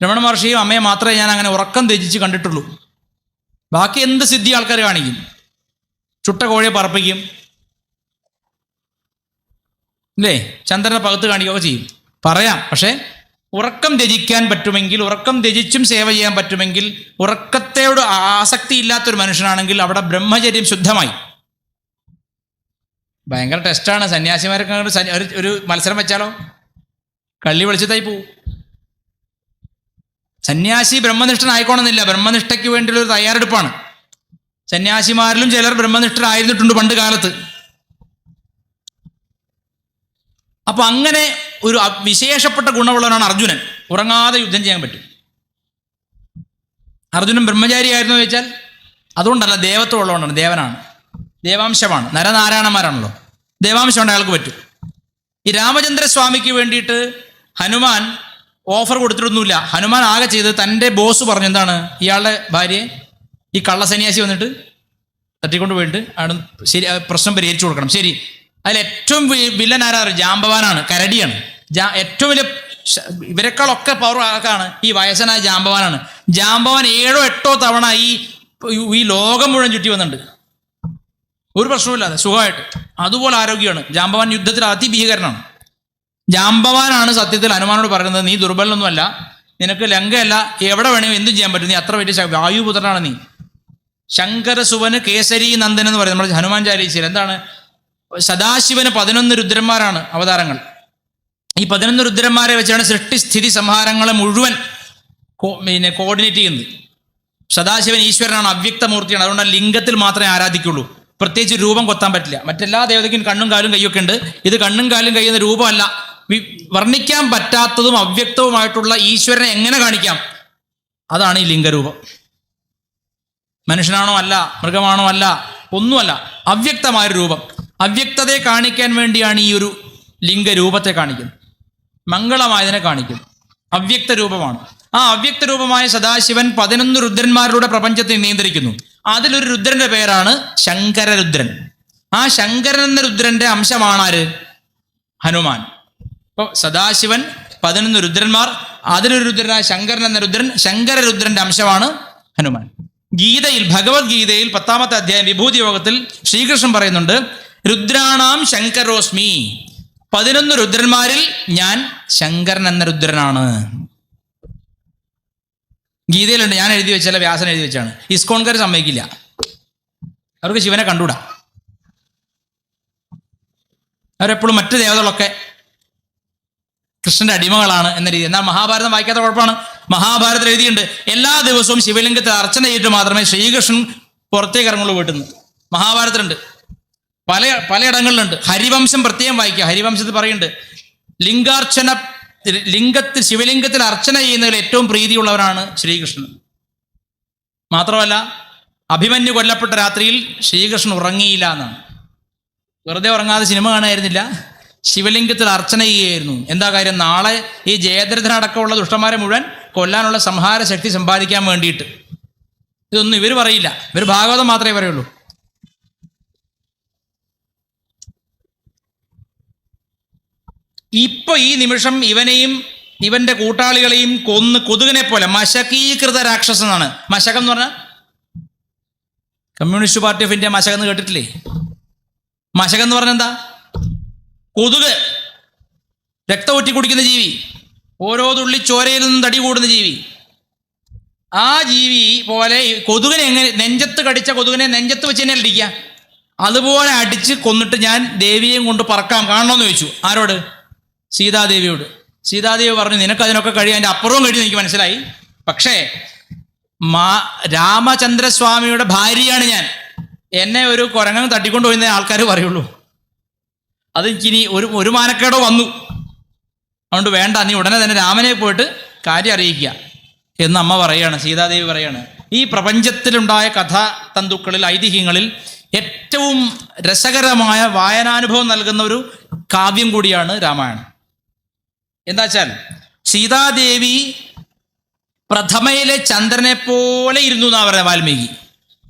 രമണ മഹർഷിയും അമ്മയെ മാത്രമേ ഞാൻ അങ്ങനെ ഉറക്കം ത്യജിച്ച് കണ്ടിട്ടുള്ളൂ. ബാക്കി എന്ത് സിദ്ധി ആൾക്കാർ കാണിക്കും. ചുട്ട കോഴിയെ പറപ്പിക്കും, അല്ലേ, ചന്ദ്രനെ പകുത്ത് കാണിക്കുകയൊക്കെ ചെയ്യും. പറയാം, പക്ഷേ ഉറക്കം ത്യജിക്കാൻ പറ്റുമെങ്കിൽ, ഉറക്കം ത്യജിച്ചും സേവ ചെയ്യാൻ പറ്റുമെങ്കിൽ, ഉറക്കത്തോട് ആസക്തി ഇല്ലാത്തൊരു മനുഷ്യനാണെങ്കിൽ അവിടെ ബ്രഹ്മചര്യം ശുദ്ധമായി. ഭയങ്കര ടെസ്റ്റാണ്. സന്യാസിമാരൊക്കെ ഒരു മത്സരം വെച്ചാലോ കള്ളി വെളിച്ചത്തായി പോവും. സന്യാസി ബ്രഹ്മനിഷ്ഠനായിക്കോണമെന്നില്ല, ബ്രഹ്മനിഷ്ഠയ്ക്ക് വേണ്ടിയുള്ള ഒരു തയ്യാറെടുപ്പാണ്. സന്യാസിമാരിലും ചിലർ ബ്രഹ്മനിഷ്ഠരായിരുന്നിട്ടുണ്ട് പണ്ട് കാലത്ത്. അപ്പൊ അങ്ങനെ ഒരു വിശേഷപ്പെട്ട ഗുണമുള്ളവനാണ് അർജുനൻ. ഉറങ്ങാതെ യുദ്ധം ചെയ്യാൻ പറ്റും. അർജുനൻ ബ്രഹ്മചാരിയായിരുന്നു ചോദിച്ചാൽ അതുകൊണ്ടല്ല, ദേവത്വം ഉള്ളതുകൊണ്ടാണ്. ദേവനാണ്, ദേവാംശമാണ്. നരനാരായണന്മാരാണല്ലോ, ദേവാംശമുണ്ട്, അയാൾക്ക് പറ്റും. ഈ രാമചന്ദ്രസ്വാമിക്ക് വേണ്ടിയിട്ട് ഹനുമാൻ ഓഫർ കൊടുത്തിട്ടൊന്നുമില്ല. ഹനുമാൻ ആകെ ചെയ്ത് തൻ്റെ ബോസ് പറഞ്ഞു, എന്താണ്, ഇയാളുടെ ഭാര്യയെ ഈ കള്ളസന്യാസി വന്നിട്ട് തട്ടിക്കൊണ്ട് പോയിട്ട് ആണ് ശരി പ്രശ്നം പരിഹരിച്ചു കൊടുക്കണം. ശരി, അതിൽ ഏറ്റവും വില്ലൻ ആരാണ്? ജാമ്പവാനാണ്, കരടിയാണ്. ഏറ്റവും വലിയ ഇവരെക്കാളൊക്കെ പവർ ആക്കാണ് ഈ വയസ്സനായ ജാമ്പവാനാണ്. ജാമ്പവാൻ 7-8 തവണ ഈ ലോകം മുഴുവൻ ചുറ്റി വന്നിട്ടുണ്ട്, ഒരു പ്രശ്നവുമില്ലാതെ സുഖമായിട്ട്. അതുപോലെ ആരോഗ്യമാണ് ജാമ്പവാൻ. യുദ്ധത്തിൽ അതിഭീകരനാണ്. ജാമ്പവാനാണ് സത്യത്തിൽ ഹനുമാനോട് പറയുന്നത്, നീ ദുർബലനൊന്നുമല്ല, നിനക്ക് ലങ്കയല്ല, എവിടെ വേണമെങ്കിൽ എന്തും ചെയ്യാൻ പറ്റും, നീ അത്ര വലിയ വായുപുത്രനാണ് നീ. ശങ്കരസുവന് കേസരി നന്ദൻ എന്ന് പറയുന്നത് നമ്മുടെ ഹനുമാൻ ചാലീസയിൽ എന്താണ്? സദാശിവന് 11 രുദ്രന്മാരാണ് അവതാരങ്ങൾ. ഈ 11 രുദ്രന്മാരെ വെച്ചാണ് സൃഷ്ടിസ്ഥിതി സംഹാരങ്ങളെ മുഴുവൻ കോർഡിനേറ്റ് ചെയ്യുന്നത്. സദാശിവൻ ഈശ്വരനാണ്, അവ്യക്തമൂർത്തിയാണ്. അതുകൊണ്ട് ലിംഗത്തിൽ മാത്രമേ ആരാധിക്കുള്ളൂ. പ്രത്യേകിച്ച് രൂപം കൊത്താൻ പറ്റില്ല. മറ്റെല്ലാ ദേവതയ്ക്കും കണ്ണും കാലും കൈയൊക്കെ ഉണ്ട്. ഇത് കണ്ണും കാലും കൈയുന്ന രൂപമല്ല. വർണ്ണിക്കാൻ പറ്റാത്തതും അവ്യക്തവുമായിട്ടുള്ള ഈശ്വരനെ എങ്ങനെ കാണിക്കാം? അതാണ് ഈ ലിംഗരൂപം. മനുഷ്യനാണോ അല്ല, മൃഗമാണോ അല്ല, ഒന്നുമല്ല, അവ്യക്തമായൊരു രൂപം. അവ്യക്തതയെ കാണിക്കാൻ വേണ്ടിയാണ് ഈ ഒരു ലിംഗരൂപത്തെ കാണിക്കുന്നത്. മംഗളമായതിനെ കാണിക്കുന്നു. അവ്യക്ത രൂപമാണ്. ആ അവ്യക്ത രൂപമായ സദാശിവൻ 11 രുദ്രന്മാരുടെ പ്രപഞ്ചത്തെ നിയന്ത്രിക്കുന്നു. അതിലൊരു രുദ്രന്റെ പേരാണ് ശങ്കരരുദ്രൻ. ആ ശങ്കരൻ എന്ന രുദ്രന്റെ അംശമാണ് ആര്? ഹനുമാൻ. ഇപ്പോൾ സദാശിവൻ 11 രുദ്രന്മാർ, അതിലൊരു രുദ്രനായ ശങ്കരൻ എന്ന രുദ്രൻ, ശങ്കരരുദ്രന്റെ അംശമാണ് ഹനുമാൻ. ഗീതയിൽ, ഭഗവത്ഗീതയിൽ 10-ാമത്തെ അധ്യായം വിഭൂതി യോഗത്തിൽ ശ്രീകൃഷ്ണൻ പറയുന്നുണ്ട്, രുദ്രാണാം ശങ്കരോസ്മി, 11 രുദ്രന്മാരിൽ ഞാൻ ശങ്കരൻ എന്ന രുദ്രനാണ്. ഗീതയിലുണ്ട്. ഞാൻ എഴുതി വെച്ചല്ല, വ്യാസൻ എഴുതി വെച്ചാണ്. ഇസ്കോൺകാർ സമ്മതിക്കില്ല, അവർക്ക് ശിവനെ കണ്ടുകൂടാ. അവരെപ്പോഴും മറ്റു ദേവതകളൊക്കെ കൃഷ്ണന്റെ അടിമകളാണ് എന്ന രീതി. എന്നാൽ മഹാഭാരതം വായിക്കാത്ത കുഴപ്പമാണ്. മഹാഭാരതത്തിൽ എഴുതിയിട്ടുണ്ട്, എല്ലാ ദിവസവും ശിവലിംഗത്തിൽ അർച്ചന ചെയ്തിട്ട് മാത്രമേ ശ്രീകൃഷ്ണൻ പുറത്തേക്ക് ഇറങ്ങുള്ളൂ വീട്ടിൽ നിന്ന്. മഹാഭാരതത്തിലുണ്ട്, പലയിടങ്ങളിലുണ്ട്. ഹരിവംശം പ്രത്യേകം വായിക്കുക. ഹരിവംശത്തിൽ പറയുന്നുണ്ട്, ശിവലിംഗത്തിൽ അർച്ചന ചെയ്യുന്നതിൽ ഏറ്റവും പ്രീതിയുള്ളവരാണ് ശ്രീകൃഷ്ണൻ. മാത്രമല്ല, അഭിമന്യു കൊല്ലപ്പെട്ട രാത്രിയിൽ ശ്രീകൃഷ്ണൻ ഉറങ്ങിയില്ല എന്നാണ്. വെറുതെ ഉറങ്ങാതെ സിനിമ കാണുമായിരുന്നില്ല, ശിവലിംഗത്തിൽ അർച്ചന ചെയ്യുകയായിരുന്നു. എന്താ കാര്യം? നാളെ ഈ ജയദ്രഥനടക്കമുള്ള ദുഷ്ടന്മാരെ മുഴുവൻ കൊല്ലാനുള്ള സംഹാര ശക്തി സമ്പാദിക്കാൻ വേണ്ടിയിട്ട്. ഇതൊന്നും ഇവർ പറയില്ല, ഇവർ ഭാഗവതം മാത്രമേ പറയുള്ളൂ. ഇപ്പൊ ഈ നിമിഷം ഇവനെയും ഇവന്റെ കൂട്ടാളികളെയും കൊന്ന് കൊതുകിനെ പോലെ മശകീകൃത രാക്ഷസനാണ്. മശകം എന്ന് പറഞ്ഞാൽ കമ്മ്യൂണിസ്റ്റ് പാർട്ടി ഓഫ് ഇന്ത്യ മശകം എന്ന് കേട്ടിട്ടില്ലേ? മശകം എന്ന് പറഞ്ഞാൽ എന്താ? കൊതുക്, രക്തം ഊറ്റി കുടിക്കുന്ന ജീവി, ഓരോ തുള്ളി ചോരയിൽ നിന്നും തടി കൂടുന്ന ജീവി. ആ ജീവി പോലെ കൊതുകിനെ എങ്ങനെ, നെഞ്ചത്ത് കടിച്ച കൊതുകിനെ നെഞ്ചത്ത് വെച്ച് തന്നെ അടിക്കുക. അതുപോലെ അടിച്ച് കൊന്നിട്ട് ഞാൻ ദേവിയെയും കൊണ്ട് പറക്കാം, കാണണമെന്ന് ചോദിച്ചു. ആരോട്? സീതാദേവിയോട്. സീതാദേവി പറഞ്ഞു, നിനക്കതിനൊക്കെ കഴിയും, അതിൻ്റെ അപ്പുറവും കഴിയും, എനിക്ക് മനസ്സിലായി. പക്ഷേ രാമചന്ദ്രസ്വാമിയുടെ ഭാര്യയാണ് ഞാൻ, എന്നെ ഒരു കുരങ്ങൻ തട്ടിക്കൊണ്ട് പോയിരുന്ന ആൾക്കാർ പറയുള്ളൂ. അത് എനിക്കിനി ഒരു മാനക്കേടോ വന്നു, അതുകൊണ്ട് വേണ്ട, നീ ഉടനെ തന്നെ രാമനെ പോയിട്ട് കാര്യം അറിയിക്കുക എന്ന് അമ്മ പറയാണ്, സീതാദേവി പറയാണ്. ഈ പ്രപഞ്ചത്തിലുണ്ടായ കഥാതന്തുക്കളിൽ, ഐതിഹ്യങ്ങളിൽ ഏറ്റവും രസകരമായ വായനാനുഭവം നൽകുന്ന ഒരു കാവ്യം കൂടിയാണ് രാമായണം. എന്താ വെച്ചാൽ, സീതാദേവി പ്രഥമയിലെ ചന്ദ്രനെ പോലെ ഇരുന്നു എന്നാ പറയുന്നത് വാൽമീകി.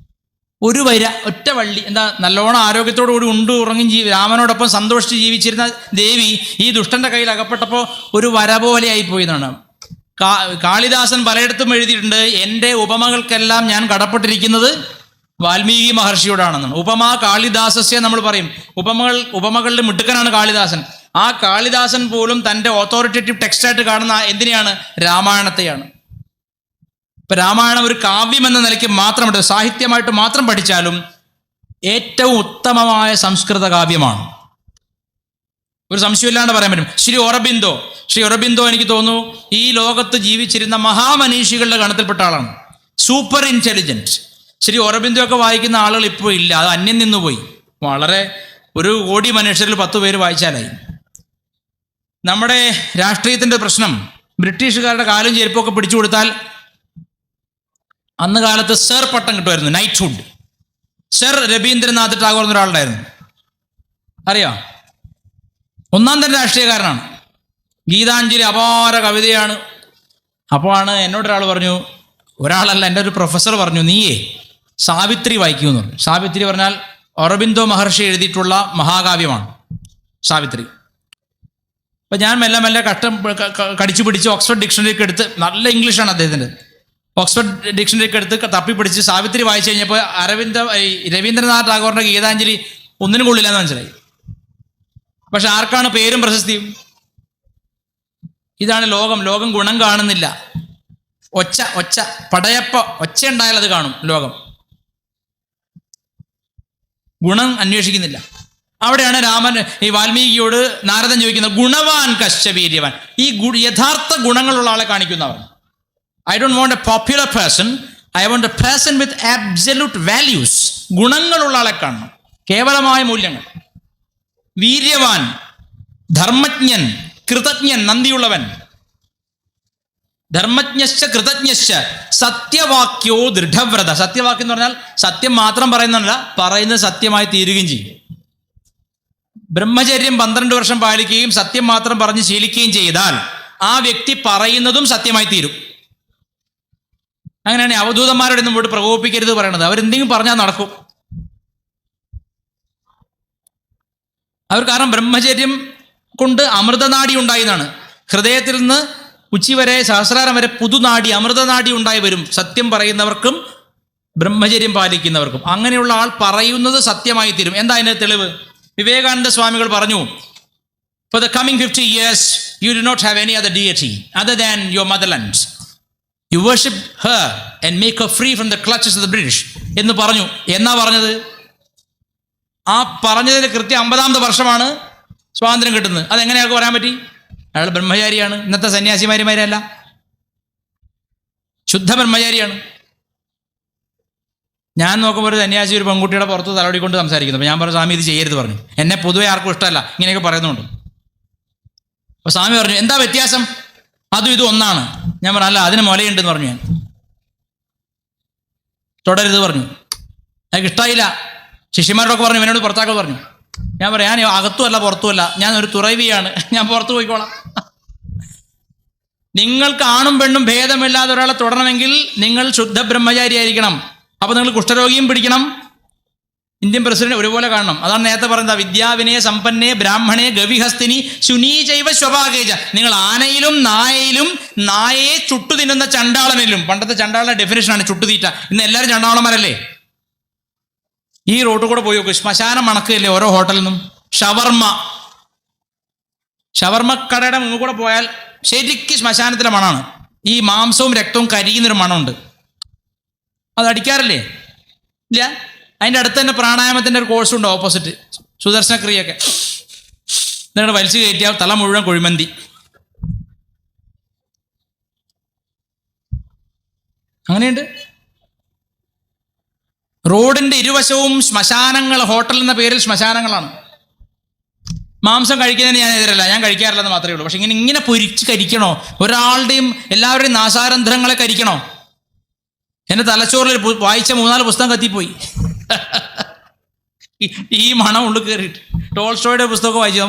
ഒരു വര, ഒറ്റ വള്ളി. എന്താ, നല്ലോണം ആരോഗ്യത്തോടു കൂടി ഉറങ്ങി രാമനോടൊപ്പം സന്തോഷിച്ച് ജീവിച്ചിരുന്ന ദേവി ഈ ദുഷ്ടന്റെ കയ്യിൽ അകപ്പെട്ടപ്പോൾ ഒരു വര പോലെ ആയിപ്പോയി എന്നാണ്. കാളിദാസൻ പലയിടത്തും എഴുതിയിട്ടുണ്ട്, എൻ്റെ ഉപമകൾക്കെല്ലാം ഞാൻ കടപ്പെട്ടിരിക്കുന്നത് വാൽമീകി മഹർഷിയോടാണെന്നാണ്. ഉപമ കാളിദാസസ്യ നമ്മൾ പറയും, ഉപമകളുടെ മിടുക്കനാണ് കാളിദാസൻ. ആ കാളിദാസൻ പോലും തൻ്റെ ഓതോറിറ്റേറ്റീവ് ടെക്സ്റ്റായിട്ട് കാണുന്ന എന്തിനെയാണ്? രാമായണത്തെയാണ്. ഇപ്പം രാമായണം ഒരു കാവ്യം എന്ന നിലയ്ക്ക് മാത്രം, സാഹിത്യമായിട്ട് മാത്രം പഠിച്ചാലും ഏറ്റവും ഉത്തമമായ സംസ്കൃത കാവ്യമാണ്. ഒരു സംശയമില്ലാണ്ട് പറയാൻ പറ്റും. ശ്രീ ഒറബിന്ദോ എനിക്ക് തോന്നുന്നു ഈ ലോകത്ത് ജീവിച്ചിരുന്ന മഹാമനീഷികളുടെ ഗണത്തിൽപ്പെട്ട ആളാണ്. Super intelligent. ശ്രീ ഒറബിന്ദോ ഒക്കെ വായിക്കുന്ന ആളുകൾ ഇപ്പോൾ ഇല്ല, അത് അന്യം നിന്നുപോയി. വളരെ 1 കോടി മനുഷ്യരിൽ 10 പേര് വായിച്ചാലായി. നമ്മുടെ രാഷ്ട്രീയത്തിൻ്റെ പ്രശ്നം, ബ്രിട്ടീഷുകാരുടെ കാലും ചെരുപ്പൊക്കെ പിടിച്ചു കൊടുത്താൽ അന്ന് കാലത്ത് സർ പട്ടം കിട്ടുമായിരുന്നു, നൈറ്റ്ഹുഡ്. സർ രവീന്ദ്രനാഥ് ടാഗോർ എന്നൊരാളുണ്ടായിരുന്നു, അറിയാം. 1ാം തരം രാഷ്ട്രീയക്കാരനാണ്. ഗീതാഞ്ജലി അപാര കവിതയാണ്. അപ്പോഴാണ് എന്നോടൊരാൾ പറഞ്ഞു, ഒരാളല്ല, എൻ്റെ ഒരു പ്രൊഫസർ പറഞ്ഞു, നീയേ സാവിത്രി വായിക്കുമെന്ന് പറഞ്ഞു. സാവിത്രി പറഞ്ഞാൽ ഒറബിന്ദോ മഹർഷി എഴുതിയിട്ടുള്ള മഹാകാവ്യമാണ് സാവിത്രി. അപ്പം ഞാൻ മെല്ലെ കടിച്ചു പിടിച്ച് ഓക്സ്ഫോർഡ് ഡിക്ഷണറിയൊക്കെ എടുത്ത്, നല്ല ഇംഗ്ലീഷാണ് അദ്ദേഹത്തിൻ്റെ, ഓക്സ്ഫോർഡ് ഡിക്ഷണറിയൊക്കെ എടുത്ത് തപ്പിപ്പിടിച്ച് സാവിത്രി വായിച്ചു കഴിഞ്ഞപ്പോൾ രവീന്ദ്രനാഥ് ടാഗോറിൻ്റെ ഗീതാഞ്ജലി ഒന്നിനും കൊള്ളില്ലെന്ന് മനസ്സിലായി. പക്ഷെ ആർക്കാണ് പേരും പ്രശസ്തിയും? ഇതാണ് ലോകം ഗുണം കാണുന്നില്ല. ഒച്ച പടയപ്പ ഒച്ച ഉണ്ടായാൽ അത് കാണും ലോകം, ഗുണം അന്വേഷിക്കുന്നില്ല. അവിടെയാണ് രാമൻ ഈ വാൽമീകിയോട് നാരദൻ ചോദിക്കുന്നത്, ഗുണവാൻ കശ്ച വീര്യവാൻ. ഈ യഥാർത്ഥ ഗുണങ്ങളുള്ള ആളെ കാണിക്കുന്നവർ. I don't want a popular person, I want a person with absolute values. ഗുണങ്ങളുള്ള ആളെ കാണണം, കേവലമായ മൂല്യങ്ങൾ. വീര്യവാൻ, ധർമ്മജ്ഞൻ, കൃതജ്ഞൻ, നന്ദിയുള്ളവൻ. ധർമ്മജ്ഞശ്ച കൃതജ്ഞശ്ച സത്യവാക്യോ ദൃഢവ്രത. സത്യവാക്യം എന്ന് പറഞ്ഞാൽ സത്യം മാത്രം പറയുന്നതല്ല, പറയുന്നത് സത്യമായി തീരുകയും ചെയ്യും. ബ്രഹ്മചര്യം 12 വർഷം പാലിക്കുകയും സത്യം മാത്രം പറഞ്ഞ് ശീലിക്കുകയും ചെയ്താൽ ആ വ്യക്തി പറയുന്നതും സത്യമായി തീരും. അങ്ങനെയാണ് അവധൂതന്മാരുടെ ഒന്നും പോയിട്ട് പ്രകോപിപ്പിക്കരുത് പറയണത്. അവരെന്തെങ്കിലും പറഞ്ഞാൽ നടക്കും. അവർ കാരണം ബ്രഹ്മചര്യം കൊണ്ട് അമൃതനാടി ഉണ്ടായി എന്നാണ്. ഹൃദയത്തിൽ നിന്ന് ഉച്ചി വരെ, സഹസ്രാരം വരെ പുതുനാടി, അമൃതനാടി ഉണ്ടായി വരും സത്യം പറയുന്നവർക്കും ബ്രഹ്മചര്യം പാലിക്കുന്നവർക്കും. അങ്ങനെയുള്ള ആൾ പറയുന്നത് സത്യമായി തീരും. എന്താ അതിൻ്റെ തെളിവ്? വിവേകാനന്ദ സ്വാമികൾ പറഞ്ഞു, for the coming 50 years you do not have any other deity other than your motherland. You worship her and make her free from the clutches of the British എന്ന് പറഞ്ഞു. എന്നാ പറഞ്ഞത്? ആ പറഞ്ഞതിന് കൃത്യം 50ാമത്തെ വർഷമാണ് സ്വാതന്ത്ര്യം കിട്ടുന്നത്. അതെങ്ങനെ അയാൾക്ക് പറയാൻ പറ്റി? അയാൾ ബ്രഹ്മചാരിയാണ്. ഇന്നത്തെ സന്യാസിമാരിമാരല്ല, ശുദ്ധ ബ്രഹ്മചാരിയാണ്. ഞാൻ നോക്കുമ്പോൾ ഒരു സന്യാസി ഒരു പെൺകുട്ടിയുടെ പുറത്ത് തലോടിക്കൊണ്ട് സംസാരിക്കുന്നു. അപ്പോൾ ഞാൻ പറഞ്ഞു, സ്വാമി ഇത് ചെയ്യരുത് പറഞ്ഞു. എന്നെ പൊതുവെ ആർക്കും ഇഷ്ടമല്ല, ഇങ്ങനെയൊക്കെ പറയുന്നുണ്ട്. അപ്പോൾ സ്വാമി പറഞ്ഞു, എന്താ വ്യത്യാസം? അതും ഇതും ഒന്നാണ്. ഞാൻ പറഞ്ഞു, അല്ല, അതിന് മുലയുണ്ടെന്ന് പറഞ്ഞു. ഞാൻ തുടരുത് പറഞ്ഞു. എനിക്ക് ഇഷ്ടമായില്ല. ശിഷ്യന്മാരോടൊക്കെ പറഞ്ഞു, ഇവനോട് പുറത്താക്കാൻ പറഞ്ഞു. ഞാൻ പറയാം, ഞാൻ അകത്തുമല്ല പുറത്തുമല്ല, ഞാൻ ഒരു തുറവിയാണ്, ഞാൻ പുറത്തു പോയിക്കോളാം. നിങ്ങൾക്ക് ആണും പെണ്ണും ഭേദമില്ലാതെ ഒരാളെ തുടരണമെങ്കിൽ നിങ്ങൾ ശുദ്ധ ബ്രഹ്മചാരി ആയിരിക്കണം. അപ്പോൾ നിങ്ങൾ കുഷ്ഠരോഗിയും പിടിക്കണം, ഇന്ത്യൻ പ്രസിഡന്റ് ഒരുപോലെ കാണണം. അതാണ് നേരത്തെ പറയുന്നത്, വിദ്യാവിനയ സമ്പന്നേ ബ്രാഹ്മണേ ഗവിഹസ്തിനി ശുനീചൈവ സ്വഭാഗേജ. നിങ്ങൾ ആനയിലും നായയിലും നായയെ ചുട്ടു തിന്നുന്ന ചണ്ടാളനിലും. പണ്ടത്തെ ചണ്ടാളന്റെ ഡെഫിനേഷനാണ് ചുട്ടുതീറ്റ. ഇന്ന് എല്ലാവരും ചണ്ടാളന്മാരല്ലേ? ഈ റോട്ടിൽ കൂടെ പോയി നോക്കും, ശ്മശാനം മണക്കില്ലേ ഓരോ ഹോട്ടലിൽ നിന്നും. ഷവർമ്മ കടയുടെ മുന്നിൽ കൂടെ പോയാൽ ശരിക്കും ശ്മശാനത്തിലെ മണമാണ്. ഈ മാംസവും രക്തവും കരിയുന്നൊരു മണമുണ്ട്. അത് അടിക്കാറില്ലേ? ഇല്ല, അതിൻ്റെ അടുത്ത് തന്നെ പ്രാണായാമത്തിൻ്റെ ഒരു കോഴ്സുണ്ട് ഓപ്പോസിറ്റ്, സുദർശന ക്രിയൊക്കെ. എന്നിട്ട് വലിച്ചു കയറ്റിയാൽ തല മുഴുവൻ കുഴിമന്തി. അങ്ങനെയുണ്ട്. റോഡിന്റെ ഇരുവശവും ശ്മശാനങ്ങൾ, ഹോട്ടൽ എന്ന പേരിൽ ശ്മശാനങ്ങളാണ്. മാംസം കഴിക്കുന്നതിന് ഞാൻ എതിരല്ല, ഞാൻ കഴിക്കാറില്ലെന്ന് മാത്രമേ ഉള്ളൂ. പക്ഷെ ഇങ്ങനെ പൊരിച്ച് കരിക്കണോ? ഒരാളുടെയും എല്ലാവരുടെയും നാസാരന്ധ്രങ്ങളെ കരിക്കണോ? എൻ്റെ തലച്ചോറിൽ വായിച്ച 3-4 പുസ്തകം കത്തിപ്പോയി ഈ മണം ഉള്ളിൽ കയറിയിട്ട്. ടോൾസ്റ്റോയുടെ പുസ്തകമൊക്കെ വായിച്ചു,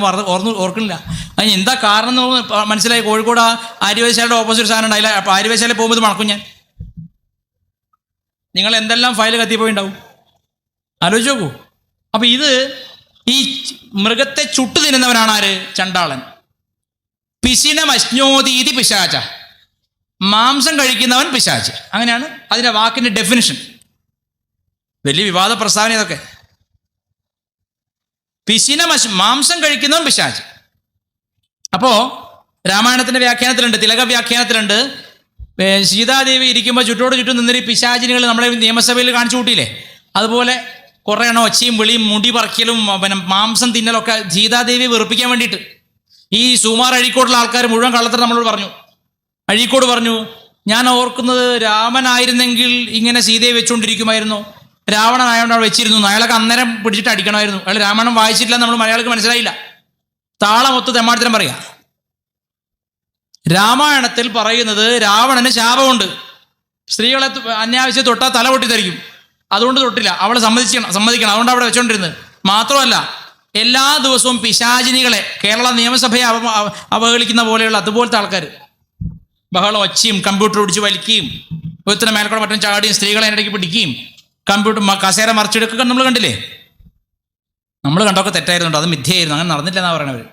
ഓർക്കുന്നില്ല. അതിന് എന്താ കാരണം എന്ന് മനസ്സിലായി. കോഴിക്കോട് ആര്യവൈദ്യശാലയുടെ ഓപ്പോസിറ്റ് സാധനം ഉണ്ടായില്ല. അപ്പോൾ ആര്യവൈദ്യശാലയിൽ പോകുമ്പോൾ ഇത് മണക്കും ഞാൻ. നിങ്ങൾ എന്തെല്ലാം ഫയൽ കത്തിപ്പോയിണ്ടാവും, ആലോചിച്ച് നോക്കൂ. അപ്പം ഇത് ഈ മൃഗത്തെ ചുട്ടു തിന്നുന്നവനാണ് ആര്? ചണ്ടാളൻ. പിശിനമശ്നോതീതി പിശാച, മാംസം കഴിക്കുന്നവൻ പിശാച്. അങ്ങനെയാണ് അതിൻ്റെ വാക്കിൻ്റെ ഡെഫിനിഷൻ. വലിയ വിവാദ പ്രസ്താവന ഇതൊക്കെ. മാംസം കഴിക്കുന്നവൻ പിശാച്. അപ്പോൾ രാമായണത്തിൻ്റെ വ്യാഖ്യാനത്തിലുണ്ട്, തിലക വ്യാഖ്യാനത്തിലുണ്ട്, സീതാദേവി ഇരിക്കുമ്പോൾ ചുറ്റോട് ചുറ്റും നിന്നൊരു പിശാചിനികൾ നമ്മളെ നിയമസഭയിൽ കാണിച്ചു കൂട്ടിയില്ലേ, അതുപോലെ കുറേ എണ്ണം ഒച്ചയും വിളിയും മുടി പറിക്കലും പിന്നെ മാംസം തിന്നലൊക്കെ സീതാദേവിയെ വെറുപ്പിക്കാൻ വേണ്ടിയിട്ട്. ഈ സുമാർ അഴീക്കോടുള്ള ആൾക്കാർ മുഴുവൻ കള്ളത്തരം നമ്മളോട് പറഞ്ഞു. അഴീക്കോട് പറഞ്ഞു, ഞാൻ ഓർക്കുന്നത് രാമനായിരുന്നെങ്കിൽ ഇങ്ങനെ സീതയെ വെച്ചുകൊണ്ടിരിക്കുമായിരുന്നു, രാവണനായോണ്ട് അവിടെ വെച്ചിരുന്നു, അയാളൊക്കെ അന്നേരം പിടിച്ചിട്ട് അടിക്കണമായിരുന്നു, അയാൾ രാമായണം വായിച്ചിട്ടില്ല, നമ്മൾ മലയാളിക്ക് മനസ്സിലായില്ല. താളമൊത്ത് തെമ്മാടിത്തരം പറയാം. രാമായണത്തിൽ പറയുന്നത് രാവണന് ശാപമുണ്ട്, സ്ത്രീകളെ അന്യാവശ്യം തൊട്ടാൽ തല പൊട്ടിത്തെറിക്കും, അതുകൊണ്ട് തൊട്ടില്ല, അവളെ സമ്മതിക്കണം, അതുകൊണ്ട് അവിടെ വെച്ചോണ്ടിരുന്നത്. മാത്രമല്ല എല്ലാ ദിവസവും പിശാചിനികളെ, കേരള നിയമസഭയെ അവഹേളിക്കുന്ന പോലെയുള്ള അതുപോലത്തെ ആൾക്കാർ ബഹളം ഒച്ചയും കമ്പ്യൂട്ടർ പിടിച്ച് വലിക്കുകയും ഒരുത്തിന് മേൽക്കൂടെ മറ്റും ചാടിയും സ്ത്രീകളെ ഇടയ്ക്ക് പിടിക്കുകയും കമ്പ്യൂട്ടർ കസേര മറിച്ചെടുക്കുക നമ്മൾ കണ്ടില്ലേ. നമ്മൾ കണ്ടൊക്കെ തെറ്റായിരുന്നുണ്ടോ, അത് മിഥ്യയായിരുന്നു, അങ്ങനെ നടന്നില്ല എന്നാ പറയണവർ.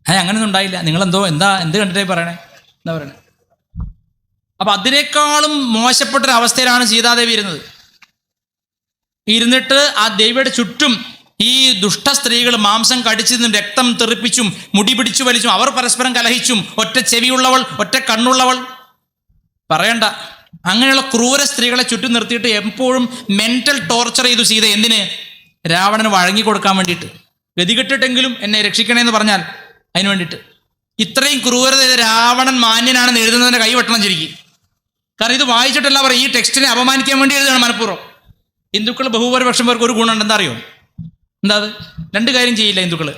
അങ്ങനെയൊന്നും ഉണ്ടായില്ല. നിങ്ങളെന്തോ എന്ത് കണ്ടിട്ടായി പറയണേ, എന്താ പറയണേ? അപ്പൊ അതിനേക്കാളും മോശപ്പെട്ടൊരവസ്ഥയിലാണ് സീതാദേവി ഇരുന്നിട്ട് ആ ദേവിയുടെ ചുറ്റും ഈ ദുഷ്ട സ്ത്രീകൾ മാംസം കടിച്ചതും രക്തം തെറിപ്പിച്ചും മുടി പിടിച്ചു വലിച്ചും അവർ പരസ്പരം കലഹിച്ചും, ഒറ്റ ചെവിയുള്ളവൾ ഒറ്റ കണ്ണുള്ളവൾ പറയണ്ട, അങ്ങനെയുള്ള ക്രൂര സ്ത്രീകളെ ചുറ്റും നിർത്തിയിട്ട് എപ്പോഴും മെന്റൽ ടോർച്ചർ ചെയ്തു സീത. എന്തിന്? രാവണന് വഴങ്ങി കൊടുക്കാൻ വേണ്ടിയിട്ട്. ഗതികെട്ടിട്ടെങ്കിലും എന്നെ രക്ഷിക്കണേന്ന് പറഞ്ഞാൽ അതിന് വേണ്ടിയിട്ട്. ഇത്രയും ക്രൂരത ചെയ്ത രാവണൻ മാന്യനാണെന്ന് എഴുതുന്നതിൻ്റെ കൈ വെട്ടണം ശരിക്കും. കാരണം ഇത് വായിച്ചിട്ടല്ല പറയും, ഈ ടെക്സ്റ്റിനെ അപമാനിക്കാൻ വേണ്ടി എഴുതുകയാണ് മനഃപൂർവ്വം. ഹിന്ദുക്കൾ ബഹുഭൂരിപക്ഷം പേർക്ക് ഒരു ഗുണമുണ്ട്, എന്താ അറിയോ? എന്താ അത്? 2 കാര്യം ചെയ്യില്ല ഹിന്ദുക്കൾ.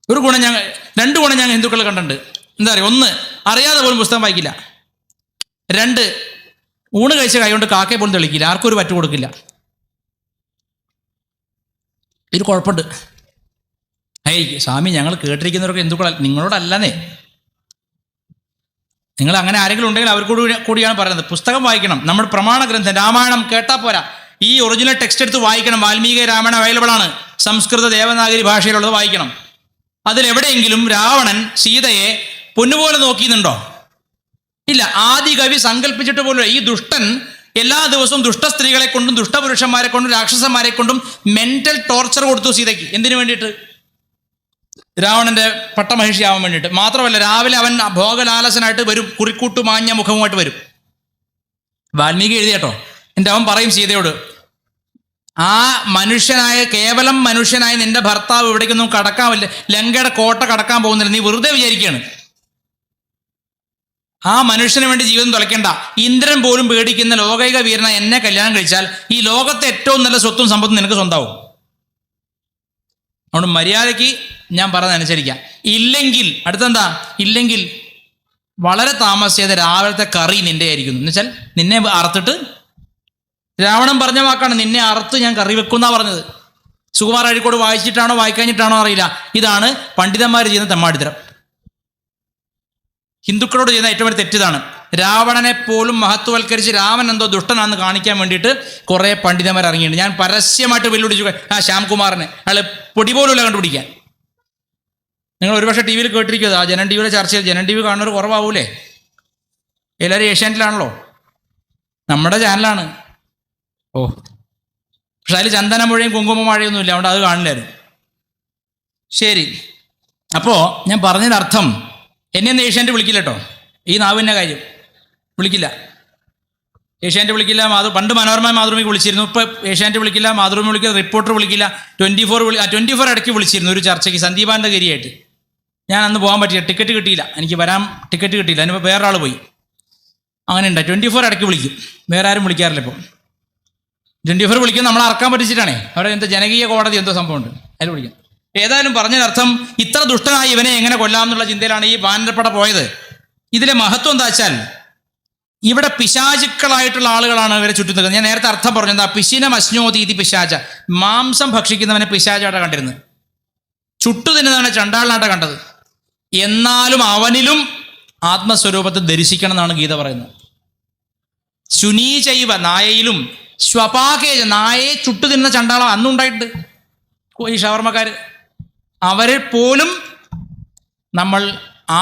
2 ഗുണം ഞാൻ ഹിന്ദുക്കൾ കണ്ടിട്ടുണ്ട്. എന്താ അറിയോ? 1, അറിയാതെ പോലും പുസ്തകം വായിക്കില്ല. 2, ഊണ് കഴിച്ച കൈ കൊണ്ട് കാക്കയെ പോലും തെളിക്കില്ല, ആർക്കും ഒരു പറ്റു കൊടുക്കില്ല. ഇത് കുഴപ്പമുണ്ട്. സ്വാമി ഞങ്ങൾ കേട്ടിരിക്കുന്നവരൊക്കെ ഹിന്ദുക്കളല്ല, നിങ്ങളോടല്ലെന്നേ. നിങ്ങൾ അങ്ങനെ ആരെങ്കിലും ഉണ്ടെങ്കിൽ അവർക്കോട് കൂടിയാണ് പറയുന്നത്. പുസ്തകം വായിക്കണം. നമ്മുടെ പ്രമാണ ഗ്രന്ഥം രാമായണം കേട്ടാൽ പോരാ, ഈ ഒറിജിനൽ ടെക്സ്റ്റ് എടുത്ത് വായിക്കണം. വാൽമീകി രാമായണം അവൈലബിൾ ആണ്, സംസ്കൃത ദേവനാഗരി ഭാഷയിലുള്ളത് വായിക്കണം. അതിലെവിടെയെങ്കിലും രാവണൻ സീതയെ പൊന്നുപോലെ നോക്കിയിട്ടുണ്ടോ? ഇല്ല. ആദി കവി സങ്കല്പിച്ചിട്ട് പോലും ഈ ദുഷ്ടൻ എല്ലാ ദിവസവും ദുഷ്ട സ്ത്രീകളെ കൊണ്ടും ദുഷ്ടപുരുഷന്മാരെ കൊണ്ടും രാക്ഷസന്മാരെ കൊണ്ടും മെന്റൽ ടോർച്ചർ കൊടുത്തു സീതയ്ക്ക്. എന്തിനു വേണ്ടിയിട്ട്? രാവണന്റെ പട്ടമഹിഷിയാവാൻ വേണ്ടിയിട്ട്. മാത്രമല്ല രാവിലെ അവൻ ഭോഗലാലസനായിട്ട് വരും, കുറിക്കൂട്ടു മാഞ്ഞ മുഖവുമായിട്ട് വരും. വാൽമീകി എഴുതിയേട്ടോ. എൻ്റെ അവൻ പറയും സീതയോട്, ആ മനുഷ്യനായ കേവലം മനുഷ്യനായ നിന്റെ ഭർത്താവ് ഇവിടേക്കൊന്നും കടക്കാവില്ല, ലങ്കയുടെ കോട്ട കടക്കാൻ പോകുന്നില്ല, നീ വെറുതെ വിചാരിക്കുകയാണ്. ആ മനുഷ്യന് വേണ്ടി ജീവിതം തുലയ്ക്കേണ്ട. ഇന്ദ്രൻ പോലും പേടിക്കുന്ന ലോകൈക വീരനായ എന്നെ കല്യാണം കഴിച്ചാൽ ഈ ലോകത്തെ ഏറ്റവും നല്ല സ്വത്തും സമ്പത്തും നിനക്ക് സ്വന്തമാവും. അതുകൊണ്ട് മര്യാദയ്ക്ക് ഞാൻ പറഞ്ഞതനുസരിക്കാം. ഇല്ലെങ്കിൽ അടുത്തെന്താ? ഇല്ലെങ്കിൽ വളരെ താമസിയാതെ രാവിലത്തെ കറി നിന്റെ ആയിരിക്കുന്നു. എന്ന് വെച്ചാൽ നിന്നെ അറുത്തിട്ട്, രാവണൻ പറഞ്ഞ വാക്കാണ്, നിന്നെ അറുത്ത് ഞാൻ കറി വെക്കുന്നാ പറഞ്ഞത്. സുകുമാർ അഴീക്കോട് വായിച്ചിട്ടാണോ വായിക്കാഞ്ഞിട്ടാണോ അറിയില്ല. ഇതാണ് പണ്ഡിതന്മാർ ചെയ്യുന്ന തെമ്മാടിത്തരം. ഹിന്ദുക്കളോട് ചെയ്യുന്ന ഏറ്റവും വലിയ തെറ്റിതാണ്. രാവണനെ പോലും മഹത്വവൽക്കരിച്ച് രാമൻ എന്തോ ദുഷ്ടനാണെന്ന് കാണിക്കാൻ വേണ്ടിയിട്ട് കുറേ പണ്ഡിതന്മാർ ഇറങ്ങിയിട്ടുണ്ട്. ഞാൻ പരസ്യമായിട്ട് വെല്ലുവിളിച്ചു ശ്യാംകുമാറിനെ, അയാൾ പൊടി പോലുമില്ല കണ്ടുപിടിക്കാൻ. നിങ്ങൾ ഒരുപക്ഷെ ടി വിയിൽ കേട്ടിരിക്കുന്നത്, ആ ജനൻ ടി വിയുടെ ചർച്ചയിൽ. ജനൻ ടി വി കാണുന്നവർ കുറവാവൂലേ? എല്ലാവരും ഏഷ്യാനെറ്റിലാണല്ലോ, നമ്മുടെ ചാനലാണ്. പക്ഷെ അതിൽ ചന്ദനമഴയും കുങ്കുമമഴയൊന്നും ഇല്ല, അതുകൊണ്ട് അത് കാണില്ലായിരുന്നു. ശരി, അപ്പോൾ ഞാൻ പറഞ്ഞതിനർത്ഥം, എന്നെ ഒന്ന് ഏഷ്യാനെറ്റ് വിളിക്കില്ല കേട്ടോ, ഈ നാവിൻ്റെ കാര്യം വിളിക്കില്ല. ഏഷ്യാനെറ്റ് വിളിക്കില്ല, പണ്ട് മനോരമ മാതൃഭൂമിക്ക് വിളിച്ചിരുന്നു, ഇപ്പോൾ ഏഷ്യാനെറ്റ് വിളിക്കില്ല, മാതൃഭൂമി വിളിക്കില്ല, റിപ്പോർട്ടർ വിളിക്കില്ല, 24 ഇടയ്ക്ക് വിളിച്ചിരുന്നു ഒരു ചർച്ചയ്ക്ക് സന്ദീപാനന്ദഗിരിയായിട്ട്. ഞാൻ അന്ന് പോകാൻ പറ്റില്ല, ടിക്കറ്റ് കിട്ടിയില്ല, എനിക്ക് വരാൻ ടിക്കറ്റ് കിട്ടിയില്ല. അതിനിപ്പോൾ വേറൊരാൾ പോയി. അങ്ങനെ ഉണ്ട്. 24 ഇടയ്ക്ക് വിളിക്കും, വേറെ ആരും വിളിക്കാറില്ല ഇപ്പോൾ. 24 വിളിക്കും, നമ്മളെ അറക്കാൻ പറ്റിച്ചിട്ടാണേ. അവിടെ എന്താ ജനകീയ കോടതി എന്തോ സംഭവമുണ്ട്, അതിൽ വിളിക്കും. ഏതായാലും പറഞ്ഞതിനർത്ഥം ഇത്ര ദുഷ്ടനായ ഇവനെ എങ്ങനെ കൊല്ലാം എന്നുള്ള ചിന്തയിലാണ് ഈ വാനരപ്പട പോയത്. ഇതിലെ മഹത്വം എന്താ വെച്ചാൽ ഇവിടെ പിശാചുക്കളായിട്ടുള്ള ആളുകളാണ് ഇവരെ ചുറ്റും നിൽക്കുന്നത്. ഞാൻ നേരത്തെ അർത്ഥം പറഞ്ഞു, എന്താ പിശിനം അശ്നോതീതി പിശാച, മാംസം ഭക്ഷിക്കുന്നവനെ പിശാചായിട്ടാണ് കണ്ടിരുന്നത്, ചുട്ടു തിന്നുന്നവനെ ചണ്ടാളിനായിട്ടാണ് കണ്ടത്. എന്നാലും അവനിലും ആത്മസ്വരൂപത്തെ ധരിച്ചിക്കണം എന്നാണ് ഗീത പറയുന്നത്. ശുനീചൈവ, നായയിലും, സ്വപാകേജ, നായയെ ചുട്ടു തിന്നുന്ന ചണ്ടാളം അന്നുണ്ടായിട്ടുണ്ട് ഈ ഷവർമ്മക്കാർ. അവരെ പോലും നമ്മൾ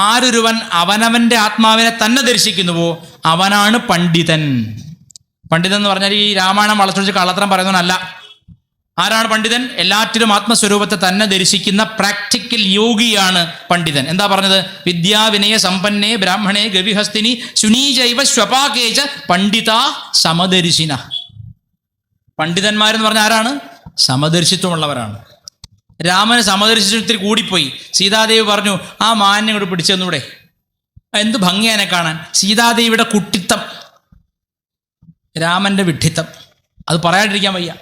ആരൊരുവൻ അവനവൻ്റെ ആത്മാവിനെ തന്നെ ദർശിക്കുന്നുവോ അവനാണ് പണ്ഡിതൻ. പണ്ഡിതൻ എന്ന് പറഞ്ഞാൽ ഈ രാമായണം വളച്ചൊഴിച്ച് കള്ളത്തരം പറയുന്നവനല്ല. ആരാണ് പണ്ഡിതൻ? എല്ലാറ്റിലും ആത്മസ്വരൂപത്തെ തന്നെ ദർശിക്കുന്ന പ്രാക്ടിക്കൽ യോഗിയാണ് പണ്ഡിതൻ. എന്താ പറഞ്ഞത്? വിദ്യാവിനയ സമ്പന്നേ ബ്രാഹ്മണേ ഗവിഹസ്തിനി ശുനീജൈവ സ്വപാകേജ പണ്ഡിത സമദർശിന. പണ്ഡിതന്മാരെന്ന് പറഞ്ഞാൽ ആരാണ്? സമദർശിത്വമുള്ളവരാണ്. രാമന് സമദർശിത്വത്തിൽ കൂടിപ്പോയി. സീതാദേവി പറഞ്ഞു, ആ മാനിനെ കൂടെ പിടിച്ചെന്നൂടെ, എന്ത് ഭംഗിയാനെ കാണാൻ. സീതാദേവിയുടെ കുട്ടിത്തം, രാമന്റെ വിഡ്ഢിത്തം, അത് പറയാണ്ടിരിക്കാൻ വയ്യ.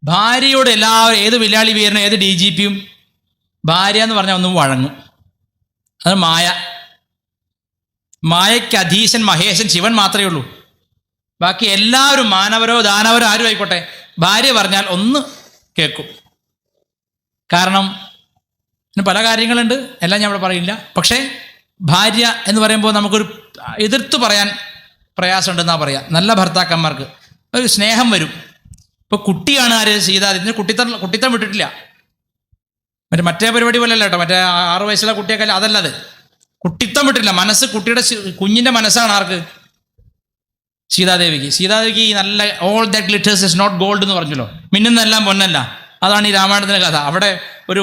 ഭാര്യയോട് എല്ലാവരും, ഏത് വില്ലാളി വീരനും ഏത് DGPയും ഭാര്യ എന്ന് പറഞ്ഞാൽ ഒന്നും വഴങ്ങും. അത് മായ. മായയ്ക്ക് അധീശൻ മഹേശൻ ശിവൻ മാത്രമേ ഉള്ളൂ. ബാക്കി എല്ലാവരും മാനവരോ ദാനവരോ ആരും ആയിക്കോട്ടെ, ഭാര്യ പറഞ്ഞാൽ ഒന്ന് കേൾക്കും. കാരണം ഇതിന് പല കാര്യങ്ങളുണ്ട്, എല്ലാം ഞാൻ ഇവിടെ പറയില്ല. പക്ഷേ ഭാര്യ എന്ന് പറയുമ്പോൾ നമുക്കൊരു എതിർത്ത് പറയാൻ പ്രയാസമുണ്ടെന്നാ പറയാം. നല്ല ഭർത്താക്കന്മാർക്ക് ഒരു സ്നേഹം വരും. ഇപ്പോൾ കുട്ടിയാണ് ആര്? സീതാദേവി. കുട്ടിത്തം വിട്ടിട്ടില്ല. മറ്റേ പരിപാടി പോലെയല്ല കേട്ടോ, മറ്റേ 6 വയസ്സുള്ള കുട്ടിയൊക്കെ അതല്ലത്. കുട്ടിത്തം വിട്ടില്ല. മനസ്സ്, കുട്ടിയുടെ കുഞ്ഞിൻ്റെ മനസ്സാണ് ആർക്ക്? സീതാദേവിക്ക് നല്ല all that glitters is not gold എന്ന് പറഞ്ഞല്ലോ, മിന്നുന്നെല്ലാം പൊന്നല്ല. അതാണ് ഈ രാമായണത്തിൻ്റെ കഥ. അവിടെ ഒരു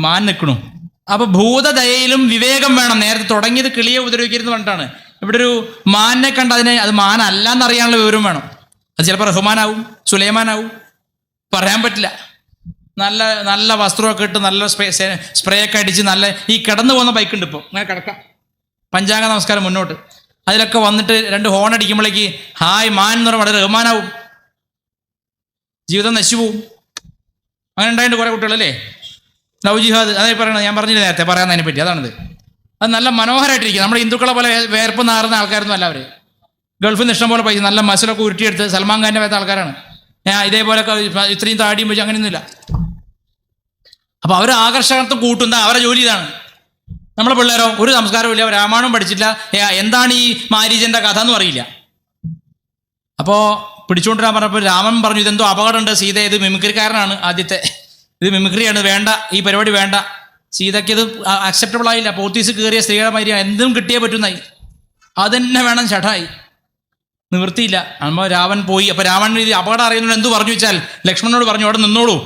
മാൻ നിൽക്കണു. അപ്പോൾ ഭൂതദയയിലും വിവേകം വേണം. നേരത്തെ തുടങ്ങിയത് കിളിയെ ഉപദ്രവിക്കരുതെന്ന് പറഞ്ഞിട്ടാണ്. ഇവിടെ ഒരു മാനിനെ കണ്ട് അത് മാനല്ല എന്നറിയാനുള്ള വിവരം വേണം. അത് ചിലപ്പോൾ റഹ്മാനാവും, സുലൈമാനാവും, പറയാൻ പറ്റില്ല. നല്ല നല്ല വസ്ത്രമൊക്കെ ഇട്ട് നല്ല സ്പ്രേ ഒക്കെ അടിച്ച് നല്ല ഈ കിടന്നു പോകുന്ന ബൈക്കുണ്ട് ഇപ്പോൾ, അങ്ങനെ കിടക്കാം, പഞ്ചാംഗ നമസ്കാരം മുന്നോട്ട്, അതിലൊക്കെ വന്നിട്ട് 2 ഹോൺ അടിക്കുമ്പോഴേക്ക് ഹായ് മാൻ എന്ന് പറയുമ്പോൾ വളരെ റഹ്മാനാവും. ജീവിതം നശിച്ചു പോവും. അങ്ങനെ ഉണ്ടായിട്ട് കുറേ കുട്ടികളല്ലേ, ലവ് ജിഹാദ്, അതായി പറയണത്. ഞാൻ പറഞ്ഞില്ല നേരത്തെ പറയാൻ പറ്റി. അതാണിത്. അത് നല്ല മനോഹരമായിട്ടിരിക്കും. നമ്മുടെ ഹിന്ദുക്കളെ പോലെ വേർപ്പ് നാറുന്ന ആൾക്കാരൊന്നും അല്ല അവർ. ഗൾഫിൽ നിന്ന് ഇഷ്ടം പോലെ പൈസ, നല്ല മസിലൊക്കെ ഉരുട്ടിയെടുത്ത് സൽമാൻ ഖാൻ്റെ വേത്ത ആൾക്കാരാണ്. ഇതേപോലൊക്കെ ഇത്രയും താടിയും വെച്ച് അങ്ങനെയൊന്നുമില്ല. അപ്പോൾ അവർ ആകർഷകത്വം കൂട്ടുന്ന അവരെ ജോലി ഇതാണ്. നമ്മളെ പിള്ളേരോ ഒരു സംസ്കാരവും ഇല്ല, രാമായണം പഠിച്ചില്ല, എന്താണ് ഈ മാരീജൻ്റെ കഥ എന്ന് അറിയില്ല. അപ്പോൾ പിടിച്ചുകൊണ്ടിരാൻ പറഞ്ഞപ്പോൾ രാമൻ പറഞ്ഞു, ഇതെന്തോ അപകടമുണ്ട് സീത, ഇത് മിമിക്രിക്കാരനാണ്, ആദ്യത്തെ ഇത് മിമിക്രിയാണ്, വേണ്ട, ഈ പരിപാടി വേണ്ട. സീതയ്ക്ക് ഇത് അക്സെപ്റ്റബിൾ ആയില്ല. പോത്തീസ് കയറിയ സ്ത്രീയുടെ മാതിരി എന്തും കിട്ടിയേ പറ്റുന്നായി, അതന്നെ വേണം, ചടായി, നിവൃത്തിയില്ല. അപ്പോൾ രാവൻ പോയി. അപ്പോൾ രാവൺ ഇത് അപകടം അറിയുന്നതിനോട് എന്ത് പറഞ്ഞു വെച്ചാൽ ലക്ഷ്മണനോട് പറഞ്ഞു, അവിടെ നിന്നോളൂ,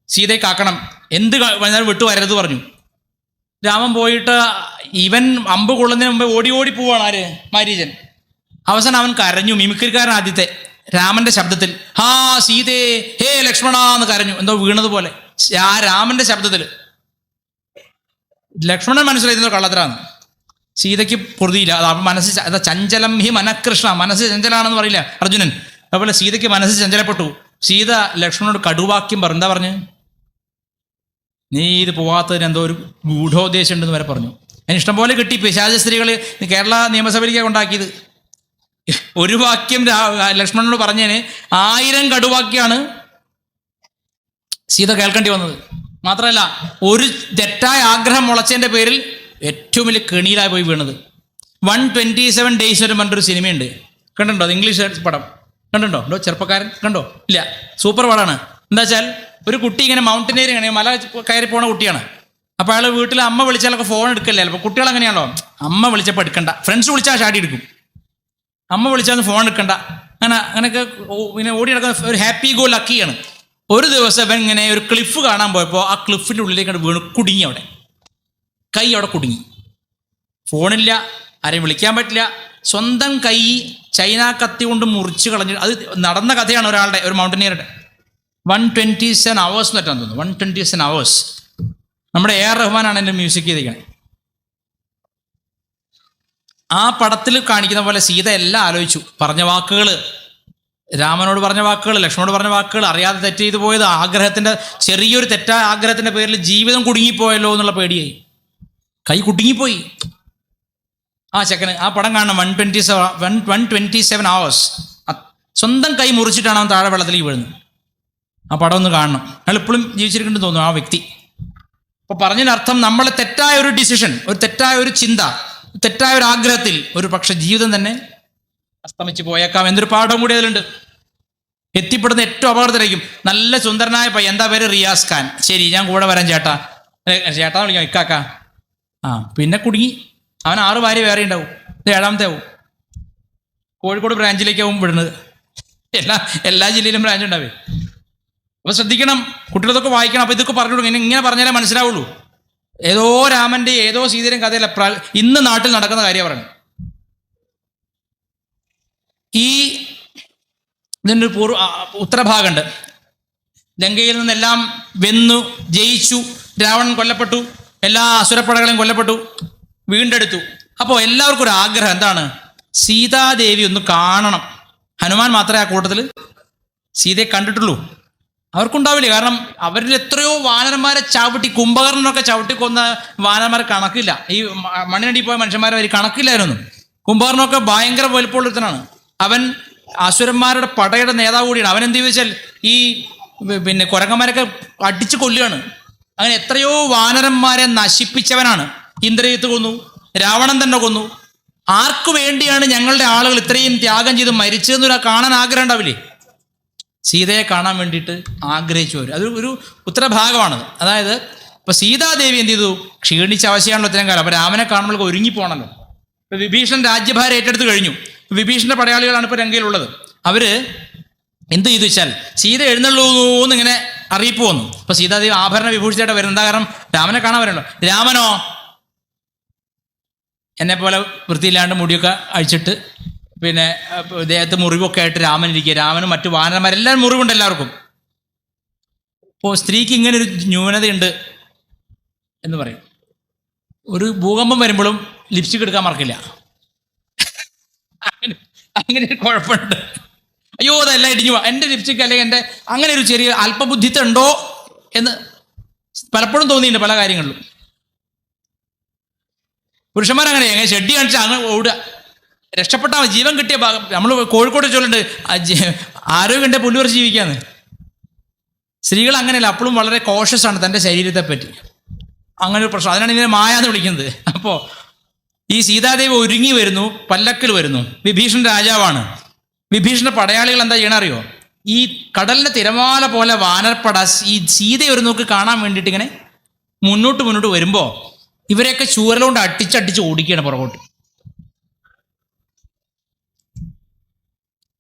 സീതയെ കാക്കണം, എന്ത് വന്നാലും വിട്ടു വരരുത് പറഞ്ഞു. രാമൻ പോയിട്ട് ഇവൻ അമ്പ് കൊള്ളുന്നതിന് മുമ്പ് ഓടി ഓടി പോവാണ് ആര്? മാരീചൻ. അവസാനം അവൻ കരഞ്ഞു, മിമിക്രിക്കാരൻ ആദ്യത്തെ, രാമന്റെ ശബ്ദത്തിൽ, ഹാ സീതേ ഹേ ലക്ഷ്മണ എന്ന് കരഞ്ഞു, എന്തോ വീണതുപോലെ ആ രാമന്റെ ശബ്ദത്തിൽ. ലക്ഷ്മണൻ മനസ്സിലായിരുന്നു കള്ളത്തരാന്ന്. സീതയ്ക്ക് പൊറുതിയില്ല. അത് മനസ്സ് ചഞ്ചലം ഹി മനഃകൃഷ്ണ, മനസ്സ് ചഞ്ചലാണെന്ന് പറയില്ല അർജുനൻ. അതുപോലെ സീതയ്ക്ക് മനസ്സ് ചഞ്ചലപ്പെട്ടു. സീത ലക്ഷ്മണനോട് കടുവാക്യം പറഞ്ഞു. എന്താ പറഞ്ഞു? നീ ഇത് പോവാത്തതിന് എന്തോ ഒരു ഗൂഢോദ്ദേശം ഉണ്ടെന്ന് വരെ പറഞ്ഞു. അതിന് ഇഷ്ടംപോലെ കിട്ടി. പിശാച സ്ത്രീകൾ കേരള നിയമസഭയിലേക്കാണ് ഉണ്ടാക്കിയത്. ഒരു വാക്യം ലക്ഷ്മണനോട് പറഞ്ഞതിന് 1000 കടുവാക്യാണ് സീത കേൾക്കേണ്ടി വന്നത്. മാത്രമല്ല ഒരു തെറ്റായ ആഗ്രഹം മുളച്ചതിൻ്റെ പേരിൽ ഏറ്റവും വലിയ കെണിയിലായി പോയി വീണത്. 127 Days എന്ന് പറഞ്ഞൊരു സിനിമയുണ്ട്, കണ്ടിട്ടുണ്ടോ? അത് ഇംഗ്ലീഷ് പടം കണ്ടിട്ടുണ്ടോ? ചെറുപ്പക്കാരൻ കണ്ടോ? ഇല്ല, സൂപ്പർ പടമാണ്. എന്താ വെച്ചാൽ ഒരു കുട്ടി ഇങ്ങനെ മൗണ്ടനേറിയാണ്, മല കയറി പോണ കുട്ടിയാണ്. അപ്പോൾ അയാൾ വീട്ടിൽ അമ്മ വിളിച്ചാലൊക്കെ ഫോൺ എടുക്കല്ലേ. അപ്പോൾ കുട്ടികൾ അങ്ങനെയാണല്ലോ, അമ്മ വിളിച്ചപ്പോൾ എടുക്കണ്ട, ഫ്രണ്ട്സ് വിളിച്ചാൽ ഷാടി എടുക്കും, അമ്മ വിളിച്ചാൽ ഫോൺ എടുക്കണ്ട, അങ്ങനെയൊക്കെ ഇങ്ങനെ ഓടി നടക്കുന്ന ഒരു ഹാപ്പി ഗോ ലക്കിയാണ്. ഒരു ദിവസം അവൻ ഇങ്ങനെ ഒരു ക്ലിഫ് കാണാൻ പോയപ്പോൾ ആ ക്ലിഫിൻ്റെ ഉള്ളിലേക്ക് വീണ് കുടുങ്ങി. അവിടെ കൈ അവിടെ കുടുങ്ങി. ഫോണില്ല, ആരെയും വിളിക്കാൻ പറ്റില്ല, സ്വന്തം കൈ ചൈന കത്തി കൊണ്ട് മുറിച്ച് കളഞ്ഞു. അത് നടന്ന കഥയാണ് ഒരാളുടെ, ഒരു മൗണ്ടനിയറുടെ. 127 hours എന്ന് പറ്റാൻ തോന്നുന്നു. 127 hours. നമ്മുടെ AR റഹ്മാനാണ് എൻ്റെ മ്യൂസിക് ചെയ്തിരിക്കുന്നത്. ആ പടത്തിൽ കാണിക്കുന്ന പോലെ സീത എല്ലാം ആലോചിച്ചു. പറഞ്ഞ വാക്കുകൾ, രാമനോട് പറഞ്ഞ വാക്കുകൾ, ലക്ഷ്മണോട് പറഞ്ഞ വാക്കുകൾ, അറിയാതെ തെറ്റ് ചെയ്തു പോയത്, ആഗ്രഹത്തിൻ്റെ ചെറിയൊരു തെറ്റായ ആഗ്രഹത്തിൻ്റെ പേരിൽ ജീവിതം കുടുങ്ങിപ്പോയല്ലോ എന്നുള്ള പേടിയായി. കൈ കുടുങ്ങിപ്പോയി ആ ചെക്കന്. ആ പടം കാണണം. 127 hours. സ്വന്തം കൈ മുറിച്ചിട്ടാണ് അവൻ താഴെ വെള്ളത്തിലേക്ക് വീഴുന്നത്. ആ പടം ഒന്ന് കാണണം. അയാൾ ഇപ്പോഴും ജീവിച്ചിരിക്കുന്നുണ്ടെന്ന് തോന്നുന്നു ആ വ്യക്തി. അപ്പോൾ പറഞ്ഞതിനർത്ഥം നമ്മളെ തെറ്റായ ഒരു ഡിസിഷൻ, ഒരു തെറ്റായ ഒരു ചിന്ത, തെറ്റായ ഒരു ആഗ്രഹത്തിൽ ഒരു പക്ഷെ ജീവിതം തന്നെ അസ്തമിച്ച് പോയേക്കാം എന്നൊരു പാഠം കൂടി അതിലുണ്ട്. എത്തിപ്പെടുന്ന ഏറ്റവും അപകടത്തിലായിരിക്കും. നല്ല സുന്ദരനായ പയ്യൻ, എന്താ പേര്? റിയാസ് ഖാൻ. ശരി, ഞാൻ കൂടെ വരാൻ ചേട്ടാ. ചേട്ടാ വിളിക്കാം, ഇക്കാക്ക. പിന്നെ കുടുങ്ങി. അവൻ 6 ഭാര്യ വേറെ ഉണ്ടാവും. ഇത് 7ാമത്തെ ആവും. കോഴിക്കോട് ബ്രാഞ്ചിലേക്കാവും വിടുന്നത്. എല്ലാ ജില്ലയിലും ബ്രാഞ്ച് ഉണ്ടാവേ. അപ്പോൾ ശ്രദ്ധിക്കണം, കുട്ടികളതൊക്കെ വായിക്കണം. അപ്പോൾ ഇതൊക്കെ പറഞ്ഞു കൊടുക്കും. ഇങ്ങനെ പറഞ്ഞാലേ മനസ്സിലാവുള്ളൂ. ഏതോ രാമൻ്റെ ഏതോ സീതയുടെയും കഥയല്ല, ഇന്ന് നാട്ടിൽ നടക്കുന്ന കാര്യം പറയണം. ഈ ഇതിൻ്റെ ഉത്തരഭാഗമുണ്ട്. ലങ്കയിൽ നിന്നെല്ലാം വെന്നു ജയിച്ചു, രാവണൻ കൊല്ലപ്പെട്ടു, എല്ലാ അസുരപ്പടകളെയും കൊല്ലപ്പെട്ടു, വീണ്ടെടുത്തു. അപ്പോൾ എല്ലാവർക്കും ഒരു ആഗ്രഹം എന്താണ്? സീതാദേവി ഒന്ന് കാണണം. ഹനുമാൻ മാത്രമേ ആ കൂട്ടത്തിൽ സീതയെ കണ്ടിട്ടുള്ളൂ. അവർക്കുണ്ടാവില്ല. കാരണം അവരിൽ എത്രയോ വാനരന്മാരെ ചവിട്ടി, കുംഭകർണനൊക്കെ ചവിട്ടി കൊന്ന വാനരന്മാരെ കണക്കില്ല. ഈ മണ്ണിനടി പോയ മനുഷ്യന്മാരെ വരെ കണക്കില്ലായിരുന്നു. കുംഭകർണനൊക്കെ ഭയങ്കര വലുപ്പമുള്ളൊരുത്തനാണ്. അവൻ അസുരന്മാരുടെ പടയുടെ നേതാവ് കൂടിയാണ്. അവൻ എന്ത് ചോദിച്ചാൽ ഈ കുരങ്ങന്മാരൊക്കെ അടിച്ചു കൊല്ലുകയാണ്. അങ്ങനെ എത്രയോ വാനരന്മാരെ നശിപ്പിച്ചവനാണ്. ഇന്ദ്രജിത്ത് കൊന്നു, രാവണൻ തന്നെ കൊന്നു. ആർക്കു വേണ്ടിയാണ് ഞങ്ങളുടെ ആളുകൾ ഇത്രയും ത്യാഗം ചെയ്ത് മരിച്ചതെന്നൊരു കാണാൻ ആഗ്രഹം ഉണ്ടാവില്ലേ? സീതയെ കാണാൻ വേണ്ടിയിട്ട് ആഗ്രഹിച്ചു വരും. അത് ഒരു ഉത്തരഭാഗമാണത്. അതായത് ഇപ്പോൾ സീതാദേവി എന്ത് ചെയ്തു? ക്ഷീണിച്ച അവശയാണല്ലോ ഇത്രയും കാലം. അപ്പോൾ രാമനെ കാണുമ്പോൾ ഒരുങ്ങിപ്പോണല്ലോ. ഇപ്പോൾ വിഭീഷൺ രാജ്യഭാരം ഏറ്റെടുത്ത് കഴിഞ്ഞു. വിഭീഷണന്റെ പടയാളികളാണ് ഇപ്പോൾ ലങ്കയിലുള്ളത്. അവർ എന്ത് ചെയ്തു വെച്ചാൽ സീത എഴുന്നള്ളൂന്ന് ഇങ്ങനെ അറിയിപ്പ് വന്നു. അപ്പോൾ സീതാദേവി ആഭരണ വിഭൂഷിച്ചായിട്ട് വരുന്നത്. എന്താ കാരണം? രാമനെ കാണാൻ വരണല്ലോ. രാമനോ എന്നെ പോലെ വൃത്തിയില്ലാണ്ട് മുടിയൊക്കെ അഴിച്ചിട്ട് പിന്നെ ദേഹത്ത് മുറിവൊക്കെ ആയിട്ട് രാമൻ ഇരിക്കുക. രാമനും മറ്റു വാനരന്മാരെല്ലാം മുറിവുണ്ട് എല്ലാവർക്കും. അപ്പോൾ സ്ത്രീക്ക് ഇങ്ങനെ ഒരു ന്യൂനതയുണ്ട് എന്ന് പറയും. ഒരു ഭൂകമ്പം വരുമ്പോഴും ലിപ്സ്റ്റിക് എടുക്കാൻ മറക്കില്ല. അങ്ങനെ ഒരു കുഴപ്പമുണ്ട്. അയ്യോ അതെല്ലാം ഇടിഞ്ഞു പോവാ, എൻ്റെ ലിപ്സ്റ്റിക് അല്ലെങ്കിൽ എൻ്റെ അങ്ങനെ ഒരു ചെറിയ അല്പബുദ്ധിത്വം ഉണ്ടോ എന്ന് പലപ്പോഴും തോന്നിയിട്ടുണ്ട് പല കാര്യങ്ങളിലും. പുരുഷന്മാരങ്ങനെ എങ്ങനെ ഷെഡ്ഡി കാണിച്ചാൽ അങ്ങ് ഓടുക, രക്ഷപ്പെട്ടാൽ ജീവൻ കിട്ടിയ ഭാഗം. നമ്മൾ കോഴിക്കോട് ചൊല്ലുണ്ട് ആരോഗ്യം ഉണ്ടെ പുല്ല് പറിച്ച് ജീവിക്കാന്ന്. സ്ത്രീകൾ അങ്ങനെയല്ല, അപ്പോഴും വളരെ കോഷ്യസ് ആണ് തൻ്റെ ശരീരത്തെ പറ്റി. അങ്ങനെ ഒരു പ്രശ്നം, അതിനാണ് ഇങ്ങനെ മായ എന്ന് വിളിക്കുന്നത്. അപ്പോൾ ഈ സീതാദേവി ഒരുങ്ങി വരുന്നു, പല്ലക്കിൽ വരുന്നു. വിഭീഷണ രാജാവാണ്. വിഭീഷണ പടയാളികൾ എന്താ ചെയ്യണം അറിയോ? ഈ കടലിൻ്റെ തിരമാല പോലെ വാനർപ്പട ഈ സീതയെ ഒരു നോക്ക് കാണാൻ വേണ്ടിയിട്ട് ഇങ്ങനെ മുന്നോട്ട് വരുമ്പോൾ ഇവരെയൊക്കെ ചൂരലുകൊണ്ട് അടിച്ചടിച്ച് ഓടിക്കുകയാണ് പുറകോട്ട്.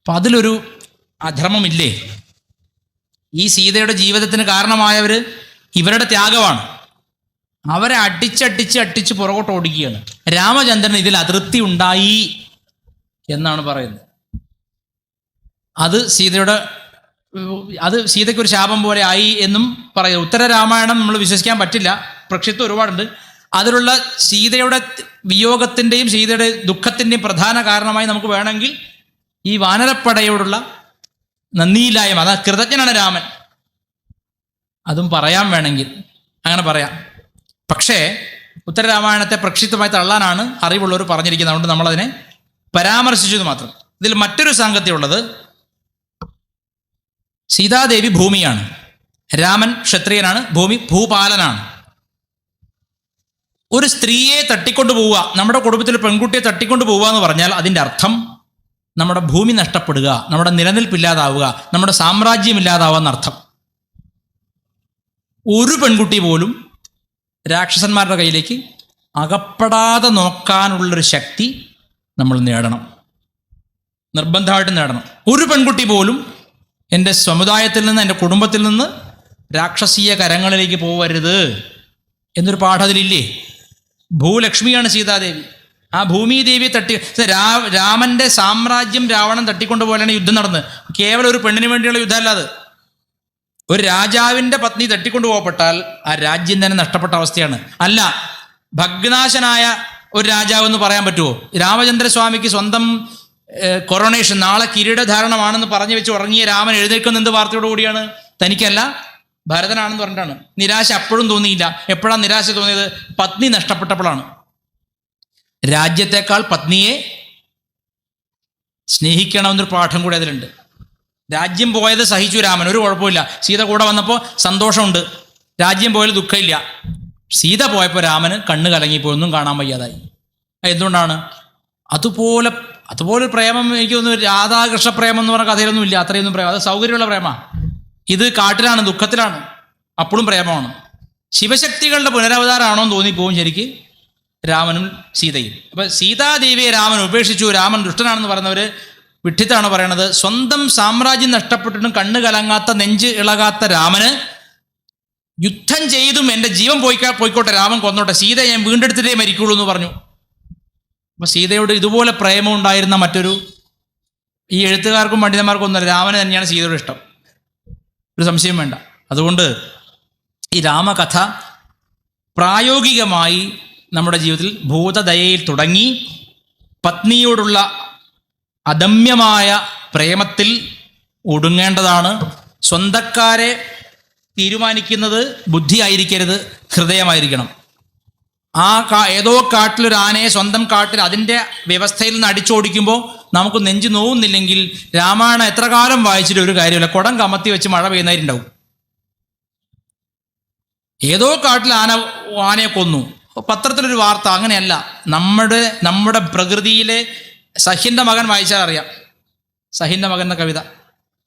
അപ്പം അതിലൊരു അധർമ്മമില്ലേ? ഈ സീതയുടെ ജീവിതത്തിന് കാരണമായവർ ഇവരുടെ ത്യാഗമാണ്. അവരെ അടിച്ച് പുറകോട്ട് ഓടിക്കുകയാണ്. രാമചന്ദ്രൻ ഇതിൽ അതൃപ്തി ഉണ്ടായി എന്നാണ് പറയുന്നത്. അത് സീതയ്ക്ക് ഒരു ശാപം പോലെ ആയി എന്നും പറയുന്നത്. ഉത്തര രാമായണം നമ്മൾ വിശ്വസിക്കാൻ പറ്റില്ല, പ്രക്ഷിപ്തം ഒരുപാടുണ്ട്. അതിലുള്ള സീതയുടെ വിയോഗത്തിൻ്റെയും സീതയുടെ ദുഃഖത്തിൻ്റെയും പ്രധാന കാരണമായി നമുക്ക് വേണമെങ്കിൽ ഈ വാനരപ്പടയോടുള്ള നന്ദിയില്ലായ്മ, അതാ കൃതജ്ഞനാണ് രാമൻ, അതും പറയാൻ വേണമെങ്കിൽ അങ്ങനെ പറയാം. പക്ഷേ ഉത്തരരാമായണത്തെ പ്രക്ഷിപ്തമായി തള്ളാനാണ് അറിവുള്ളവർ പറഞ്ഞിരിക്കുന്നത്. അതുകൊണ്ട് നമ്മളതിനെ പരാമർശിച്ചത് മാത്രം. ഇതിൽ മറ്റൊരു സാങ്കത്യമുള്ളത്, സീതാദേവി ഭൂമിയാണ്, രാമൻ ക്ഷത്രിയനാണ്, ഭൂമി ഭൂപാലനാണ്. ഒരു സ്ത്രീയെ തട്ടിക്കൊണ്ടു പോവുക, നമ്മുടെ കുടുംബത്തിൽ പെൺകുട്ടിയെ തട്ടിക്കൊണ്ടു പോവുക എന്ന് പറഞ്ഞാൽ അതിൻ്റെ അർത്ഥം നമ്മുടെ ഭൂമി നഷ്ടപ്പെടുക, നമ്മുടെ നിലനിൽപ്പില്ലാതാവുക, നമ്മുടെ സാമ്രാജ്യം ഇല്ലാതാവുക എന്നർത്ഥം. ഒരു പെൺകുട്ടി പോലും രാക്ഷസന്മാരുടെ കയ്യിലേക്ക് അകപ്പെടാതെ നോക്കാനുള്ളൊരു ശക്തി നമ്മൾ നേടണം, നിർബന്ധമായിട്ടും നേടണം. ഒരു പെൺകുട്ടി പോലും എൻ്റെ സമുദായത്തിൽ നിന്ന്, എൻ്റെ കുടുംബത്തിൽ നിന്ന് രാക്ഷസീയ കരങ്ങളിലേക്ക് പോവരുത് എന്നൊരു പാഠം അതിലില്ലേ? ഭൂലക്ഷ്മിയാണ് സീതാദേവി. ആ ഭൂമിദേവിയെ രാമന്റെ സാമ്രാജ്യം രാവണൻ തട്ടിക്കൊണ്ടുപോലെയാണ് യുദ്ധം നടന്നത്. കേവലം ഒരു പെണ്ണിന് വേണ്ടിയുള്ള യുദ്ധമല്ല അത്. ഒരു രാജാവിൻ്റെ പത്നി തട്ടിക്കൊണ്ടു പോകപ്പെട്ടാൽ ആ രാജ്യം തന്നെ നഷ്ടപ്പെട്ട അവസ്ഥയാണ്. അല്ല, ഭഗ്നാശനായ ഒരു രാജാവ് എന്ന് പറയാൻ പറ്റുമോ? രാമചന്ദ്രസ്വാമിക്ക് സ്വന്തം കൊറോണേഷൻ നാളെ കിരീടധാരണമാണെന്ന് പറഞ്ഞു വെച്ച് ഉറങ്ങിയ രാമൻ എഴുന്നേൽക്കുന്ന എന്ത് വാർത്തയോടു കൂടിയാണ്? തനിക്കല്ല, ഭരതനാണെന്ന് പറഞ്ഞിട്ടാണ്. നിരാശ അപ്പോഴും തോന്നിയില്ല. എപ്പോഴാണ് നിരാശ തോന്നിയത്? പത്നി നഷ്ടപ്പെട്ടപ്പോഴാണ്. രാജ്യത്തെക്കാൾ പത്നിയെ സ്നേഹിക്കണമെന്നൊരു പാഠം കൂടി അതിലുണ്ട്. രാജ്യം പോയത് സഹിച്ചു രാമൻ, ഒരു കുഴപ്പമില്ല. സീത കൂടെ വന്നപ്പോൾ സന്തോഷമുണ്ട്. രാജ്യം പോയാൽ ദുഃഖമില്ല. സീത പോയപ്പോൾ രാമന് കണ്ണ് കലങ്ങിപ്പോയി, ഒന്നും കാണാൻ വയ്യാതായി. എന്തുകൊണ്ടാണ്? അതുപോലെ പ്രേമം എനിക്ക് തോന്നുന്നു രാധാകൃഷ്ണ പ്രേമം എന്ന് പറഞ്ഞ കഥയിലൊന്നും ഇല്ല. അത്രയൊന്നും പ്രേമം, അത് സൗകര്യമുള്ള പ്രേമമാണ്. ഇത് കാട്ടിലാണ്, ദുഃഖത്തിലാണ്, അപ്പോഴും പ്രേമമാണ്. ശിവശക്തികളുടെ പുനരവതാരമാണോ എന്ന് തോന്നിപ്പോവും ശരിക്ക് രാമനും സീതയും. അപ്പം സീതാദേവിയെ രാമൻ ഉപേക്ഷിച്ചു, രാമൻ ദുഷ്ടനാണെന്ന് പറയുന്നവർ വിഡ്ഢിത്താണ് പറയണത്. സ്വന്തം സാമ്രാജ്യം നഷ്ടപ്പെട്ടിട്ടും കണ്ണ് കലങ്ങാത്ത, നെഞ്ച് ഇളകാത്ത രാമന് യുദ്ധം ചെയ്തും എൻ്റെ ജീവൻ പോയിക്കോട്ടെ, രാമൻ കൊന്നോട്ടെ, സീത ഞാൻ വീണ്ടെടുത്തിട്ടേ മരിക്കുള്ളൂ എന്ന് പറഞ്ഞു. അപ്പം സീതയോട് ഇതുപോലെ പ്രേമം ഉണ്ടായിരുന്ന മറ്റൊരു, ഈ എഴുത്തുകാർക്കും പണ്ഡിതന്മാർക്കും ഒന്നുമല്ല, രാമന് തന്നെയാണ് സീതയോട് ഇഷ്ടം, ഒരു സംശയം വേണ്ട. അതുകൊണ്ട് ഈ രാമകഥ പ്രായോഗികമായി നമ്മുടെ ജീവിതത്തിൽ ഭൂതദയയിൽ തുടങ്ങി പത്നിയോടുള്ള അദമ്യമായ പ്രേമത്തിൽ ഒടുങ്ങേണ്ടതാണ്. സ്വന്തക്കാരെ തീരുമാനിക്കുന്നത് ബുദ്ധിയായിരിക്കരുത്, ഹൃദയമായിരിക്കണം. ഏതോ കാട്ടിലൊരു ആനയെ സ്വന്തം കാട്ടിൽ അതിൻ്റെ വ്യവസ്ഥയിൽ നിന്ന് അടിച്ചോടിക്കുമ്പോൾ നമുക്ക് നെഞ്ചു നോവുന്നില്ലെങ്കിൽ രാമായണം എത്ര കാലം വായിച്ചിട്ട് ഒരു കാര്യമില്ല. കുടം കമത്തി വെച്ച് മഴ പെയ്യുന്നവരുണ്ടാവും. ഏതോ കാട്ടിൽ ആനയെ കൊന്നു, പത്രത്തിലൊരു വാർത്ത. അങ്ങനെയല്ല. നമ്മുടെ പ്രകൃതിയിലെ സഹിൻ്റെ മകൻ വായിച്ചാൽ അറിയാം. സഹിൻ്റെ മകൻ എന്ന കവിത.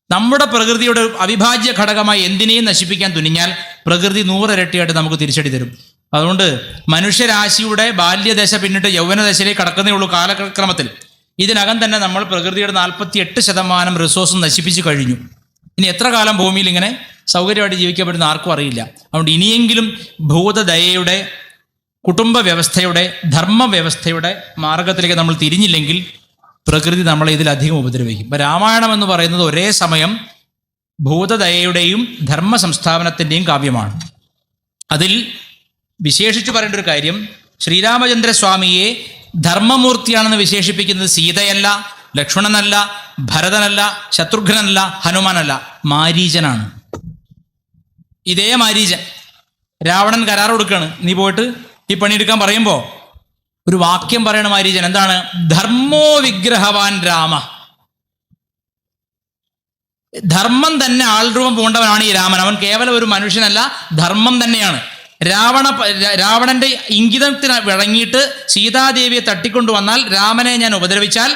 നമ്മുടെ പ്രകൃതിയുടെ അവിഭാജ്യ ഘടകമായി എന്തിനേയും നശിപ്പിക്കാൻ തുനിഞ്ഞാൽ പ്രകൃതി 100 ഇരട്ടിയായിട്ട് നമുക്ക് തിരിച്ചടി തരും. അതുകൊണ്ട് മനുഷ്യരാശിയുടെ ബാല്യദശ പിന്നിട്ട് യൗവനദശയിലേക്ക് കടക്കുന്നേ ഉള്ളൂ കാലക്രമത്തിൽ. ഇതിനകം തന്നെ നമ്മൾ പ്രകൃതിയുടെ 48% റിസോഴ്സും നശിപ്പിച്ച് കഴിഞ്ഞു. ഇനി എത്ര കാലം ഭൂമിയിൽ ഇങ്ങനെ സൗകര്യമായിട്ട് ജീവിക്കാൻ പറ്റുന്ന ആർക്കും അറിയില്ല. അതുകൊണ്ട് ഇനിയെങ്കിലും ഭൂതദയയുടെ, കുടുംബ വ്യവസ്ഥയുടെ, ധർമ്മവ്യവസ്ഥയുടെ മാർഗത്തിലേക്ക് നമ്മൾ തിരിഞ്ഞില്ലെങ്കിൽ പ്രകൃതി നമ്മളെ ഇതിലധികം ഉപദ്രവിക്കും. ഇപ്പം രാമായണം എന്ന് പറയുന്നത് ഒരേ സമയം ഭൂതദയയുടെയും ധർമ്മ സംസ്ഥാപനത്തിൻ്റെയും കാവ്യമാണ്. അതിൽ വിശേഷിച്ച് പറയേണ്ട ഒരു കാര്യം, ശ്രീരാമചന്ദ്രസ്വാമിയെ ധർമ്മമൂർത്തിയാണെന്ന് വിശേഷിപ്പിക്കുന്നത് സീതയല്ല, ലക്ഷ്മണനല്ല, ഭരതനല്ല, ശത്രുഘ്നനല്ല, ഹനുമാനല്ല, മാരീചനാണ്. ഇതേ മാരീചൻ രാവണൻ കരാർ കൊടുക്കുകയാണ്, നീ പോയിട്ട് ഈ പണിയെടുക്കാൻ പറയുമ്പോൾ ഒരു വാക്യം പറയണ മാരീചൻ. എന്താണ്? ധർമ്മോ വിഗ്രഹവാൻ രാമ. ധർമ്മം തന്നെ ആൾരൂപം പൂണ്ടവനാണ് ഈ രാമൻ. അവൻ കേവലം ഒരു മനുഷ്യനല്ല, ധർമ്മം തന്നെയാണ്. രാവണന്റെ ഇംഗിതത്തിന് വിളങ്ങിയിട്ട് സീതാദേവിയെ തട്ടിക്കൊണ്ടുവന്നാൽ, രാമനെ ഞാൻ ഉപദ്രവിച്ചാൽ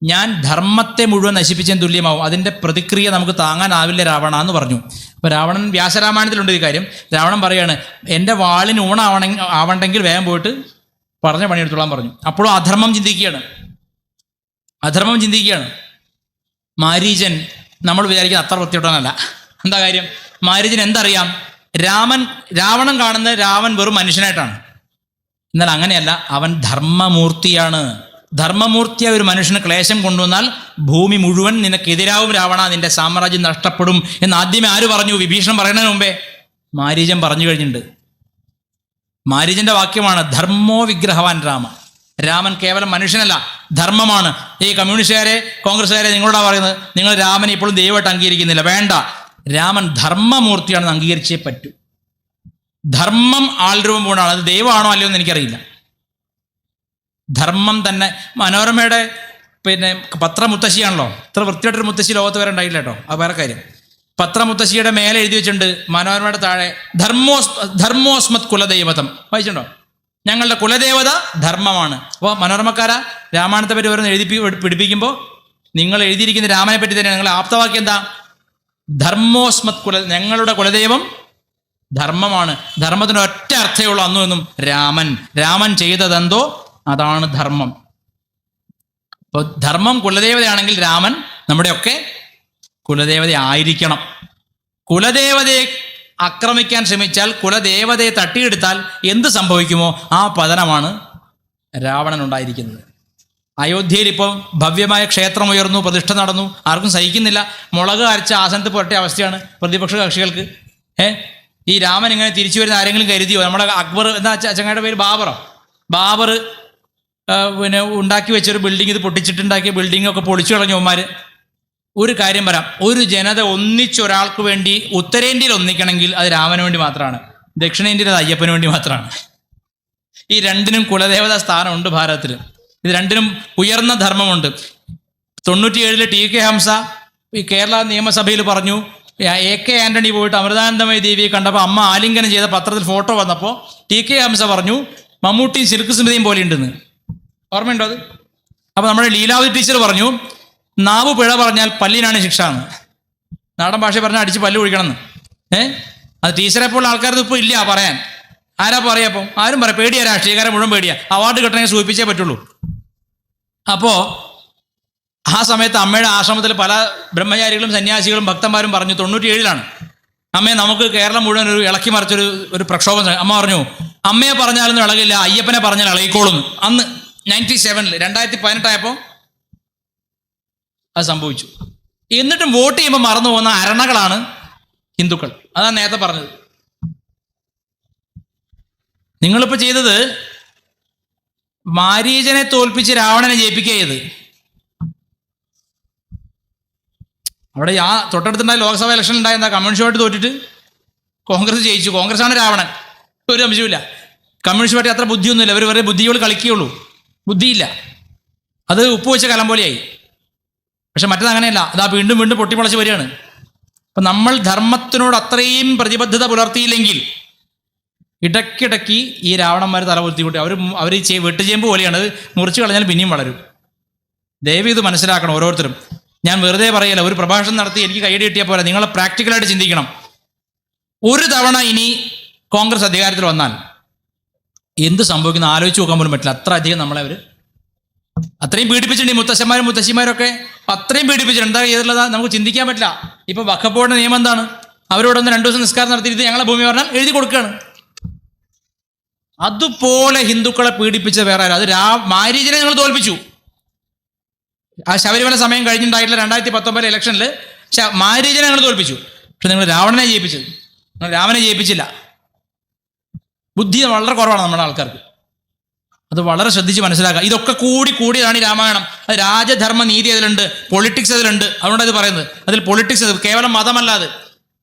ഞാൻ ധർമ്മത്തെ മുഴുവൻ നശിപ്പിച്ചതിന് തുല്യമാവും. അതിൻ്റെ പ്രതിക്രിയ നമുക്ക് താങ്ങാനാവില്ല രാവണ എന്ന് പറഞ്ഞു. അപ്പോൾ രാവണൻ, വ്യാസരാമായണത്തിലുണ്ട് ഈ കാര്യം. രാവണൻ പറയാണ്, എൻ്റെ വാളിന് ആവണ്ടെങ്കിൽ വേഗം പോയിട്ട് പറഞ്ഞ പണിയെടുത്തോളാൻ പറഞ്ഞു. അപ്പോഴും അധർമ്മം ചിന്തിക്കുകയാണ്. മാരീചൻ നമ്മൾ വിചാരിക്കുന്ന അത്ര വൃത്തിയോട്ടനല്ല. എന്താ കാര്യം? മാരീചൻ എന്തറിയാം? രാവണൻ കാണുന്ന രാവൻ വെറും മനുഷ്യനായിട്ടാണ്. എന്നാൽ അങ്ങനെയല്ല, അവൻ ധർമ്മമൂർത്തിയാണ്. ധർമ്മമൂർത്തിയായ ഒരു മനുഷ്യന് ക്ലേശം കൊണ്ടുവന്നാൽ ഭൂമി മുഴുവൻ നിനക്കെതിരാവും രാവണ, നിന്റെ സാമ്രാജ്യം നഷ്ടപ്പെടും എന്ന് ആദ്യമേ ആര് പറഞ്ഞു? വിഭീഷണൻ പറയുന്നതിന് മുമ്പേ മാരീചൻ പറഞ്ഞു കഴിഞ്ഞിട്ടുണ്ട്. മാരീചന്റെ വാക്യമാണ് ധർമ്മോ വിഗ്രഹവാൻ രാമ. രാമൻ കേവലം മനുഷ്യനല്ല, ധർമ്മമാണ്. ഈ കമ്മ്യൂണിസ്റ്റുകാരെ, കോൺഗ്രസ്സുകാരെ നിങ്ങളോടാ പറയുന്നത്, നിങ്ങൾ രാമനെ ഇപ്പോഴും ദൈവമായിട്ട് അംഗീകരിക്കുന്നില്ല. വേണ്ട, രാമൻ ധർമ്മമൂർത്തിയാണെന്ന് അംഗീകരിച്ചേ പറ്റൂ. ധർമ്മം ആൾരൂപം പൂണ്ടാണ്. അത് ദൈവമാണോ അല്ലയോ എന്ന് എനിക്കറിയില്ല. ധർമ്മം തന്നെ. മനോരമയുടെ പത്രമുത്തശ്ശിയാണല്ലോ. ഇത്ര വൃത്തിയായിട്ടൊരു മുത്തശ്ശി ലോകത്ത് വരെ ഉണ്ടായില്ല കേട്ടോ, അത് വേറെ കാര്യം. പത്രമുത്തശ്ശിയുടെ മേലെ എഴുതി വെച്ചിട്ടുണ്ട്, മനോരമയുടെ താഴെ ധർമ്മോസ്മത് കുലദൈവതം. വായിച്ചിട്ടുണ്ടോ? ഞങ്ങളുടെ കുലദേവത ധർമ്മമാണ്. അപ്പോൾ മനോരമക്കാര രാമായണത്തെ പറ്റി ഓരോന്ന് പിടിപ്പിക്കുമ്പോൾ നിങ്ങൾ എഴുതിയിരിക്കുന്ന രാമനെ പറ്റി തന്നെ നിങ്ങളുടെ ആപ്തവാക്യം എന്താ? ധർമ്മോസ്മത് ഞങ്ങളുടെ കുലദൈവം ധർമ്മമാണ്. ധർമ്മത്തിന് ഒറ്റ അർത്ഥമേ ഉള്ളൂ അന്നും എന്നും, രാമൻ ചെയ്തതെന്തോ അതാണ് ധർമ്മം. അപ്പോൾ ധർമ്മം കുലദേവതയാണെങ്കിൽ രാമൻ നമ്മുടെയൊക്കെ കുലദേവത ആയിരിക്കണം. കുലദേവതയെ ആക്രമിക്കാൻ ശ്രമിച്ചാൽ, കുലദേവതയെ തട്ടിയെടുത്താൽ എന്ത് സംഭവിക്കുമോ ആ പതനമാണ് രാവണൻ ഉണ്ടായിരിക്കുന്നത്. അയോധ്യയിൽ ഇപ്പോൾ ഭവ്യമായ ക്ഷേത്രം ഉയർന്നു, പ്രതിഷ്ഠ നടന്നു, ആർക്കും സഹിക്കുന്നില്ല. മുളക് അരച്ച ആസനത്ത് പുരട്ടിയ അവസ്ഥയാണ് പ്രതിപക്ഷ കക്ഷികൾക്ക്. ഈ രാമൻ ഇങ്ങനെ തിരിച്ചു വരുന്ന ആരെങ്കിലും കരുതിയോ? നമ്മുടെ അക്ബർ എന്താ ചങ്ങായുടെ പേര് ബാബർ പിന്നെ ഉണ്ടാക്കി വെച്ചൊരു ബിൽഡിംഗ്, ഇത് പൊട്ടിച്ചിട്ടുണ്ടാക്കിയ ബിൽഡിങ്ങൊക്കെ പൊളിച്ചു കളഞ്ഞവന്മാർ. ഒരു കാര്യം പറയാം, ഒരു ജനത ഒന്നിച്ചൊരാൾക്ക് വേണ്ടി ഉത്തരേന്ത്യയിൽ ഒന്നിക്കണമെങ്കിൽ അത് രാമന് വേണ്ടി മാത്രമാണ്, ദക്ഷിണേന്ത്യയിൽ അത് അയ്യപ്പന് വേണ്ടി മാത്രമാണ്. ഈ രണ്ടിനും കുലദേവതാ സ്ഥാനമുണ്ട് ഭാരതത്തിൽ. ഇത് രണ്ടിനും ഉയർന്ന ധർമ്മമുണ്ട്. 97 TK ഹംസ ഈ കേരള നിയമസഭയിൽ പറഞ്ഞു, AK ആന്റണി പോയിട്ട് അമൃതാനന്ദമയി ദേവിയെ കണ്ടപ്പോൾ അമ്മ ആലിംഗനം ചെയ്ത പത്രത്തിൽ ഫോട്ടോ വന്നപ്പോൾ TK ഹംസ പറഞ്ഞു മമ്മൂട്ടിയും സിൽക്ക് സ്മിതയും പോലെ ഉണ്ടെന്ന്. ഓർമ്മയുണ്ടോ അത്? അപ്പോൾ നമ്മുടെ ലീലാവതി ടീച്ചർ പറഞ്ഞു നാവ് പിഴ പറഞ്ഞാൽ പല്ലിനാണ് ശിക്ഷ എന്ന്. നാടൻ ഭാഷ പറഞ്ഞാൽ അടിച്ച് പല്ല് ഒഴിക്കണമെന്ന്. അത് ടീച്ചറെ പോലെ ആൾക്കാരത് ഇപ്പോൾ ഇല്ല പറയാൻ. ആരാ പറയാ? അപ്പം ആരും പറയാം, പേടിയാ, രാഷ്ട്രീയക്കാരെ മുഴുവൻ പേടിയാ, അവാർഡ് കിട്ടണമെങ്കിൽ സൂചിപ്പിച്ചേ പറ്റുള്ളൂ. അപ്പോൾ ആ സമയത്ത് അമ്മയുടെ ആശ്രമത്തിൽ പല ബ്രഹ്മചാരികളും സന്യാസികളും ഭക്തന്മാരും പറഞ്ഞു, 97 അമ്മയെ നമുക്ക് കേരളം മുഴുവൻ ഒരു ഇളക്കി മറിച്ചൊരു പ്രക്ഷോഭം. അമ്മ പറഞ്ഞു അമ്മയെ പറഞ്ഞാലൊന്നും ഇളകില്ല, അയ്യപ്പനെ പറഞ്ഞാൽ ഇളകിക്കോളും. അന്ന് 97 2018 ആയപ്പോൾ അത് സംഭവിച്ചു. എന്നിട്ടും വോട്ട് ചെയ്യുമ്പോൾ മറന്നു പോകുന്ന അരണകളാണ് ഹിന്ദുക്കൾ. അതാണ് നേരത്തെ പറഞ്ഞത്. നിങ്ങളിപ്പോൾ ചെയ്തത് മാരീചനെ തോൽപ്പിച്ച് രാവണനെ ജയിപ്പിക്കുക ചെയ്ത്. അവിടെ തൊട്ടടുത്തുണ്ടായ ലോക്സഭ ഇലക്ഷൻ ഉണ്ടായ എന്താ? കമ്മ്യൂണിസ്റ്റ് തോറ്റിട്ട് കോൺഗ്രസ് ജയിച്ചു. കോൺഗ്രസ്സാണ് രാവണൻ, ഒരു അംശമില്ല. കമ്മ്യൂണിസ്റ്റ് പാർട്ടി അത്ര ബുദ്ധിയൊന്നുമില്ല, അവർ വേറെ ബുദ്ധികൾ കളിക്കുകയുള്ളൂ, ബുദ്ധിയില്ല. അത് ഉപ്പ് വെച്ച കലം പോലെയായി. പക്ഷെ മറ്റത് അങ്ങനെയല്ല, അതാ വീണ്ടും വീണ്ടും പൊട്ടിമുളച്ച് വരികയാണ്. അപ്പം നമ്മൾ ധർമ്മത്തിനോട് അത്രയും പ്രതിബദ്ധത പുലർത്തിയില്ലെങ്കിൽ ഇടയ്ക്കിടയ്ക്ക് ഈ രാവണന്മാർ തല പൊത്തിക്കൂട്ടി അവർ വെട്ടുചേമ്പ് പോലെയാണ്, അത് മുറിച്ച് കളഞ്ഞാൽ പിന്നെയും വളരും. ദയവ് ഇത് മനസ്സിലാക്കണം ഓരോരുത്തരും. ഞാൻ വെറുതെ പറയല്ല, ഒരു പ്രഭാഷണം നടത്തി എനിക്ക് കൈയടി കിട്ടിയാൽ പോലെ നിങ്ങൾ പ്രാക്ടിക്കലായിട്ട് ചിന്തിക്കണം. ഒരു തവണ ഇനി കോൺഗ്രസ് അധികാരത്തിൽ വന്നാൽ എന്ത് സംഭവിക്കുന്ന ആലോചിച്ച് നോക്കാൻ പോലും പറ്റില്ല. അത്ര അധികം നമ്മളെ അവർ അത്രയും പീഡിപ്പിച്ചിട്ടുണ്ട്. ഈ മുത്തശ്ശന്മാരും മുത്തശ്ശിമാരൊക്കെ അത്രയും പീഡിപ്പിച്ചിട്ടുണ്ട്. എന്താ ചെയ്തിട്ടുള്ളതാ നമുക്ക് ചിന്തിക്കാൻ പറ്റില്ല. ഇപ്പൊ വഖഫ് ബോർഡിന്റെ നിയമം എന്താണ്? അവരോട് ഒന്ന് 2 ദിവസം നിസ്കാരം നടത്തി ഇത് ഞങ്ങളെ ഭൂമി പറഞ്ഞാൽ എഴുതി കൊടുക്കുകയാണ്. അതുപോലെ ഹിന്ദുക്കളെ പീഡിപ്പിച്ച വേറെ ആരും. അത് മാരീചനെ നിങ്ങൾ തോൽപ്പിച്ചു. ആ ശബരിമല സമയം കഴിഞ്ഞിട്ടുണ്ടായിട്ടില്ല 2019 ഇലക്ഷനിൽ മാരീചനെ നിങ്ങൾ തോൽപ്പിച്ചു. പക്ഷെ നിങ്ങൾ രാവണനെ ജയിപ്പിച്ചത്, നിങ്ങൾ രാമനെ ജയിപ്പിച്ചില്ല. ബുദ്ധി വളരെ കുറവാണ് നമ്മുടെ ആൾക്കാർക്ക്. അത് വളരെ ശ്രദ്ധിച്ച് മനസ്സിലാക്കുക. ഇതൊക്കെ കൂടിയതാണ് ഈ രാമായണം. അത് രാജധർമ്മ നീതി അതിലുണ്ട്, പൊളിറ്റിക്സ് അതിലുണ്ട്. അതുകൊണ്ട് അത് പറയുന്നത് അതിൽ പൊളിറ്റിക്സ്, കേവലം മതമല്ലാതെ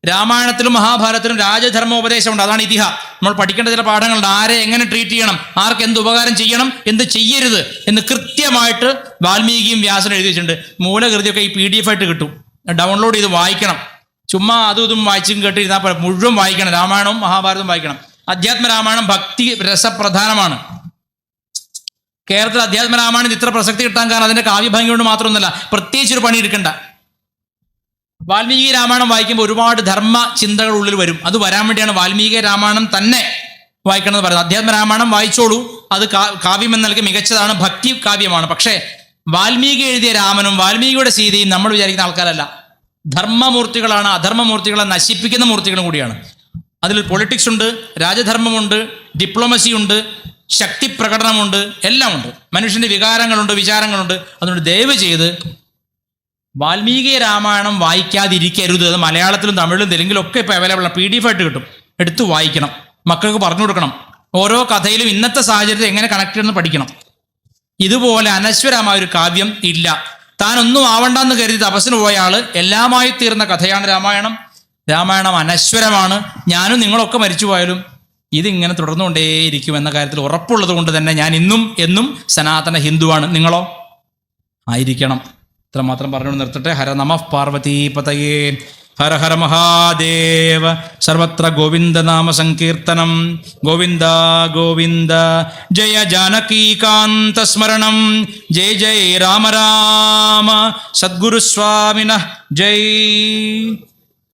രാമായണത്തിലും മഹാഭാരതത്തിലും രാജധർമ്മ ഉപദേശമുണ്ട്. അതാണ് ഇതിഹാസം. നമ്മൾ പഠിക്കേണ്ട ചില പാഠങ്ങളുണ്ട്. ആരെ എങ്ങനെ ട്രീറ്റ് ചെയ്യണം, ആർക്ക് എന്ത് ഉപകാരം ചെയ്യണം, എന്ത് ചെയ്യരുത് എന്ന് കൃത്യമായിട്ട് വാൽമീകിയും വ്യാസനും എഴുതി വെച്ചിട്ടുണ്ട്. മൂലകൃതിയൊക്കെ ഈ PDF ആയിട്ട് കിട്ടും, ഡൗൺലോഡ് ചെയ്ത് വായിക്കണം. ചുമ്മാ അതും ഇതും വായിച്ചും കേട്ടിരുന്നാൽ പോലെ മുഴുവൻ വായിക്കണം. രാമായണവും മഹാഭാരതവും വായിക്കണം. അധ്യാത്മ രാമായണം ഭക്തി രസപ്രധാനമാണ്. കേരളത്തിൽ അധ്യാത്മ രാമായണത്തിന് ഇത്ര പ്രസക്തി കിട്ടാൻ കാരണം അതിന്റെ കാവ്യഭംഗി കൊണ്ട് മാത്രമൊന്നുമല്ല, പ്രത്യേകിച്ചൊരു പണി എടുക്കണ്ട. വാൽമീകി രാമായണം വായിക്കുമ്പോൾ ഒരുപാട് ധർമ്മ ചിന്തകൾ ഉള്ളിൽ വരും. അത് വരാൻ വേണ്ടിയാണ് വാൽമീകി രാമായണം തന്നെ വായിക്കണം എന്ന് പറയുന്നത്. അധ്യാത്മ രാമായണം വായിച്ചോളൂ, അത് കാവ്യം എന്ന നിലയ്ക്ക് മികച്ചതാണ്, ഭക്തി കാവ്യമാണ്. പക്ഷേ വാൽമീകി എഴുതിയ രാമനും വാൽമീകിയുടെ സീതയും നമ്മൾ വിചാരിക്കുന്ന ആൾക്കാരല്ല. ധർമ്മമൂർത്തികളാണ്, അധർമ്മമൂർത്തികളെ നശിപ്പിക്കുന്ന മൂർത്തികളും കൂടിയാണ്. അതിൽ പൊളിറ്റിക്സ് ഉണ്ട്, രാജധർമ്മമുണ്ട്, ഡിപ്ലോമസി ഉണ്ട്, ശക്തി പ്രകടനമുണ്ട്, എല്ലാം ഉണ്ട്. മനുഷ്യൻ്റെ വികാരങ്ങളുണ്ട്, വിചാരങ്ങളുണ്ട്. അതുകൊണ്ട് ദയവ് ചെയ്ത് വാൽമീകി രാമായണം വായിക്കാതിരിക്കരുത്. അത് മലയാളത്തിലും തമിഴിലും തെലുങ്കിലും ഒക്കെ ഇപ്പോൾ അവൈലബിൾ ആണ്, PDF ആയിട്ട് കിട്ടും. എടുത്ത് വായിക്കണം, മക്കൾക്ക് പറഞ്ഞു കൊടുക്കണം. ഓരോ കഥയിലും ഇന്നത്തെ സാഹചര്യത്തിൽ എങ്ങനെ കണക്ട് ചെയ്യുന്നത് പഠിക്കണം. ഇതുപോലെ അനശ്വരമായ ഒരു കാവ്യം ഇല്ല. താനൊന്നും ആവണ്ടെന്ന് കരുതി തപസ്സിന് പോയ ആള് എല്ലാമായി തീർന്ന കഥയാണ് രാമായണം. രാമായണം അനശ്വരമാണ്. ഞാനും നിങ്ങളൊക്കെ മരിച്ചു പോയാലും ഇതിങ്ങനെ തുടർന്നുകൊണ്ടേയിരിക്കും എന്ന കാര്യത്തിൽ ഉറപ്പുള്ളത് കൊണ്ട് തന്നെ ഞാൻ ഇന്നും എന്നും സനാതന ഹിന്ദുവാണ്. നിങ്ങളോ ആയിരിക്കണം. ഇത്ര മാത്രം പറഞ്ഞുകൊണ്ട് നിർത്തട്ടെ. ഹര നമഃ പാർവതീപതയേ. ഹര ഹര മഹാദേവ. സർവത്ര ഗോവിന്ദനാമ സങ്കീർത്തനം. ഗോവിന്ദ ഗോവിന്ദ. ജയ ജാനകീകാന്ത സ്മരണം. ജയ ജയ രാമ രാമ. സദ്ഗുരുസ്വാമിനഃ ജയ്.